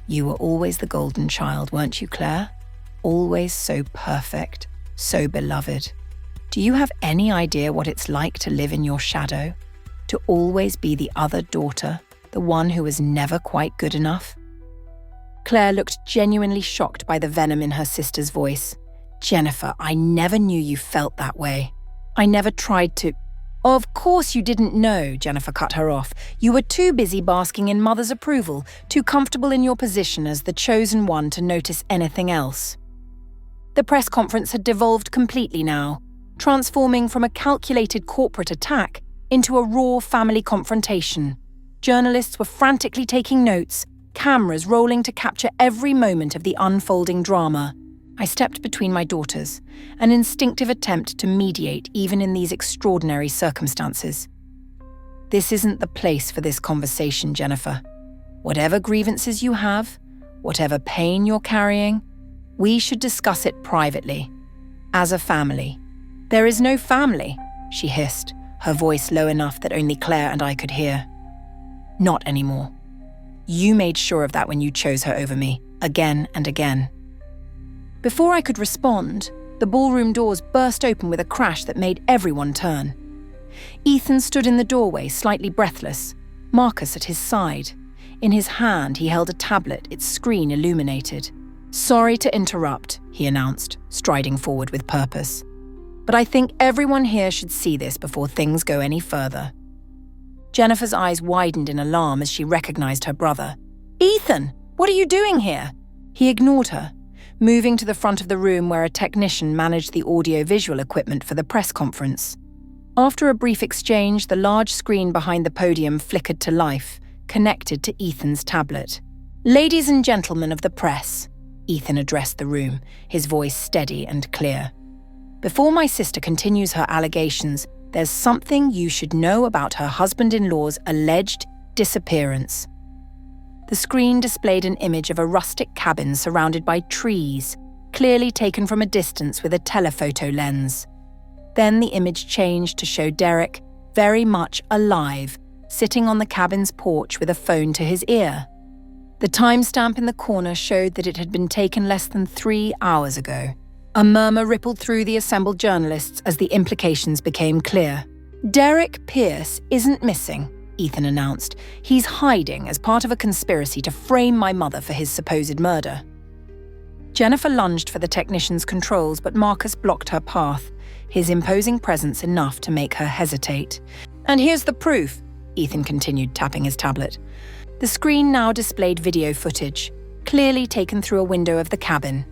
You were always the golden child, weren't you, Claire? Always so perfect, so beloved. Do you have any idea what it's like to live in your shadow? To always be the other daughter, the one who was never quite good enough? Claire looked genuinely shocked by the venom in her sister's voice. Jennifer, I never knew you felt that way. I never tried to. Of course you didn't know, Jennifer cut her off. You were too busy basking in Mother's approval, too comfortable in your position as the chosen one to notice anything else. The press conference had devolved completely now, transforming from a calculated corporate attack into a raw family confrontation. Journalists were frantically taking notes, cameras rolling to capture every moment of the unfolding drama. I stepped between my daughters, an instinctive attempt to mediate even in these extraordinary circumstances. This isn't the place for this conversation, Jennifer. Whatever grievances you have, whatever pain you're carrying, we should discuss it privately, as a family. There is no family, she hissed, her voice low enough that only Claire and I could hear. Not anymore. You made sure of that when you chose her over me, again and again. Before I could respond, the ballroom doors burst open with a crash that made everyone turn. Ethan stood in the doorway, slightly breathless, Marcus at his side. In his hand, he held a tablet, its screen illuminated. Sorry to interrupt, he announced, striding forward with purpose. But I think everyone here should see this before things go any further. Jennifer's eyes widened in alarm as she recognized her brother. Ethan, what are you doing here? He ignored her, moving to the front of the room where a technician managed the audio-visual equipment for the press conference. After a brief exchange, the large screen behind the podium flickered to life, connected to Ethan's tablet. Ladies and gentlemen of the press, Ethan addressed the room, his voice steady and clear. Before my sister continues her allegations, there's something you should know about her husband-in-law's alleged disappearance. The screen displayed an image of a rustic cabin surrounded by trees, clearly taken from a distance with a telephoto lens. Then the image changed to show Derek, very much alive, sitting on the cabin's porch with a phone to his ear. The timestamp in the corner showed that it had been taken less than 3 hours ago. A murmur rippled through the assembled journalists as the implications became clear. Derek Pierce isn't missing, Ethan announced. He's hiding as part of a conspiracy to frame my mother for his supposed murder. Jennifer lunged for the technician's controls, but Marcus blocked her path, his imposing presence enough to make her hesitate. And here's the proof, Ethan continued, tapping his tablet. The screen now displayed video footage, clearly taken through a window of the cabin.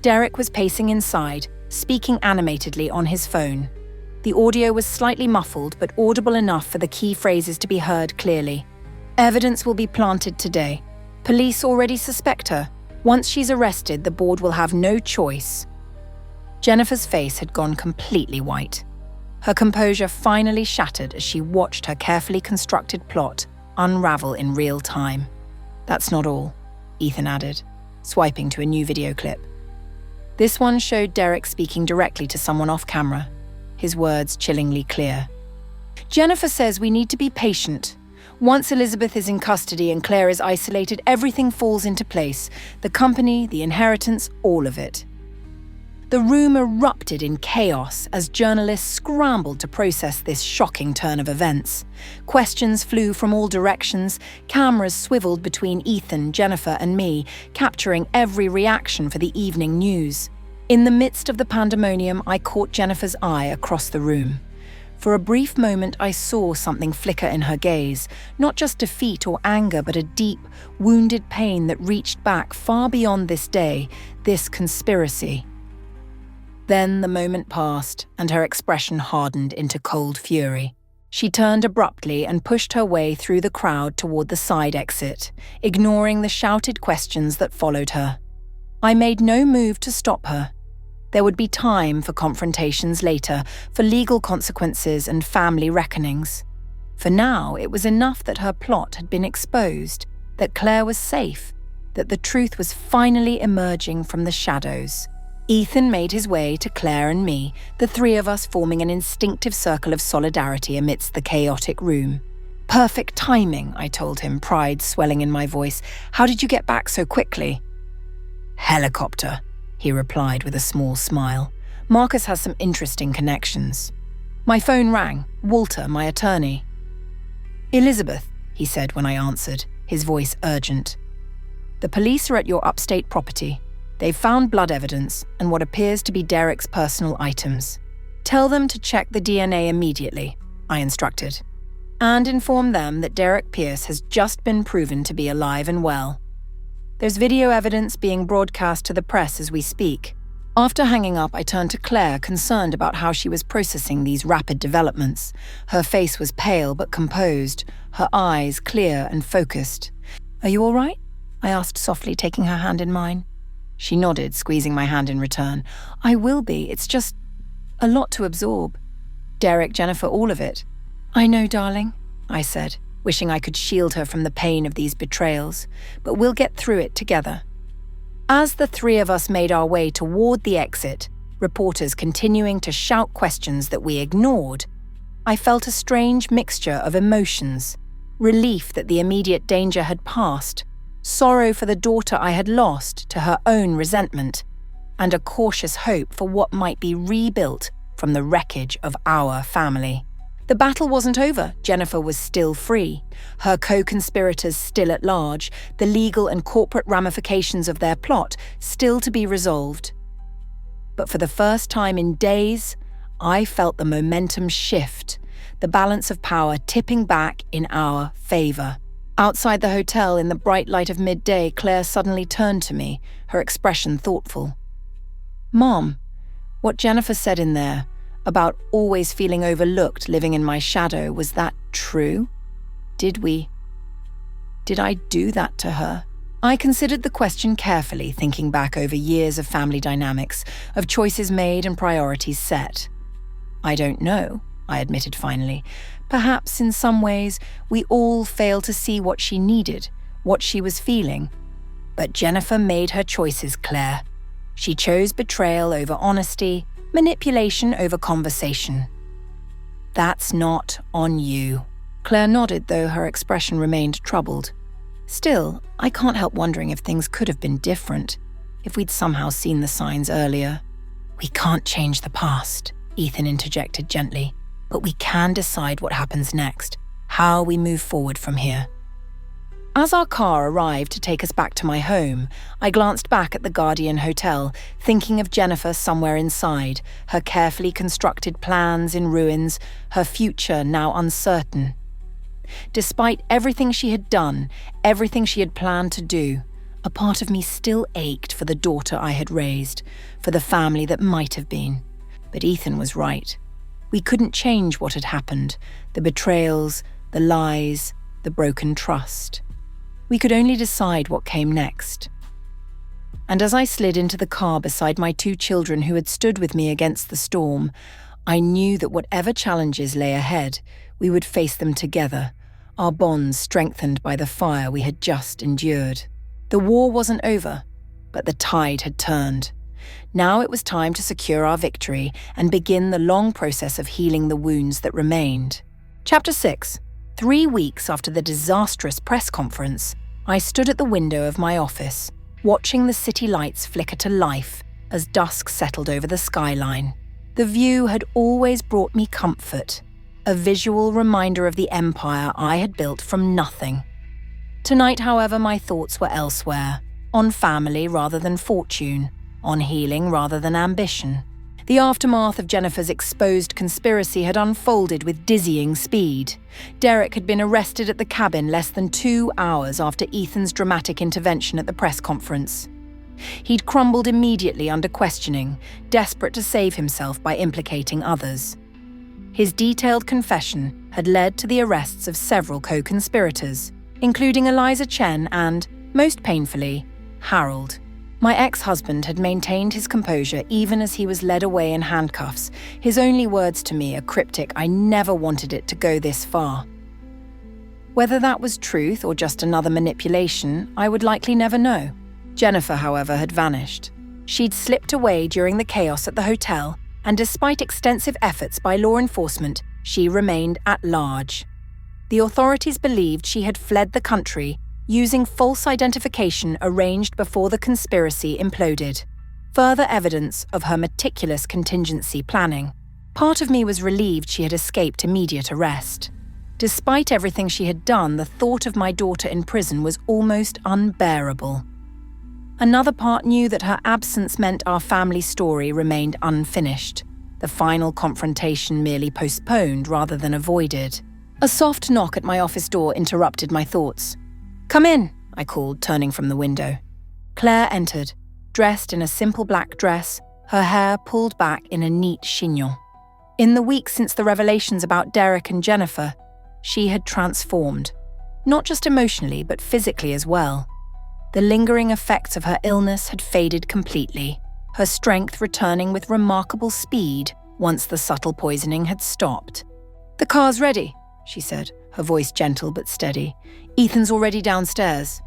Derek was pacing inside, speaking animatedly on his phone. The audio was slightly muffled, but audible enough for the key phrases to be heard clearly. Evidence will be planted today. Police already suspect her. Once she's arrested, the board will have no choice. Jennifer's face had gone completely white. Her composure finally shattered as she watched her carefully constructed plot unravel in real time. That's not all, Ethan added, swiping to a new video clip. This one showed Derek speaking directly to someone off camera, his words chillingly clear. Jennifer says we need to be patient. Once Elizabeth is in custody and Claire is isolated, everything falls into place. The company, the inheritance, all of it. The room erupted in chaos as journalists scrambled to process this shocking turn of events. Questions flew from all directions, cameras swiveled between Ethan, Jennifer, and me, capturing every reaction for the evening news. In the midst of the pandemonium, I caught Jennifer's eye across the room. For a brief moment, I saw something flicker in her gaze, not just defeat or anger, but a deep, wounded pain that reached back far beyond this day, this conspiracy. Then the moment passed, and her expression hardened into cold fury. She turned abruptly and pushed her way through the crowd toward the side exit, ignoring the shouted questions that followed her. I made no move to stop her. There would be time for confrontations later, for legal consequences and family reckonings. For now, it was enough that her plot had been exposed, that Claire was safe, that the truth was finally emerging from the shadows. Ethan made his way to Claire and me, the three of us forming an instinctive circle of solidarity amidst the chaotic room. Perfect timing, I told him, pride swelling in my voice. How did you get back so quickly? Helicopter, he replied with a small smile. Marcus has some interesting connections. My phone rang. Walter, my attorney. Elizabeth, he said when I answered, his voice urgent. The police are at your upstate property. They've found blood evidence and what appears to be Derek's personal items. Tell them to check the DNA immediately, I instructed, and inform them that Derek Pierce has just been proven to be alive and well. There's video evidence being broadcast to the press as we speak. After hanging up, I turned to Claire, concerned about how she was processing these rapid developments. Her face was pale but composed, her eyes clear and focused. Are you all right? I asked softly, taking her hand in mine. She nodded, squeezing my hand in return. I will be. It's just a lot to absorb. Derek, Jennifer, all of it. I know, darling, I said, wishing I could shield her from the pain of these betrayals, but we'll get through it together. As the three of us made our way toward the exit, reporters continuing to shout questions that we ignored, I felt a strange mixture of emotions, relief that the immediate danger had passed, sorrow for the daughter I had lost to her own resentment, and a cautious hope for what might be rebuilt from the wreckage of our family. The battle wasn't over. Jennifer was still free, her co-conspirators still at large, the legal and corporate ramifications of their plot still to be resolved. But for the first time in days, I felt the momentum shift, the balance of power tipping back in our favor. Outside the hotel, in the bright light of midday, Claire suddenly turned to me, her expression thoughtful. Mom, what Jennifer said in there, about always feeling overlooked living in my shadow, was that true? Did I do that to her? I considered the question carefully, thinking back over years of family dynamics, of choices made and priorities set. I don't know, I admitted finally. Perhaps in some ways we all failed to see what she needed, what she was feeling. But Jennifer made her choices, Claire. She chose betrayal over honesty, manipulation over conversation. That's not on you. Claire nodded, though her expression remained troubled. Still, I can't help wondering if things could have been different, if we'd somehow seen the signs earlier. We can't change the past, Ethan interjected gently, but we can decide what happens next, how we move forward from here. As our car arrived to take us back to my home, I glanced back at the Guardian Hotel, thinking of Jennifer somewhere inside, her carefully constructed plans in ruins, her future now uncertain. Despite everything she had done, everything she had planned to do, a part of me still ached for the daughter I had raised, for the family that might have been. But Ethan was right. We couldn't change what had happened, the betrayals, the lies, the broken trust. We could only decide what came next. And as I slid into the car beside my two children who had stood with me against the storm, I knew that whatever challenges lay ahead, we would face them together, our bonds strengthened by the fire we had just endured. The war wasn't over, but the tide had turned. Now it was time to secure our victory and begin the long process of healing the wounds that remained. Chapter 6. 3 weeks after the disastrous press conference, I stood at the window of my office, watching the city lights flicker to life as dusk settled over the skyline. The view had always brought me comfort, a visual reminder of the empire I had built from nothing. Tonight, however, my thoughts were elsewhere, on family rather than fortune, on healing rather than ambition. The aftermath of Jennifer's exposed conspiracy had unfolded with dizzying speed. Derek had been arrested at the cabin less than 2 hours after Ethan's dramatic intervention at the press conference. He'd crumbled immediately under questioning, desperate to save himself by implicating others. His detailed confession had led to the arrests of several co-conspirators, including Eliza Chen and, most painfully, Harold. My ex-husband had maintained his composure even as he was led away in handcuffs, his only words to me a cryptic "I never wanted it to go this far." Whether that was truth or just another manipulation, I would likely never know. Jennifer, however, had vanished. She'd slipped away during the chaos at the hotel, and despite extensive efforts by law enforcement, she remained at large. The authorities believed she had fled the country using false identification arranged before the conspiracy imploded. Further evidence of her meticulous contingency planning. Part of me was relieved she had escaped immediate arrest. Despite everything she had done, the thought of my daughter in prison was almost unbearable. Another part knew that her absence meant our family story remained unfinished, the final confrontation merely postponed rather than avoided. A soft knock at my office door interrupted my thoughts. "Come in," I called, turning from the window. Claire entered, dressed in a simple black dress, her hair pulled back in a neat chignon. In the weeks since the revelations about Derek and Jennifer, she had transformed, not just emotionally but physically as well. The lingering effects of her illness had faded completely, her strength returning with remarkable speed once the subtle poisoning had stopped. "The car's ready," she said, her voice gentle but steady. "Ethan's already downstairs."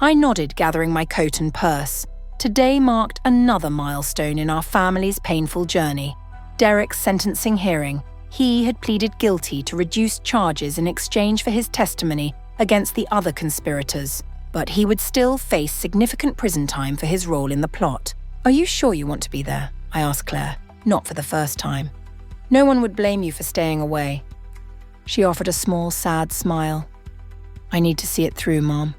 I nodded, gathering my coat and purse. Today marked another milestone in our family's painful journey. Derek's sentencing hearing. He had pleaded guilty to reduced charges in exchange for his testimony against the other conspirators, but he would still face significant prison time for his role in the plot. "Are you sure you want to be there?" I asked Claire, not for the first time. "No one would blame you for staying away." She offered a small, sad smile. "I need to see it through, Mom.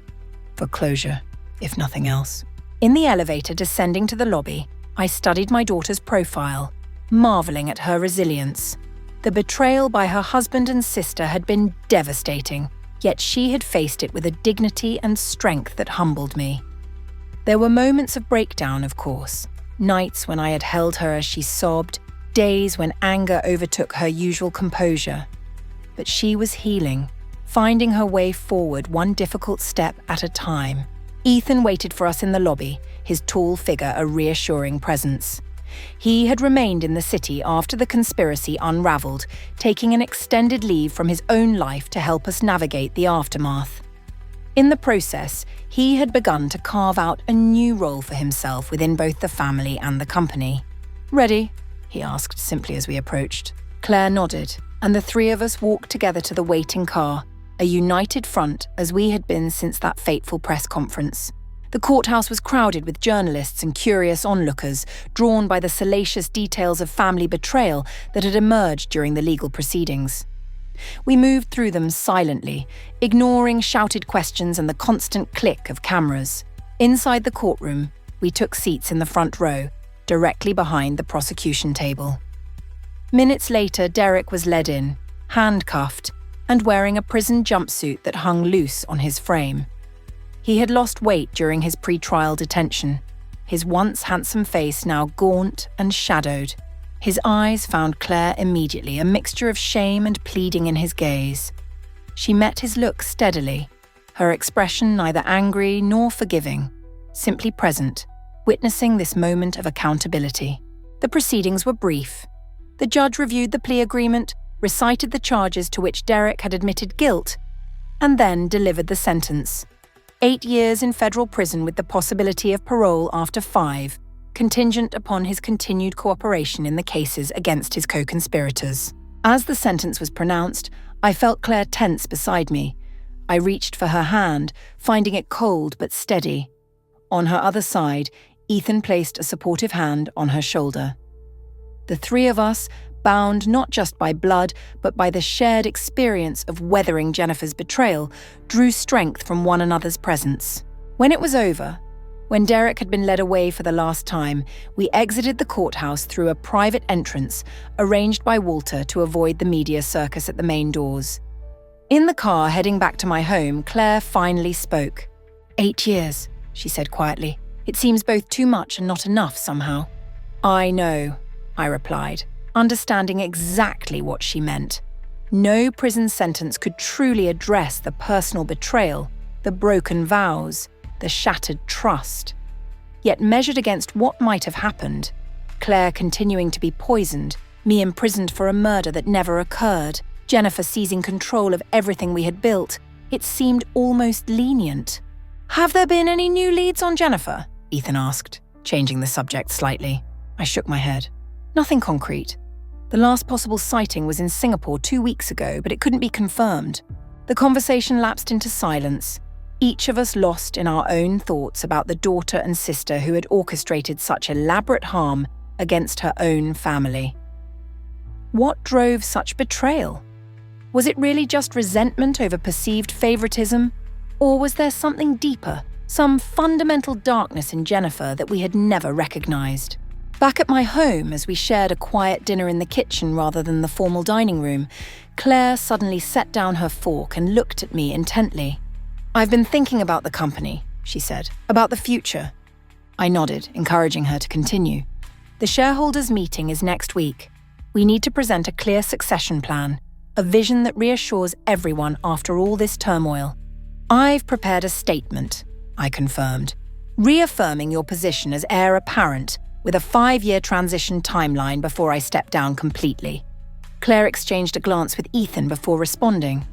For closure, if nothing else." In the elevator descending to the lobby, I studied my daughter's profile, marveling at her resilience. The betrayal by her husband and sister had been devastating, yet she had faced it with a dignity and strength that humbled me. There were moments of breakdown, of course, nights when I had held her as she sobbed, days when anger overtook her usual composure. But she was healing, finding her way forward one difficult step at a time. Ethan waited for us in the lobby, his tall figure a reassuring presence. He had remained in the city after the conspiracy unraveled, taking an extended leave from his own life to help us navigate the aftermath. In the process, he had begun to carve out a new role for himself within both the family and the company. "Ready?" he asked simply as we approached. Claire nodded, and the three of us walked together to the waiting car, a united front as we had been since that fateful press conference. The courthouse was crowded with journalists and curious onlookers, drawn by the salacious details of family betrayal that had emerged during the legal proceedings. We moved through them silently, ignoring shouted questions and the constant click of cameras. Inside the courtroom, we took seats in the front row, directly behind the prosecution table. Minutes later, Derek was led in, handcuffed, and wearing a prison jumpsuit that hung loose on his frame. He had lost weight during his pre-trial detention, his once handsome face now gaunt and shadowed. His eyes found Claire immediately, a mixture of shame and pleading in his gaze. She met his look steadily, her expression neither angry nor forgiving, simply present, witnessing this moment of accountability. The proceedings were brief. The judge reviewed the plea agreement, recited the charges to which Derek had admitted guilt, and then delivered the sentence. 8 years in federal prison with the possibility of parole after 5, contingent upon his continued cooperation in the cases against his co-conspirators. As the sentence was pronounced, I felt Claire tense beside me. I reached for her hand, finding it cold but steady. On her other side, Ethan placed a supportive hand on her shoulder. The three of us, bound not just by blood, but by the shared experience of weathering Jennifer's betrayal, drew strength from one another's presence. When it was over, when Derek had been led away for the last time, we exited the courthouse through a private entrance arranged by Walter to avoid the media circus at the main doors. In the car heading back to my home, Claire finally spoke. 8 years, she said quietly. It seems both too much and not enough somehow. I know, I replied, understanding exactly what she meant. No prison sentence could truly address the personal betrayal, the broken vows, the shattered trust. Yet measured against what might have happened, Claire continuing to be poisoned, me imprisoned for a murder that never occurred, Jennifer seizing control of everything we had built, it seemed almost lenient. "Have there been any new leads on Jennifer?" Ethan asked, changing the subject slightly. I shook my head. Nothing concrete. The last possible sighting was in Singapore 2 weeks ago, but it couldn't be confirmed. The conversation lapsed into silence, each of us lost in our own thoughts about the daughter and sister who had orchestrated such elaborate harm against her own family. What drove such betrayal? Was it really just resentment over perceived favoritism? Or was there something deeper, some fundamental darkness in Jennifer that we had never recognized? Back at my home, as we shared a quiet dinner in the kitchen rather than the formal dining room, Claire suddenly set down her fork and looked at me intently. "I've been thinking about the company," she said, "about the future." I nodded, encouraging her to continue. "The shareholders' meeting is next week. We need to present a clear succession plan, a vision that reassures everyone after all this turmoil. I've prepared a statement," I confirmed, "reaffirming your position as heir apparent with a 5-year transition timeline before I step down completely." Claire exchanged a glance with Ethan before responding.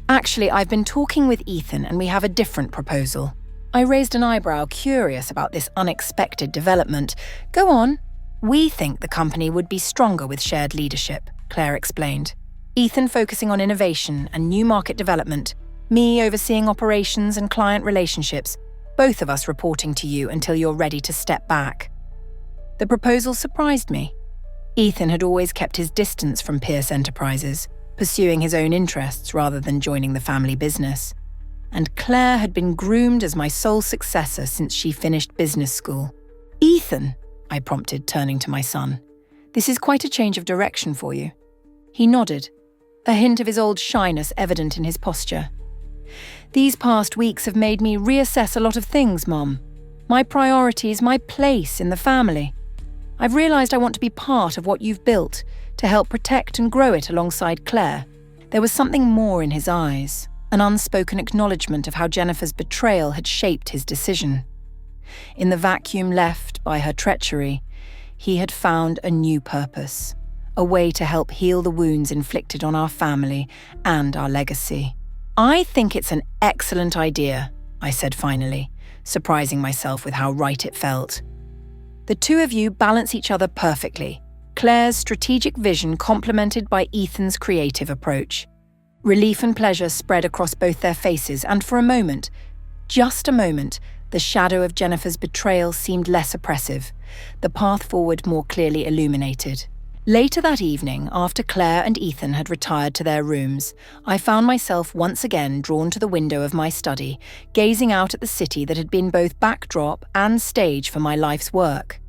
"Actually, I've been talking with Ethan and we have a different proposal." I raised an eyebrow, curious about this unexpected development. "Go on." "We think the company would be stronger with shared leadership," Claire explained. "Ethan focusing on innovation and new market development, me overseeing operations and client relationships, both of us reporting to you until you're ready to step back." The proposal surprised me. Ethan had always kept his distance from Pierce Enterprises, pursuing his own interests rather than joining the family business. And Claire had been groomed as my sole successor since she finished business school. "Ethan," I prompted, turning to my son, "this is quite a change of direction for you." He nodded, a hint of his old shyness evident in his posture. "These past weeks have made me reassess a lot of things, Mom. My priorities, my place in the family. I've realised I want to be part of what you've built, to help protect and grow it alongside Claire." There was something more in his eyes, an unspoken acknowledgement of how Jennifer's betrayal had shaped his decision. In the vacuum left by her treachery, he had found a new purpose, a way to help heal the wounds inflicted on our family and our legacy. "I think it's an excellent idea," I said finally, surprising myself with how right it felt. "The two of you balance each other perfectly, Claire's strategic vision complemented by Ethan's creative approach." Relief and pleasure spread across both their faces, and for a moment, just a moment, the shadow of Jennifer's betrayal seemed less oppressive, the path forward more clearly illuminated. Later that evening, after Claire and Ethan had retired to their rooms, I found myself once again drawn to the window of my study, gazing out at the city that had been both backdrop and stage for my life's work.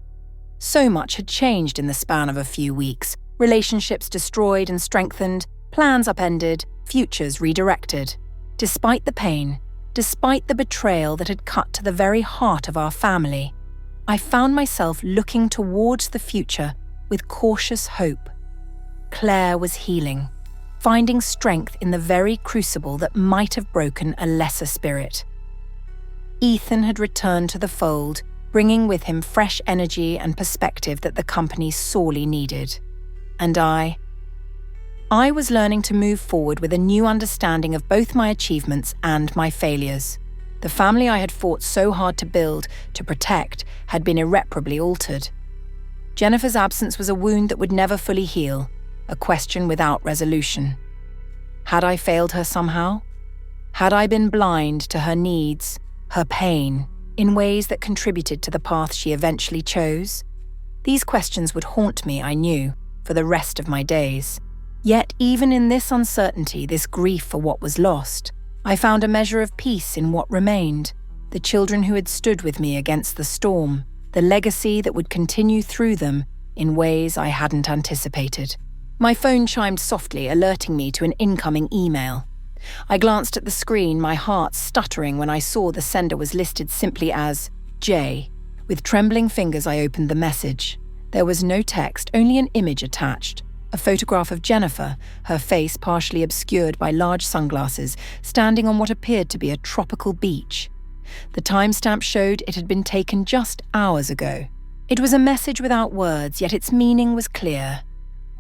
So much had changed in the span of a few weeks, relationships destroyed and strengthened, plans upended, futures redirected. Despite the pain, despite the betrayal that had cut to the very heart of our family, I found myself looking towards the future with cautious hope. Claire was healing, finding strength in the very crucible that might have broken a lesser spirit. Ethan had returned to the fold, bringing with him fresh energy and perspective that the company sorely needed. And I was learning to move forward with a new understanding of both my achievements and my failures. The family I had fought so hard to build, to protect, had been irreparably altered. Jennifer's absence was a wound that would never fully heal, a question without resolution. Had I failed her somehow? Had I been blind to her needs, her pain, in ways that contributed to the path she eventually chose? These questions would haunt me, I knew, for the rest of my days. Yet even in this uncertainty, this grief for what was lost, I found a measure of peace in what remained, the children who had stood with me against the storm, the legacy that would continue through them in ways I hadn't anticipated. My phone chimed softly, alerting me to an incoming email. I glanced at the screen, my heart stuttering when I saw the sender was listed simply as J. With trembling fingers, I opened the message. There was no text, only an image attached. A photograph of Jennifer, her face partially obscured by large sunglasses, standing on what appeared to be a tropical beach. The timestamp showed it had been taken just hours ago. It was a message without words, yet its meaning was clear.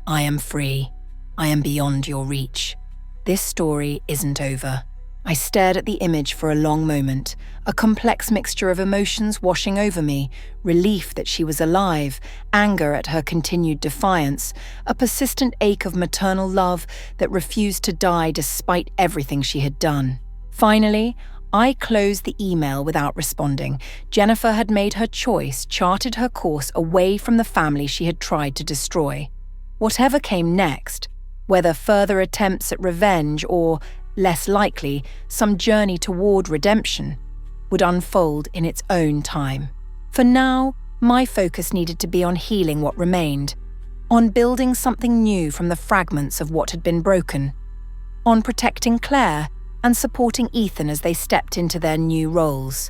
I am free. I am beyond your reach. This story isn't over. I stared at the image for a long moment, a complex mixture of emotions washing over me, relief that she was alive, anger at her continued defiance, a persistent ache of maternal love that refused to die despite everything she had done. Finally, I closed the email without responding. Jennifer had made her choice, charted her course away from the family she had tried to destroy. Whatever came next, whether further attempts at revenge or, less likely, some journey toward redemption, would unfold in its own time. For now, my focus needed to be on healing what remained, on building something new from the fragments of what had been broken, on protecting Claire and supporting Ethan as they stepped into their new roles,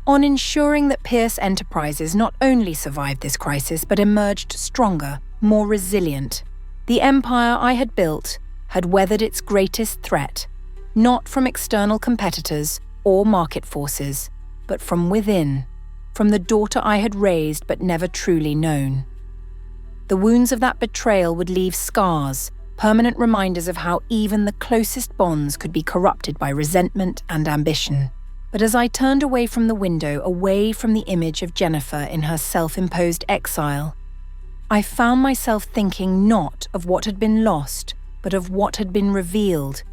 on ensuring that Pierce Enterprises not only survived this crisis but emerged stronger, more resilient. The empire I had built had weathered its greatest threat, not from external competitors or market forces, but from within, from the daughter I had raised but never truly known. The wounds of that betrayal would leave scars, permanent reminders of how even the closest bonds could be corrupted by resentment and ambition. But as I turned away from the window, away from the image of Jennifer in her self-imposed exile, I found myself thinking not of what had been lost, but of what had been revealed,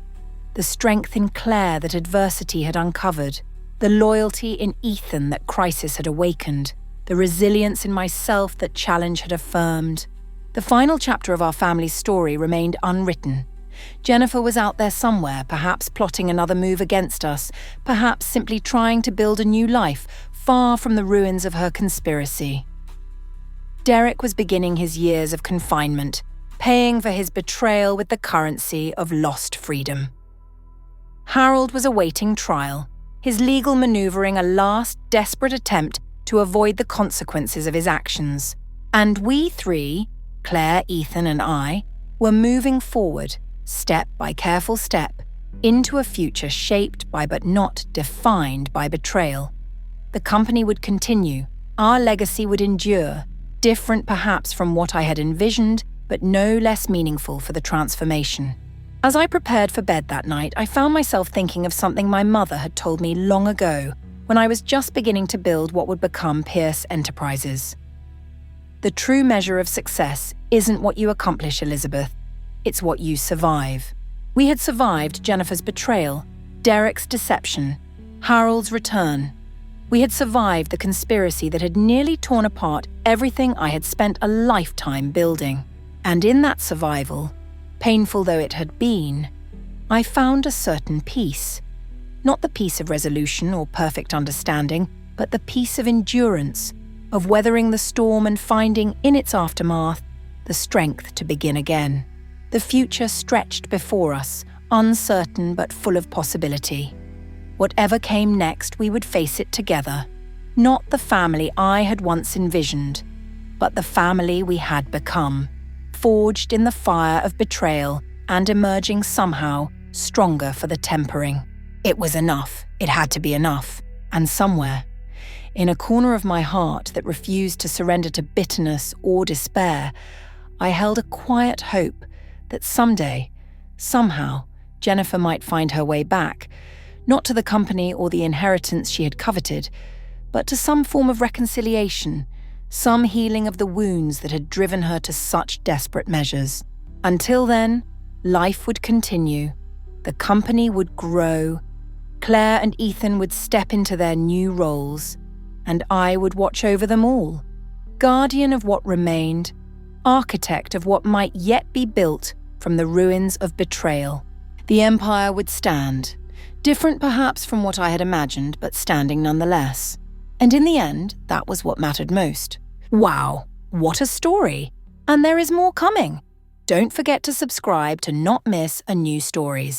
the strength in Claire that adversity had uncovered, the loyalty in Ethan that crisis had awakened, the resilience in myself that challenge had affirmed. The final chapter of our family's story remained unwritten. Jennifer was out there somewhere, perhaps plotting another move against us, perhaps simply trying to build a new life, far from the ruins of her conspiracy. Derek was beginning his years of confinement, paying for his betrayal with the currency of lost freedom. Harold was awaiting trial, his legal maneuvering a last desperate attempt to avoid the consequences of his actions. And we three, Claire, Ethan, and I, were moving forward, step by careful step, into a future shaped by but not defined by betrayal. The company would continue, our legacy would endure, different perhaps from what I had envisioned, but no less meaningful for the transformation. As I prepared for bed that night, I found myself thinking of something my mother had told me long ago, when I was just beginning to build what would become Pierce Enterprises. The true measure of success isn't what you accomplish, Elizabeth. It's what you survive. We had survived Jennifer's betrayal, Derek's deception, Harold's return. We had survived the conspiracy that had nearly torn apart everything I had spent a lifetime building. And in that survival, painful though it had been, I found a certain peace. Not the peace of resolution or perfect understanding, but the peace of endurance, of weathering the storm and finding in its aftermath the strength to begin again. The future stretched before us, uncertain but full of possibility. Whatever came next, we would face it together. Not the family I had once envisioned, but the family we had become, forged in the fire of betrayal and emerging somehow stronger for the tempering. It was enough. It had to be enough. And somewhere, in a corner of my heart that refused to surrender to bitterness or despair, I held a quiet hope that someday, somehow, Jennifer might find her way back, not to the company or the inheritance she had coveted, but to some form of reconciliation, some healing of the wounds that had driven her to such desperate measures. Until then, life would continue, the company would grow, Claire and Ethan would step into their new roles, and I would watch over them all, guardian of what remained, architect of what might yet be built from the ruins of betrayal. The empire would stand, different perhaps from what I had imagined, but standing nonetheless. And in the end, that was what mattered most. Wow, what a story! And there is more coming. Don't forget to subscribe to not miss a new stories.